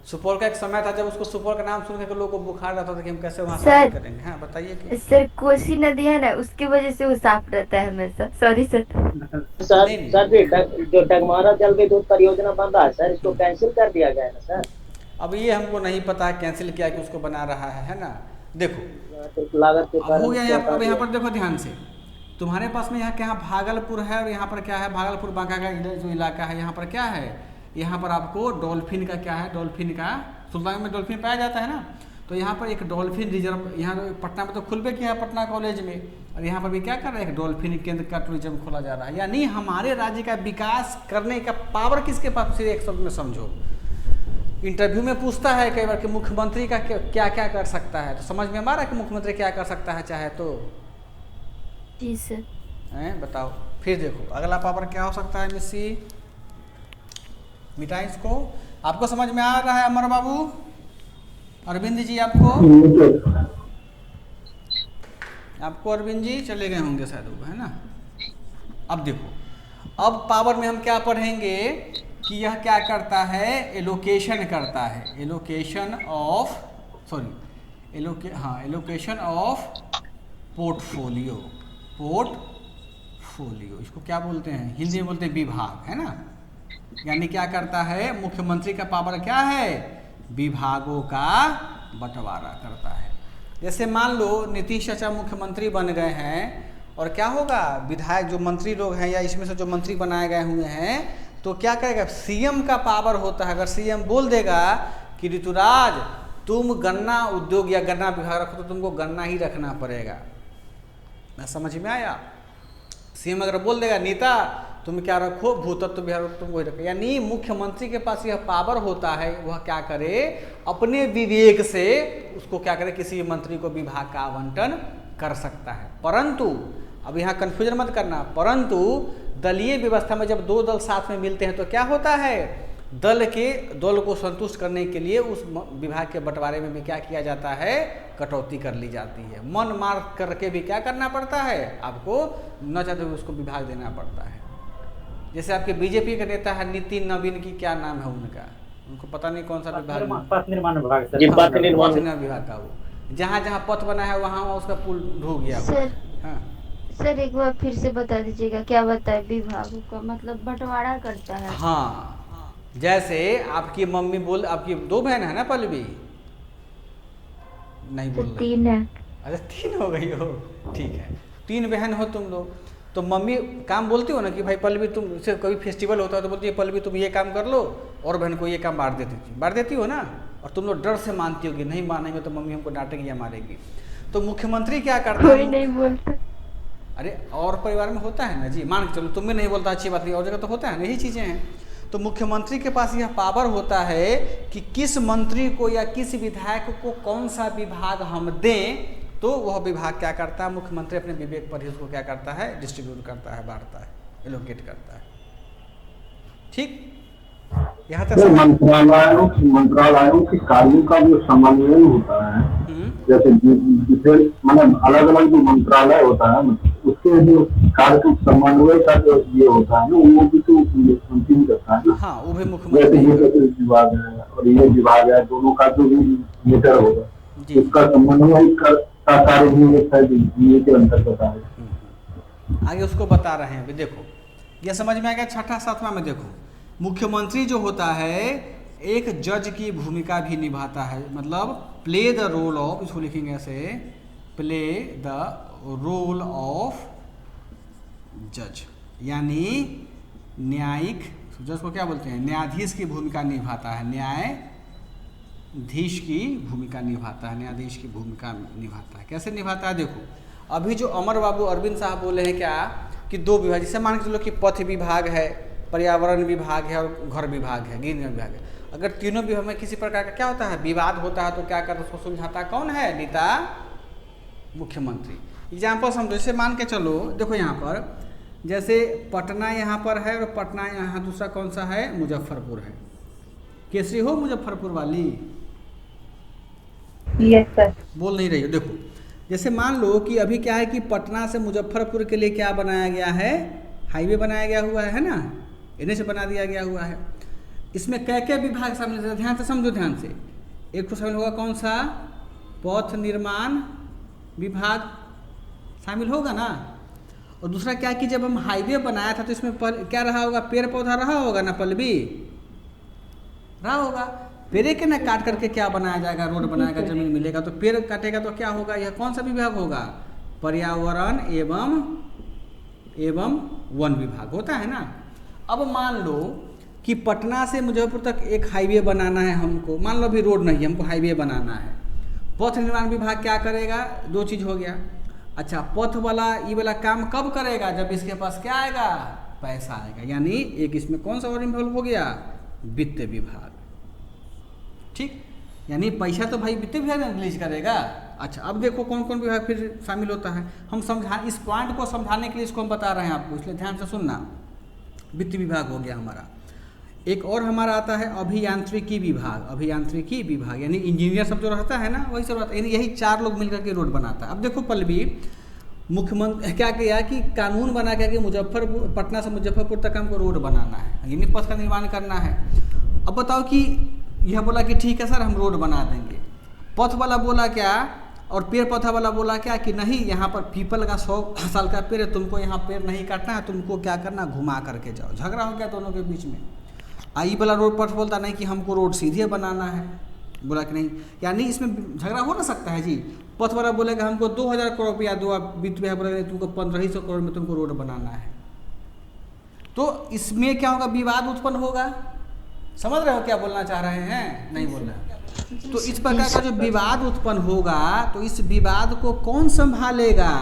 सुपौल का एक समय था जब उसको सुपौल का नाम सुनने के लोगों को बुखार रहता था कि हम कैसे वहाँ साफ करेंगे। हाँ बताइए। सर कोसी नदी है ना, उसकी वजह से वो साफ रहता है हमेशा। Sorry sir. सर जो डगमारा जल विद्युत परियोजना बन रहा है सर, इसको कैंसिल कर दिया गया है ना सर। अब ये हमको नहीं पता कैंसिल किया कि उसको बना रहा है ना। देखो लागत के हो गया। अब यहाँ पर देखो ध्यान से, तुम्हारे पास में यहाँ क्या भागलपुर है, और यहाँ पर क्या है? भागलपुर बांका का जो इलाका है, यहाँ पर क्या है? यहाँ पर आपको डॉल्फिन का क्या है? डॉल्फिन का, सुल्तान में डॉल्फिन पाया जाता है ना। तो यहाँ पर एक डॉल्फिन रिजर्व, यहाँ पटना में तो खुल पे किया है पटना कॉलेज में, और यहाँ पर भी क्या कर रहे हैं? एक डॉल्फिन केंद्र का टूरिज्म खोला जा रहा है। यानी हमारे राज्य का विकास करने का पावर किसके पास? सिर्फ एक शब्द में समझो, इंटरव्यू में पूछता है कई बार कि मुख्यमंत्री का क्या क्या कर सकता है, तो समझ में आ रहा है कि मुख्यमंत्री क्या कर सकता है चाहे तो? जी सर। हैं बताओ। फिर देखो अगला पावर क्या हो सकता है? मिस्सी मिटाई इसको। आपको समझ में आ रहा है अमर बाबू? अरविंद जी आपको अरविंद जी चले गए होंगे शायद वो, है ना। अब देखो, अब पावर में हम क्या पढ़ेंगे कि यह क्या करता है? एलोकेशन करता है। Allocation of portfolio. पोर्टफोलियो इसको क्या बोलते हैं? हिंदी में बोलते हैं विभाग, है ना। यानी क्या करता है मुख्यमंत्री का पावर क्या है, विभागों का बंटवारा करता है। जैसे मान लो नीतीश चाचा मुख्यमंत्री बन गए हैं और क्या होगा, विधायक जो मंत्री लोग हैं या इसमें से जो मंत्री बनाए गए हुए हैं तो क्या करेगा, सीएम का पावर होता है। अगर सीएम बोल देगा कि ऋतुराज तुम गन्ना उद्योग या गन्ना विभाग रखो तो तुमको गन्ना ही रखना पड़ेगा। मैं समझ में आया। सीएम अगर बोल देगा नीता तुम क्या रखो, भूतत्व विभाग तुम वही रखो। यानी मुख्यमंत्री के पास यह पावर होता है, वह क्या करे, अपने विवेक से उसको क्या करे, किसी मंत्री को विभाग का आवंटन कर सकता है। परंतु अब यहाँ कंफ्यूजन मत करना, परंतु दलीय व्यवस्था में जब दो दल साथ में मिलते हैं तो क्या होता है, दल को संतुष्ट करने के लिए उस विभाग के बंटवारे में भी क्या किया जाता है, कटौती कर ली जाती है। मन मार करके भी क्या करना पड़ता है, आपको न चाहते हुए उसको विभाग देना पड़ता है। जैसे आपके बीजेपी का नेता है नितिन नवीन की क्या नाम है उनका, उनको पता नहीं कौन सा विभाग, पथ निर्माण विभाग का वो जहाँ जहाँ पथ बना है वहाँ उसका पुल ढूक गया। सर एक बार फिर से बता दीजिएगा क्या बताए, विभागों का मतलब बंटवारा करता है। हाँ, जैसे आपकी मम्मी बोल, आपकी 2 बहन है ना पल्लवी, नहीं बोल रही, 3 है। अच्छा 3 हो गई हो, ठीक है, 3 बहन हो तुम लोग, तो मम्मी काम बोलती हो ना कि भाई पल्लवी तुम से कभी फेस्टिवल होता है तो बोलती है पल्लवी तुम ये काम कर लो, और बहन को ये काम बांट देती हो ना, और तुम लोग डर से मानती हो कि नहीं मानेंगे तो मम्मी हमको डांटेगी या मारेगी। तो मुख्यमंत्री क्या करता है, कोई नहीं बोलता। अरे और परिवार में होता है ना जी, मान के चलो तुम भी नहीं बोलता, अच्छी बात नहीं, और जगह तो होता है ना, यही चीज़ें हैं। तो मुख्यमंत्री के पास यह पावर होता है कि किस मंत्री को या किस विधायक को कौन सा विभाग हम दें, तो वह विभाग क्या करता है, मुख्यमंत्री अपने विवेक पर ही उसको क्या करता है, डिस्ट्रीब्यूट करता है, बांटता है, एलोकेट करता है। ठीक, यहाँ तक मंत्रालयों के कार्यों का जो समन्वय होता है, जैसे मतलब अलग अलग जो मंत्रालय होता है उसके जो कार्य समन्वय का जो ये होता है ना, वो भी तो मुख्यमंत्री करता है ना। हाँ, वो भी मुख्यमंत्री विभाग है और ये विभाग है, दोनों का जो भी मीटर होगा उसका समन्वय का कार्य भी के अंतर्गत है। आगे उसको बता रहे हैं। अभी देखो ये समझ में आ गया। 6ठा 7वां में देखो, मुख्यमंत्री जो होता है एक जज की भूमिका भी निभाता है, मतलब प्ले द रोल ऑफ, इसको लिखेंगे ऐसे, प्ले द रोल ऑफ जज, यानी न्यायिक, जज को क्या बोलते हैं, न्यायाधीश की भूमिका निभाता है, न्यायाधीश की भूमिका निभाता है, न्यायाधीश की भूमिका निभाता है। कैसे निभाता है देखो, अभी जो अमर बाबू अरविंद साहब बोले हैं क्या कि 2 विभाग, जैसे मान के चलो कि पथ विभाग है, पर्यावरण विभाग है और घर विभाग है, गृह विभाग है। अगर तीनों विभाग में किसी प्रकार का क्या होता है, विवाद होता है, तो क्या करता है, उसको सुलझाता कौन है, नेता मुख्यमंत्री। एग्जाम्पल समझो, जैसे मान के चलो, देखो यहाँ पर जैसे पटना यहाँ पर है और पटना यहाँ दूसरा कौन सा है, मुजफ्फरपुर है। केसरी हो मुजफ्फरपुर वाली? Yes sir. बोल नहीं रही हो। देखो जैसे मान लो कि अभी क्या है कि पटना से मुजफ्फरपुर के लिए क्या बनाया गया है, हाईवे बनाया गया हुआ है ना, NH बना दिया गया हुआ है। इसमें क्या विभाग शामिल है, ध्यान से समझो, ध्यान से। एक तो शामिल होगा कौन सा, पथ निर्माण विभाग शामिल होगा ना, और दूसरा क्या कि जब हम हाईवे बनाया था तो इसमें क्या रहा होगा, पेड़ पौधा रहा होगा ना, पल्लवी रहा होगा। पेड़ के ना काट करके क्या बनाया जाएगा, रोड बनाएगा, जमीन मिलेगा, तो पेड़ काटेगा तो क्या होगा, यह कौन सा विभाग होगा, पर्यावरण एवं वन विभाग होता है ना। अब मान लो कि पटना से मुजफ्फरपुर तक एक हाईवे बनाना है हमको, मान लो अभी रोड नहीं है, हमको हाईवे बनाना है। पथ निर्माण विभाग क्या करेगा, 2 चीज़ हो गया। अच्छा, पथ वाला ये वाला काम कब करेगा, जब इसके पास क्या आएगा, पैसा आएगा, यानी एक इसमें कौन सा और इन्वॉल्व हो गया, वित्त विभाग। ठीक, यानी पैसा तो भाई वित्त विभाग रिलीज करेगा। अच्छा, अब देखो कौन कौन विभाग फिर शामिल होता है, हम समझा, इस पॉइंट को समझाने के लिए इसको हम बता रहे हैं आपको, इसलिए ध्यान से सुनना। वित्त विभाग हो गया हमारा। एक और हमारा आता है अभियांत्रिकी विभाग, अभियांत्रिकी विभाग यानी इंजीनियर सब जो रहता है ना, वही सब रहता है, यानी यही 4 लोग मिलकर के रोड बनाता है। अब देखो पल्लवी, मुख्यमंत्री क्या किया कि कानून बना के कि मुजफ्फरपुर, पटना से मुजफ्फरपुर तक हमको रोड बनाना है, यानी पथ का निर्माण करना है। अब बताओ कि यह बोला कि ठीक है सर हम रोड बना देंगे, पथ वाला बोला क्या, और पेड़ पौधा वाला बोला क्या कि नहीं, यहाँ पर पीपल का 100 साल का पेड़ है, तुमको यहाँ पेड़ नहीं काटना है, तुमको क्या करना, घुमा करके जाओ। झगड़ा हो गया दोनों के बीच में। आई वाला रोड पर बोलता नहीं कि हमको रोड सीधे बनाना है, बोला कि नहीं, यानी इसमें झगड़ा हो ना सकता है जी। पथ वाला बोलेगा हमको 2000 करोड़ रुपया दो, आप वित्त विभाग बोलेगा तुमको 1500 करोड़ में तुमको रोड बनाना है, तो इसमें क्या होगा, विवाद उत्पन्न होगा। समझ रहे हो क्या बोलना चाह रहे हैं? नहीं बोल रहे। तो इस प्रकार का जो विवाद उत्पन्न होगा, तो इस विवाद को कौन संभालेगा?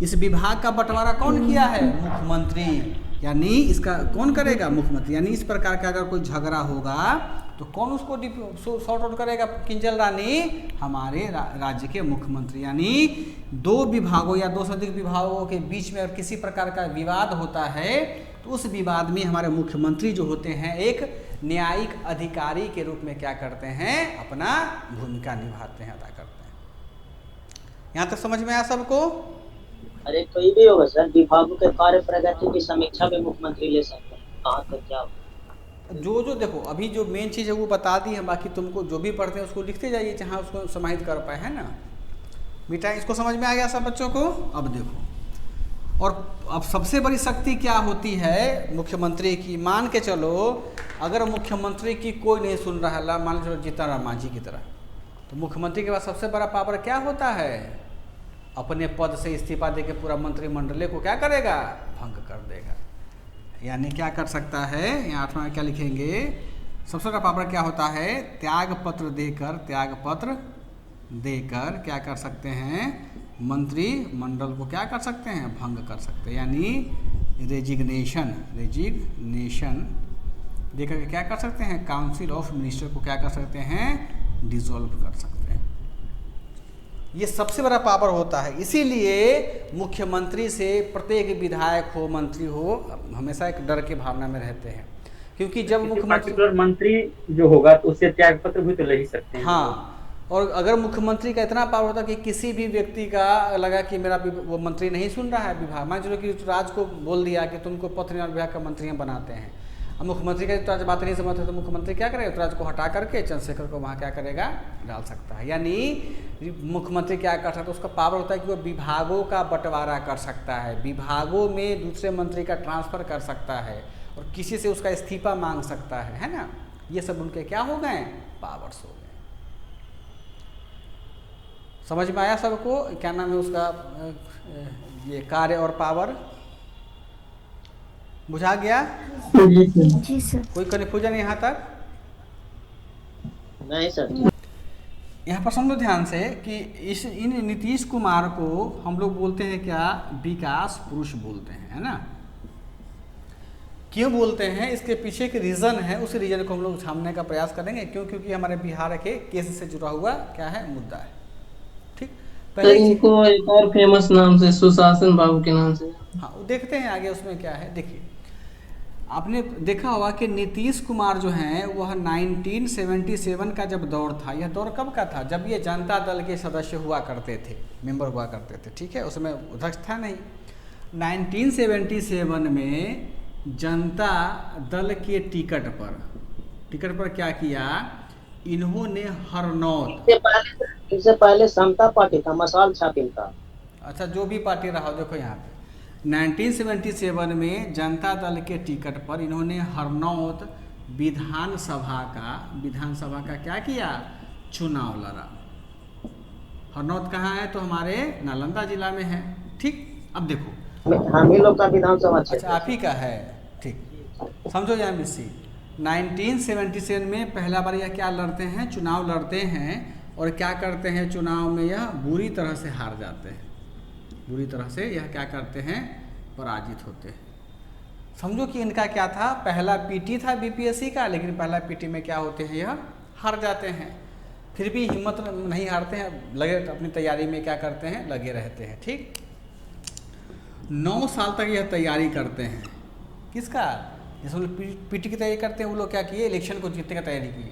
इस विभाग का बंटवारा कौन किया है? मुख्यमंत्री। यानी इसका कौन करेगा? मुख्यमंत्री। यानी इस प्रकार का अगर कोई झगड़ा होगा तो कौन उसको सॉर्ट आउट करेगा? किंजल रानी, हमारे राज्य के मुख्यमंत्री। यानी दो विभागों या दो से अधिक विभागों के बीच में अगर किसी प्रकार का विवाद होता है तो उस विवाद में हमारे मुख्यमंत्री जो होते हैं एक न्यायिक अधिकारी के रूप में क्या करते हैं? अपना भूमिका निभाते हैं, अदा करते हैं। यहाँ तक समझ में आया सबको? अरे कोई भी होगा सर, विभागों के कार्य प्रगति की समीक्षा भी मुख्यमंत्री ले सकते हैं। कहाँ तक क्या जो देखो अभी जो मेन चीज़ है वो बता दी है, बाकी तुमको जो भी पढ़ते हैं उसको लिखते जाइए जहाँ उसको समाहित कर पाए, है ना बेटा? इसको समझ में आ गया सब बच्चों को? अब देखो, और अब सबसे बड़ी शक्ति क्या होती है मुख्यमंत्री की? मान के चलो अगर मुख्यमंत्री की कोई नहीं सुन रहा है, मान लो जीतन राम मांझी की तरह, तो मुख्यमंत्री के पास सबसे बड़ा पावर क्या होता है? अपने पद से इस्तीफा देके पूरा मंत्रिमंडल को क्या करेगा? भंग कर देगा। यानी क्या कर सकता है? यहाँ 8वां में क्या लिखेंगे? सबसे बड़ा पावर क्या होता है? त्याग पत्र देकर क्या कर सकते हैं? मंत्रिमंडल को क्या कर सकते हैं? भंग कर सकते हैं। यानी रेजिग्नेशन देकर क्या कर सकते हैं? काउंसिल ऑफ मिनिस्टर को क्या कर सकते हैं? डिसॉल्व कर सकते हैं। ये सबसे बड़ा पावर होता है। इसीलिए मुख्यमंत्री से प्रत्येक विधायक हो, मंत्री हो, हमेशा एक डर की भावना में रहते हैं, क्योंकि जब मंत्री जो होगा तो उससे त्याग पत्र भी तो ले ही सकते हैं। हाँ, और अगर मुख्यमंत्री का इतना पावर होता कि किसी भी व्यक्ति का लगा कि मेरा वो मंत्री नहीं सुन रहा है विभाग, मान चलो कि राज को बोल दिया कि तुमको पथ निर्माण विभाग का मंत्री हम बनाते हैं, अब मुख्यमंत्री का तो आज बात नहीं समझते तो मुख्यमंत्री क्या करेगा? तो राज को हटा करके चंद्रशेखर को वहाँ क्या करेगा? डाल सकता है। यानी मुख्यमंत्री क्या कर सकता है? उसका पावर होता है कि वो विभागों का बंटवारा कर सकता है, विभागों में दूसरे मंत्री का ट्रांसफ़र कर सकता है, और किसी से उसका इस्तीफा मांग सकता है ना? ये सब उनके क्या हो गए? पावर्स हो गए। समझ में आया सबको? क्या नाम है उसका? ये कार्य और पावर बुझा गया? जी सर। कोई कन्फ्यूजन यहाँ तक? नहीं सर। यहाँ पर समझो ध्यान से कि इन नीतीश कुमार को हम लोग बोलते हैं क्या? विकास पुरुष बोलते हैं, है ना? क्यों बोलते हैं? इसके पीछे एक रीज़न है, उस रीज़न को हम लोग छानने का प्रयास करेंगे। क्यों? क्योंकि हमारे बिहार के केस से जुड़ा हुआ क्या है? मुद्दा है। ठीक, पहले इनको एक और फेमस नाम से, सुशासन बाबू के नाम से। हाँ, देखते हैं आगे उसमें क्या है। देखिए, आपने देखा होगा कि नीतीश कुमार जो हैं वह 1977 का जब दौर था, यह दौर कब का था? जब ये जनता दल के सदस्य हुआ करते थे, मेंबर हुआ करते थे, ठीक है? उसमें अध्यक्ष था नहीं। 1977 में जनता दल के टिकट पर क्या किया? इन्होंने हरनौत, इससे पहले समता पार्टी था, मसाल छापिल था। अच्छा, जो भी पार्टी रहा, देखो यहाँ पे 1977 में जनता दल के टिकट पर इन्होंने हरनौत विधानसभा का क्या किया? चुनाव लड़ा। हरनौत कहाँ है? तो हमारे नालंदा जिला में है। ठीक, अब देखो हम ही लोग का विधानसभा। अच्छा, आप ही का है। ठीक, समझो यहाँ मिस्सी 1977 में पहला बार यह क्या लड़ते हैं? चुनाव लड़ते हैं, और क्या करते हैं? चुनाव में यह बुरी तरह से हार जाते हैं। बुरी तरह से यह क्या करते हैं? पराजित होते हैं। समझो कि इनका क्या था? पहला पीटी था बीपीएससी का, लेकिन पहला पीटी में क्या होते हैं? यह हार जाते हैं। फिर भी हिम्मत नहीं हारते हैं, लगे अपनी तैयारी में क्या करते हैं? लगे रहते हैं। ठीक, 9 साल तक यह तैयारी करते हैं। किसका? जैसे लोग पीटी की तैयारी करते हैं, वो लोग क्या किए? इलेक्शन को जीतने की तैयारी की।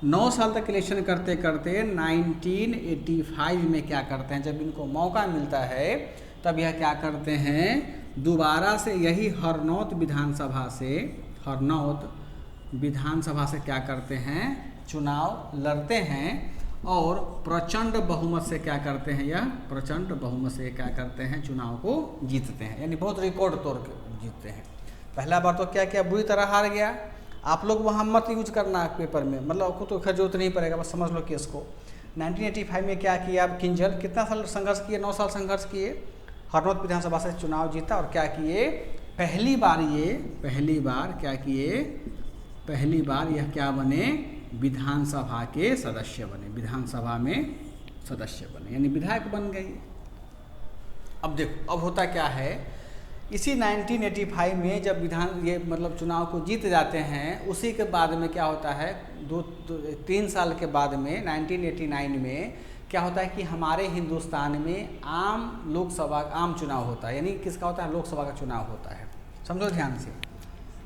9 साल तक इलेक्शन करते करते 1985 में क्या करते हैं? जब इनको मौका मिलता है तब यह क्या करते हैं? दोबारा से यही हरनौत विधानसभा से क्या करते हैं? चुनाव लड़ते हैं, और प्रचंड बहुमत से क्या करते हैं? यह प्रचंड बहुमत से क्या करते हैं? चुनाव को जीतते हैं। यानी बहुत रिकॉर्ड तोड़ के जीतते हैं। पहला बार तो क्या किया? बुरी तरह हार गया। आप लोग वहाँ मत यूज करना पेपर में, मतलब आपको तो खैर जरूरत नहीं पड़ेगा, बस समझ लो केस को। 1985 में क्या किया अब किंजल, कितना साल संघर्ष किए, 9 साल संघर्ष किए, हरनौत विधानसभा से चुनाव जीता और क्या किए, पहली बार यह क्या बने, विधानसभा के सदस्य बने, विधानसभा में सदस्य बने, यानी विधायक बन गए। अब देखो अब होता क्या है, इसी 1985 में जब ये मतलब चुनाव को जीत जाते हैं, उसी के बाद में क्या होता है, 3 साल के बाद में 1989 में क्या होता है कि हमारे हिंदुस्तान में आम चुनाव होता है, यानी किसका होता है, लोकसभा का चुनाव होता है। समझो ध्यान से,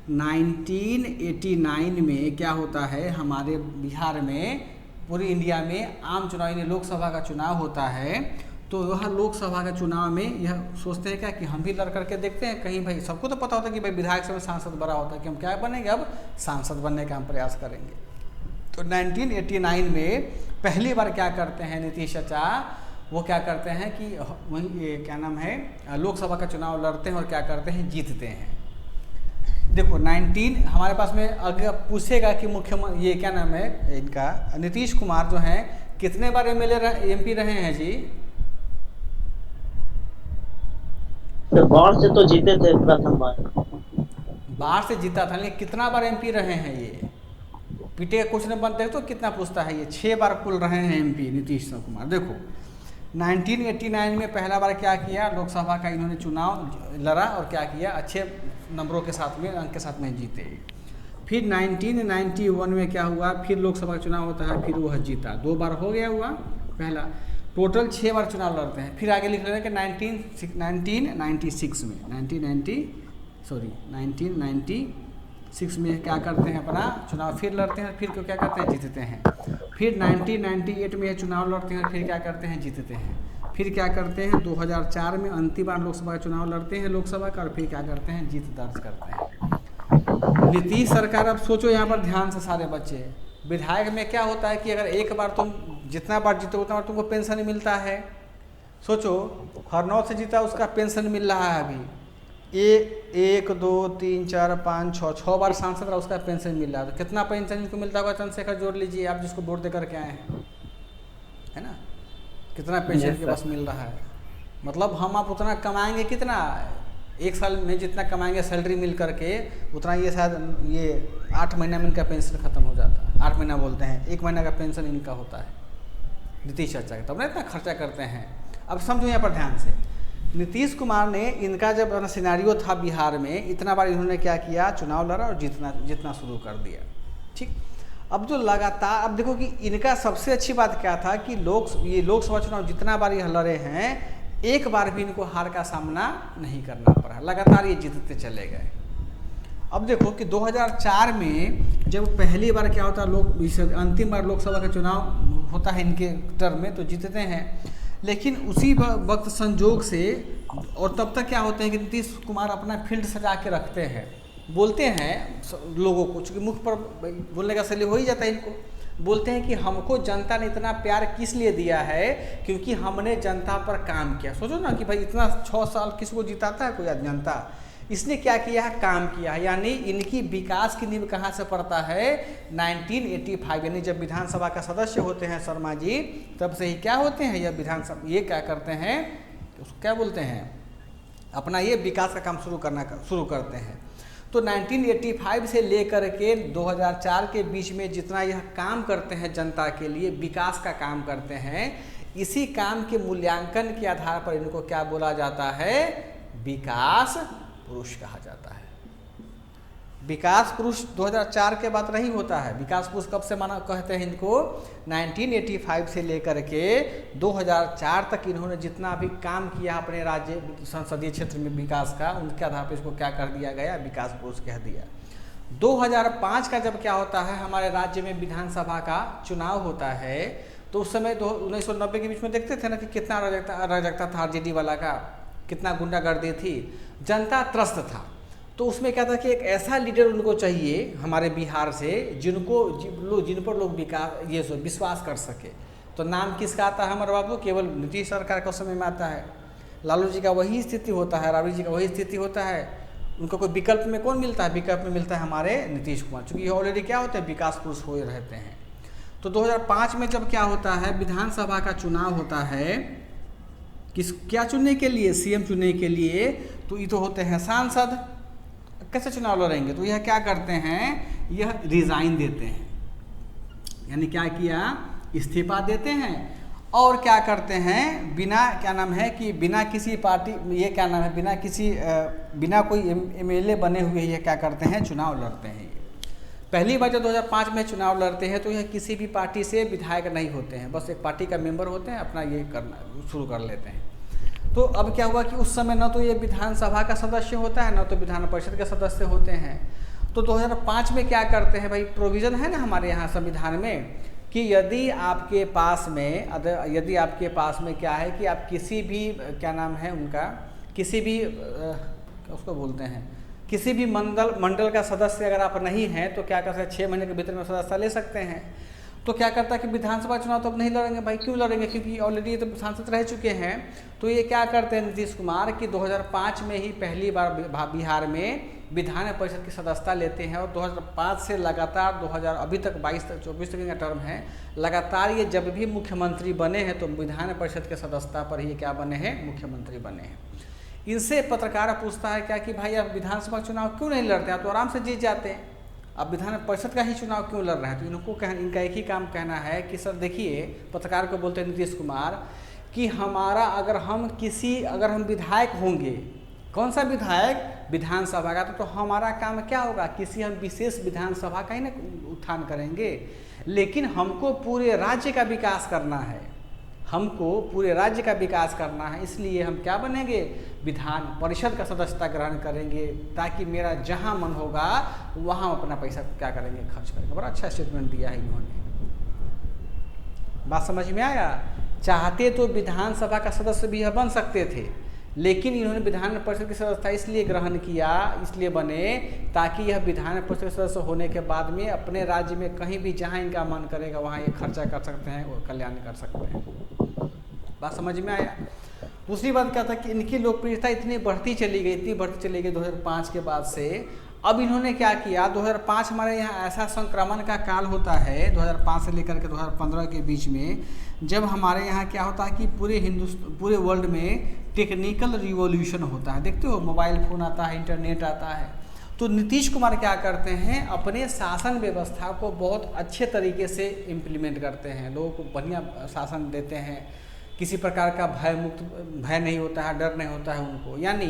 1989 में क्या होता है, हमारे बिहार में, पूरी इंडिया में आम चुनाव यानी लोकसभा का चुनाव होता है। तो वह लोकसभा का चुनाव में यह सोचते हैं क्या कि हम भी लड़ करके देखते हैं कहीं, भाई सबको तो पता होता है कि भाई विधायक से सांसद बड़ा होता है कि हम क्या बनेंगे, अब सांसद बनने का हम प्रयास करेंगे। तो 1989 में पहली बार क्या करते हैं नीतीश चाचा, वो क्या करते हैं कि वही ये क्या नाम है, लोकसभा का चुनाव लड़ते हैं और क्या करते हैं, जीतते हैं। देखो 19 हमारे पास में अगर पूछेगा कि मुख्यमंत्री ये क्या नाम है इनका, नीतीश कुमार जो हैं कितने बार MP रहे हैं जी? बाढ़ से तो जीते थे प्रथम बार, बाढ़ से जीता था, लेकिन कितना बार MP रहे हैं ये? पीटे का क्वेश्चन बनते हैं तो कितना पूछता है ये, 6 बार कुल रहे हैं MP नीतीश कुमार। देखो 1989 में पहला बार क्या किया, लोकसभा का इन्होंने चुनाव लड़ा और क्या किया, अच्छे नंबरों के साथ में, अंक के साथ में जीते। फिर 1991 में क्या हुआ, फिर लोकसभा का चुनाव होता है, फिर वह जीता, 2 बार हो गया हुआ पहला, टोटल 6 बार चुनाव लड़ते हैं। फिर आगे लिख रहे हैं कि 1996 में 1996 में क्या करते हैं, अपना चुनाव फिर लड़ते हैं, फिर क्या करते हैं, जीतते हैं। फिर 1998 में चुनाव लड़ते हैं, फिर क्या करते हैं, जीतते हैं। फिर क्या करते हैं, 2004 में अंतिम बार लोकसभा का चुनाव लड़ते हैं लोकसभा का, और फिर क्या करते हैं, जीत दर्ज करते हैं। नीतीश सरकार, अब सोचो यहाँ पर ध्यान से सारे बच्चे, विधायक में क्या होता है कि अगर एक बार तुम जितना बार जीतो उतना बार तुमको पेंशन मिलता है। सोचो हरनौत से जीता, उसका पेंशन मिल रहा है अभी 1 2 3 4 5 6 बार सांसद रहा, उसका पेंशन मिल रहा है। तो कितना पेंशन इनको मिलता होगा, चंद्रशेखर जोड़ लीजिए आप, जिसको वोट दे करके आए हैं, है ना, कितना पेंशन के बस मिल रहा है। मतलब हम आप उतना कमाएंगे, कितना 1 साल में जितना कमाएंगे सैलरी मिल करके, उतना ये शायद ये 8 महीना में इनका पेंशन खत्म हो जाता है। 8 महीना बोलते हैं, 1 महीना का पेंशन इनका होता है नीतीश चाचा का, तब ना इतना खर्चा करते हैं। अब समझो यहाँ पर ध्यान से, नीतीश कुमार ने, इनका जब अपना सिनारियो था बिहार में, इतना बार इन्होंने क्या किया, चुनाव लड़ा और जीतना शुरू कर दिया। ठीक, अब जो लगातार, अब देखो कि इनका सबसे अच्छी बात क्या था कि ये लोकसभा चुनाव जितना बार यह लड़े हैं, एक बार भी इनको हार का सामना नहीं करना पड़ा, लगातार ये जीतते चले गए। अब देखो कि 2004 में जब पहली बार क्या होता है, अंतिम बार लोकसभा का चुनाव होता है इनके टर्म में, तो जीतते हैं। लेकिन उसी वक्त संजोग से, और तब तक क्या होते हैं कि नीतीश कुमार अपना फील्ड सजा के रखते हैं, बोलते हैं लोगों को, चूँकि मुख पर बोलने का शैली हो ही जाता है इनको, बोलते हैं कि हमको जनता ने इतना प्यार किस लिए दिया है, क्योंकि हमने जनता पर काम किया। सोचो ना कि भाई इतना 6 साल किसको जिताता है कोई जनता, इसने क्या किया है, काम किया है। यानी इनकी विकास की नींव कहाँ से पड़ता है, 1985, यानी जब विधानसभा का सदस्य होते हैं शर्मा जी, तब से ही क्या होते हैं, यह विधानसभा ये क्या करते हैं, उसको क्या बोलते हैं, अपना ये विकास का काम शुरू करते हैं। तो 1985 से लेकर के 2004 के बीच में जितना यह काम करते हैं जनता के लिए, विकास का काम करते हैं, इसी काम के मूल्यांकन के आधार पर इनको क्या बोला जाता है, विकास पुरुष कहा जाता है। विकास पुरुष 2004 के बाद नहीं होता है। विकास पुरुष कब से माना कहते हैं इनको, 1985 से लेकर के 2004 तक इन्होंने जितना भी काम किया अपने राज्य संसदीय क्षेत्र में विकास का, उनके आधार पर इसको क्या कर दिया गया, विकास पुरुष कह दिया। 2005 का जब क्या होता है, हमारे राज्य में विधानसभा का चुनाव होता है, तो उस समय 1990 के बीच में देखते थे ना कि कितना अराजकता था, RJD वाला का कितना गुंडागर्दी थी, जनता त्रस्त था। तो उसमें क्या था कि एक ऐसा लीडर उनको चाहिए हमारे बिहार से, जिन पर लोग विश्वास कर सके। तो नाम किसका आता है हमारे बाबू, केवल नीतीश सरकार के समय में आता है। लालू जी का वही स्थिति होता है, राबड़ी जी का वही स्थिति होता है, उनको कोई विकल्प में कौन मिलता है? विकल्प में मिलता है हमारे नीतीश कुमार, चूँकि ये ऑलरेडी क्या होते हैं, विकास पुरुष हुए रहते हैं। तो 2005 में जब क्या होता है, विधानसभा का चुनाव होता है, क्या चुनने के लिए? सीएम चुनने के लिए। तो ये तो होते हैं सांसद, कैसे चुनाव लड़ेंगे? तो यह क्या करते हैं, यह रिजाइन देते हैं, यानी क्या किया, इस्तीफा देते हैं। और क्या करते हैं, बिना क्या नाम है कि बिना किसी पार्टी, ये क्या नाम है, बिना किसी बिना कोई एमएलए बने हुए ये क्या करते हैं, चुनाव लड़ते हैं। पहली बार जब 2005 में चुनाव लड़ते हैं तो यह किसी भी पार्टी से विधायक नहीं होते हैं, बस एक पार्टी का मेंबर होते हैं, अपना ये करना शुरू कर लेते हैं। तो अब क्या हुआ कि उस समय न तो ये विधानसभा का सदस्य होता है, न तो विधान परिषद के सदस्य होते हैं। तो 2005 में क्या करते हैं भाई, प्रोविज़न है ना हमारे यहाँ संविधान में कि यदि आपके पास में क्या है कि आप किसी भी क्या नाम है उनका, किसी भी उसको बोलते हैं, किसी भी मंडल का सदस्य अगर आप नहीं हैं तो क्या कर सकते हैं, 6 महीने के भीतर में सदस्य ले सकते हैं। तो क्या करता है कि विधानसभा चुनाव तो अब नहीं लड़ेंगे भाई, क्यों लड़ेंगे, क्योंकि ऑलरेडी ये तो सांसद रह चुके हैं। तो ये क्या करते हैं नीतीश कुमार कि 2005 में ही पहली बार बिहार में विधान परिषद की सदस्यता लेते हैं, और 2005 से लगातार 2000 अभी तक 22-24 तक का टर्म है, लगातार ये जब भी मुख्यमंत्री बने हैं तो विधान परिषद के सदस्यता पर ही क्या बने हैं, मुख्यमंत्री बने हैं। इनसे पत्रकार पूछता है क्या कि भाई आप विधानसभा चुनाव क्यों नहीं लड़ते, आप तो आराम से जीत जाते हैं, अब विधान परिषद का ही चुनाव क्यों लड़ रहे हैं? तो इनका एक ही काम कहना है कि सर देखिए, पत्रकार को बोलते हैं नीतीश कुमार कि अगर हम विधायक होंगे, कौन सा विधायक, विधानसभा का, तो हमारा काम क्या होगा, किसी हम विशेष विधानसभा का ही ना उत्थान करेंगे, लेकिन हमको पूरे राज्य का विकास करना है, इसलिए हम क्या बनेंगे, विधान परिषद का सदस्यता ग्रहण करेंगे, ताकि मेरा जहां मन होगा वहां अपना पैसा क्या करेंगे, खर्च करेंगे। बड़ा अच्छा स्टेटमेंट दिया है इन्होंने, बात समझ में आया? चाहते तो विधानसभा का सदस्य भी यह बन सकते थे, लेकिन इन्होंने विधान परिषद की सदस्यता इसलिए ग्रहण किया, इसलिए बने ताकि यह विधान परिषद सदस्य होने के बाद में अपने राज्य में कहीं भी जहां इनका मन करेगा वहां ये खर्चा कर सकते हैं और कल्याण कर सकते हैं। बात समझ में आया? दूसरी बात क्या था कि इनकी लोकप्रियता इतनी बढ़ती चली गई 2005 के बाद से। अब इन्होंने क्या किया, 2005 हमारे यहाँ ऐसा संक्रमण का काल होता है 2005 से लेकर के 2015 के बीच में, जब हमारे यहाँ क्या होता है कि पूरे वर्ल्ड में टेक्निकल रिवॉल्यूशन होता है। देखते हो, मोबाइल फ़ोन आता है, इंटरनेट आता है। तो नीतीश कुमार क्या करते हैं, अपने शासन व्यवस्था को बहुत अच्छे तरीके से इम्प्लीमेंट करते हैं, लोगों को बढ़िया शासन देते हैं, किसी प्रकार का भय नहीं होता है, डर नहीं होता है उनको। यानी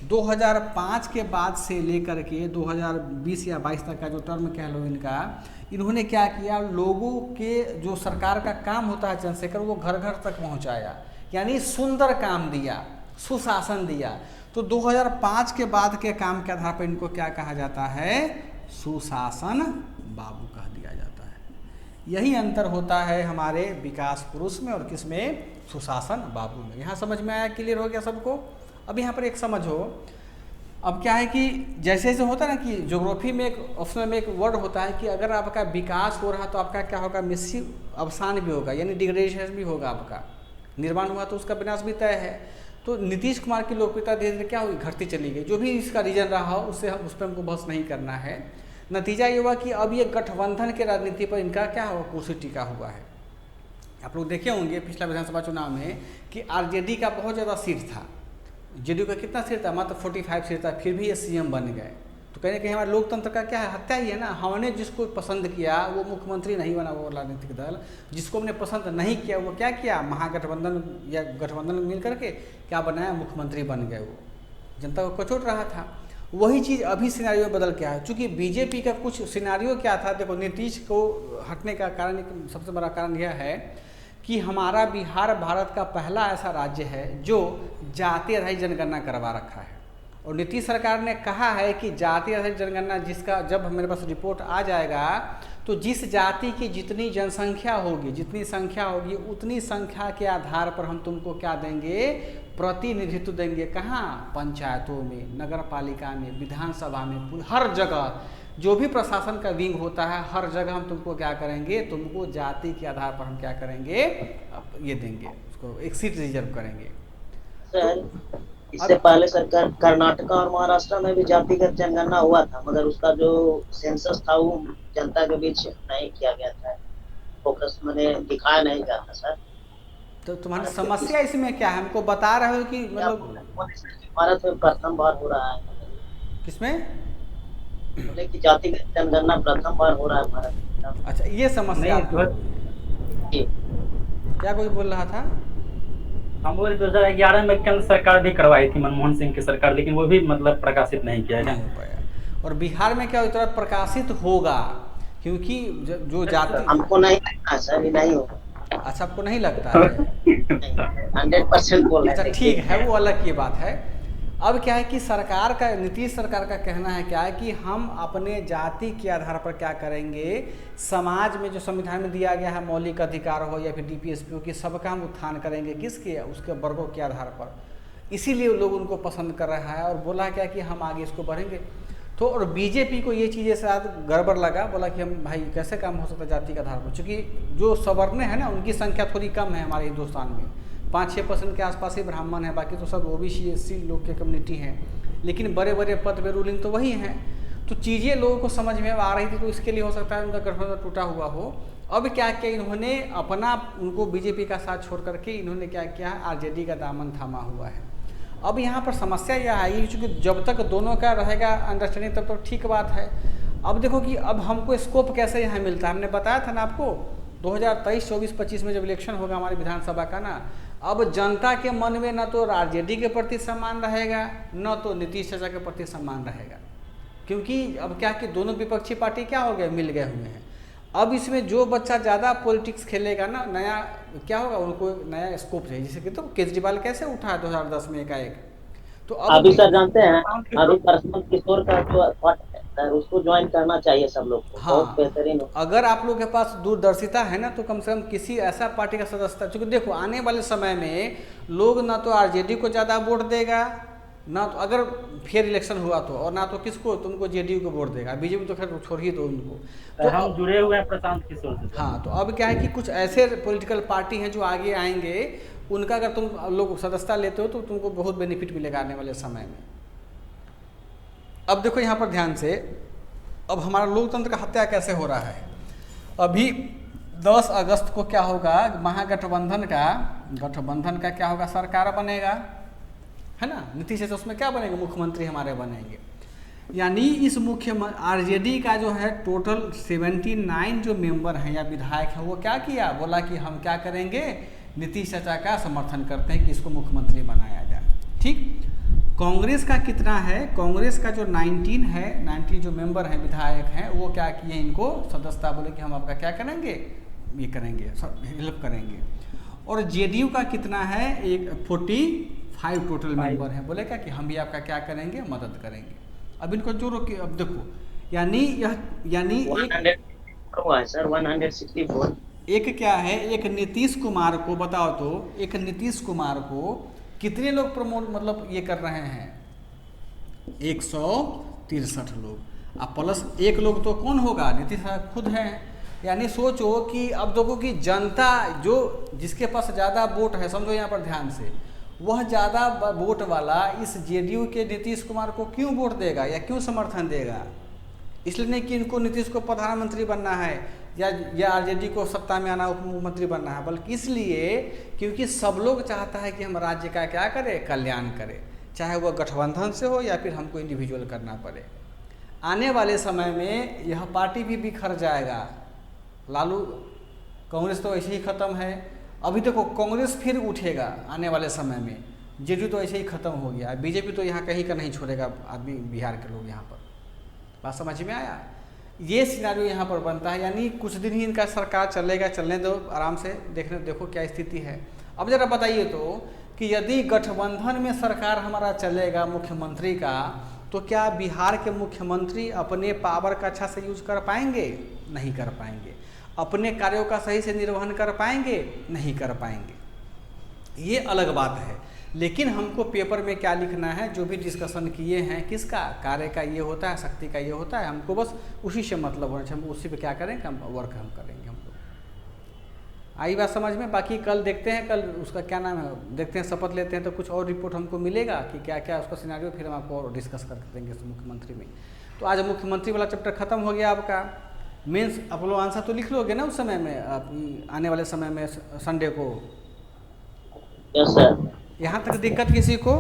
2005 के बाद से लेकर के 2020 या 22 तक का जो टर्म कह लो इनका, इन्होंने क्या किया, लोगों के जो सरकार का काम होता है चंद्रशेखर, वो घर घर तक पहुंचाया, यानी सुंदर काम दिया, सुशासन दिया। तो 2005 के बाद के काम के आधार पर इनको क्या कहा जाता है, सुशासन बाबू कह दिया जाता है। यही अंतर होता है हमारे विकास पुरुष में और किसमें, सुशासन बाबू में। यहाँ समझ में आया, क्लियर हो गया सबको? अब यहाँ पर एक समझो, अब क्या है कि जैसे जैसे होता है ना कि ज्योग्राफी में एक ऑप्शनल में एक वर्ड होता है कि अगर आपका विकास हो रहा तो आपका क्या होगा, मिश्रित अवसान भी होगा, यानी डिग्रेडेशन भी होगा, आपका निर्माण हुआ तो उसका विनाश भी तय है। तो नीतीश कुमार की लोकप्रियता धीरे धीरे क्या हुई, घटती चली गई। जो भी इसका रीजन रहा हो उससे उस पर हमको बहस नहीं करना है। नतीजा ये हुआ कि अब ये गठबंधन के राजनीति पर इनका क्या हुआ, कुर्सी टिका हुआ है। आप लोग देखे होंगे पिछला विधानसभा चुनाव में कि आरजेडी का बहुत ज़्यादा सीट था, जेडीयू का कितना सीट था, मात्र 45 सीट था, फिर भी ये सीएम बन गए। तो कहने कि हमारे लोकतंत्र का क्या है, हत्या ही है ना। हमने जिसको पसंद किया वो मुख्यमंत्री नहीं बना, वो राजनीतिक दल जिसको हमने पसंद नहीं किया वो क्या किया, महागठबंधन या गठबंधन मिल करके क्या बनाया, मुख्यमंत्री बन गए। वो जनता को कचोट रहा था। वही चीज़ अभी सिनारियो में बदल के आया। चूँकि बीजेपी का कुछ सिनारियो क्या था, देखो नीतीश को हटने का कारण, सबसे बड़ा कारण यह है कि हमारा बिहार भारत का पहला ऐसा राज्य है जो जातीय आधारित जनगणना करवा रखा है। और नीतीश सरकार ने कहा है कि जातीय आधारित जनगणना जिसका जब मेरे पास रिपोर्ट आ जाएगा तो जिस जाति की जितनी जनसंख्या होगी, जितनी संख्या होगी, उतनी संख्या के आधार पर हम तुमको क्या देंगे, प्रतिनिधित्व देंगे। कहाँ, पंचायतों में, नगर पालिका में, विधानसभा में, हर जगह जो भी प्रशासन का विंग होता है हर जगह हम तुमको क्या करेंगे, तुमको जाति के आधार पर हम क्या करेंगे, ये देंगे, उसको एक सीट रिजर्व करेंगे। सर इससे पहले सरकार कर्नाटक और महाराष्ट्र में भी जातिगत जनगणना हुआ था, मगर उसका जो सेंसस था वो जनता के बीच नहीं किया गया था, फोकस मैंने दिखाया नहीं गया था सर। तो तुम्हारी समस्या इसमें क्या है? हमको बता रहे हो कि मतलब भारत में प्रथम बार हो रहा है। किसमें? बोले कि जातिगत जनगणना प्रथम बार हो रहा है भारत में। अच्छा, ये समस्या क्या कोई बोल रहा था? हम बोले 2011 में केंद्र सरकार भी करवाई थी, मनमोहन सिंह की सरकार, लेकिन वो भी मतलब प्रकाशित नहीं किया गया। और बिहार में क्या तुरंत प्रकाशित होगा? क्योंकि जो जाति हमको नहीं लगता सर, ये नहीं होगा। अच्छा, आपको नहीं लगता है? 100% बोल रहे हैं। अच्छा ठीक है, वो अलग की बात है। अब क्या है कि सरकार का, नीतीश सरकार का कहना है क्या है कि हम अपने जाति के आधार पर क्या करेंगे, समाज में जो संविधान में दिया गया है मौलिक अधिकार हो या फिर डीपीएसपी हो, कि सबका हम उत्थान करेंगे। किसके? उसके वर्गों के आधार पर। इसीलिए लोग उनको पसंद कर रहा है और बोला क्या कि हम आगे इसको बढ़ेंगे। तो और बीजेपी को ये चीज़ें शायद गड़बड़ लगा, बोला कि हम भाई कैसे काम हो सकता है जाति के आधार पर, चूँकि जो सवर्ण है ना उनकी संख्या थोड़ी कम है हमारे हिंदुस्तान में, 5-6% के आसपास ही ब्राह्मण है, बाकी तो सब ओबीसी एससी लोग के कम्युनिटी हैं, लेकिन बड़े बड़े पद पे रूलिंग तो वही हैं। तो चीज़ें लोगों को समझ में आ रही थी, तो इसके लिए हो सकता है उनका गठबंधन टूटा हुआ हो। अब क्या किया इन्होंने, अपना उनको बीजेपी का साथ छोड़ करके इन्होंने क्या किया, आरजेडी का दामन थामा हुआ है। अब यहाँ पर समस्या यह आएगी, क्योंकि जब तक दोनों का रहेगा अंडरस्टैंडिंग तब तो ठीक बात है। अब देखो कि अब हमको स्कोप कैसे यहाँ मिलता है। हमने बताया था ना आपको 2023, 24, 25 में जब इलेक्शन होगा हमारी विधानसभा का ना, अब जनता के मन में न तो आरजेडी के प्रति सम्मान रहेगा, न तो नीतीश चाचा के प्रति सम्मान रहेगा, क्योंकि अब क्या कि दोनों विपक्षी पार्टी क्या हो गए, मिल गए हुए हैं। अब इसमें जो बच्चा ज़्यादा पॉलिटिक्स खेलेगा ना, नया क्या होगा, उनको नया स्कोप चाहिए। जैसे कि तो केजरीवाल कैसे उठा 2010 में एकाएक। तो अभी सर जानते हैं, अभी प्रशांत किशोर का जो है उसको ज्वाइन करना चाहिए सब लोग को। हाँ, बहुत बेहतरीन। अगर आप लोग के पास दूरदर्शिता है ना, तो कम से कम किसी ऐसा पार्टी का सदस्यता, क्योंकि देखो आने वाले समय में लोग ना तो आरजेडी को ज़्यादा वोट देगा, ना तो अगर फिर इलेक्शन हुआ तो, और ना तो किसको, तुमको जेडीयू को वोट देगा। बीजेपी तो खैर छोड़ ही दो उनको। तो हम जुड़े हुए हैं प्रशांत किशोर से। हाँ, तो अब क्या है कि कुछ ऐसे पॉलिटिकल पार्टी हैं जो आगे आएंगे, उनका अगर तुम लोग सदस्यता लेते हो तो तुमको बहुत बेनिफिट मिलेगा आने वाले समय में। अब देखो यहाँ पर ध्यान से, अब हमारा लोकतंत्र का हत्या कैसे हो रहा है। अभी 10 अगस्त को क्या होगा, महागठबंधन का क्या होगा, सरकार बनेगा, है ना। नीतीश है उसमें क्या बनेंगे, मुख्यमंत्री हमारे बनेंगे। यानी इस आरजेडी का जो है टोटल 79 जो मेंबर हैं या विधायक हैं, वो क्या किया, बोला कि हम क्या करेंगे, नीतीश चाचा का समर्थन करते हैं कि इसको मुख्यमंत्री बनाया जाए। ठीक। कांग्रेस का कितना है, कांग्रेस का जो 19 जो मेंबर हैं, विधायक हैं, वो क्या किए, इनको सदस्यता, बोले कि हम आपका क्या करेंगे, ये करेंगे, हेल्प करेंगे। और जेडीयू का कितना है, 45 टोटल मेंबर हैं, बोले क्या कि हम भी आपका क्या करेंगे, मदद करेंगे। अब इनको जोड़ो कि अब देखो, यानी 164 एक क्या है, एक नीतीश कुमार को बताओ तो, एक नीतीश कुमार को कितने लोग प्रमोट मतलब ये कर रहे हैं, 163 लोग। अब प्लस एक लोग तो कौन होगा, नीतीश खुद हैं। यानी सोचो कि अब देखो कि जनता जो जिसके पास ज़्यादा वोट है, समझो यहाँ पर ध्यान से, वह ज़्यादा वोट वाला इस जेडीयू के नीतीश कुमार को क्यों वोट देगा या क्यों समर्थन देगा। इसलिए नहीं कि इनको नीतीश को प्रधानमंत्री बनना है या आरजेडी को सत्ता में आना, उप मुख्यमंत्री बनना है, बल्कि इसलिए क्योंकि सब लोग चाहता है कि हम राज्य का क्या करें, कल्याण करें, चाहे वह गठबंधन से हो या फिर हमको इंडिविजुअल करना पड़े। आने वाले समय में यह पार्टी भी बिखर जाएगा। लालू कांग्रेस तो ऐसे ही ख़त्म है, अभी देखो कांग्रेस फिर उठेगा आने वाले समय में, जेडीयू तो ऐसे ही ख़त्म हो गया, बीजेपी तो यहाँ कहीं का नहीं छोड़ेगा आदमी, बिहार के लोग यहाँ पर। बात समझ में आया, ये सिनारियो यहाँ पर बनता है। यानी कुछ दिन ही इनका सरकार चलेगा, चलने दो आराम से, देखो क्या स्थिति है। अब ज़रा बताइए तो कि यदि गठबंधन में सरकार हमारा चलेगा मुख्यमंत्री का, तो क्या बिहार के मुख्यमंत्री अपने पावर का अच्छा से यूज कर पाएंगे, नहीं कर पाएंगे। अपने कार्यों का सही से निर्वहन कर पाएंगे, नहीं कर पाएंगे। ये अलग बात है। लेकिन हमको पेपर में क्या लिखना है, जो भी डिस्कशन किए हैं, किसका कार्य का ये होता है, शक्ति का ये होता है, हमको बस उसी से मतलब होना चाहिए। हम उसी पे क्या करेंगे, हम वर्क हम करेंगे। हम लोग आई बात समझ में। बाकी कल देखते हैं, कल उसका क्या नाम है, देखते हैं, शपथ लेते हैं तो कुछ और रिपोर्ट हमको मिलेगा कि क्या क्या उसका सिनेरियो, फिर हम आपको और डिस्कस कर देंगे मुख्यमंत्री में। तो आज मुख्यमंत्री वाला चैप्टर खत्म हो गया आपका। मेंस आप लोग आंसर तो लिख लोगे ना उस समय में, आने वाले समय में संडे को? Yes sir. यहाँ तक दिक्कत किसी को?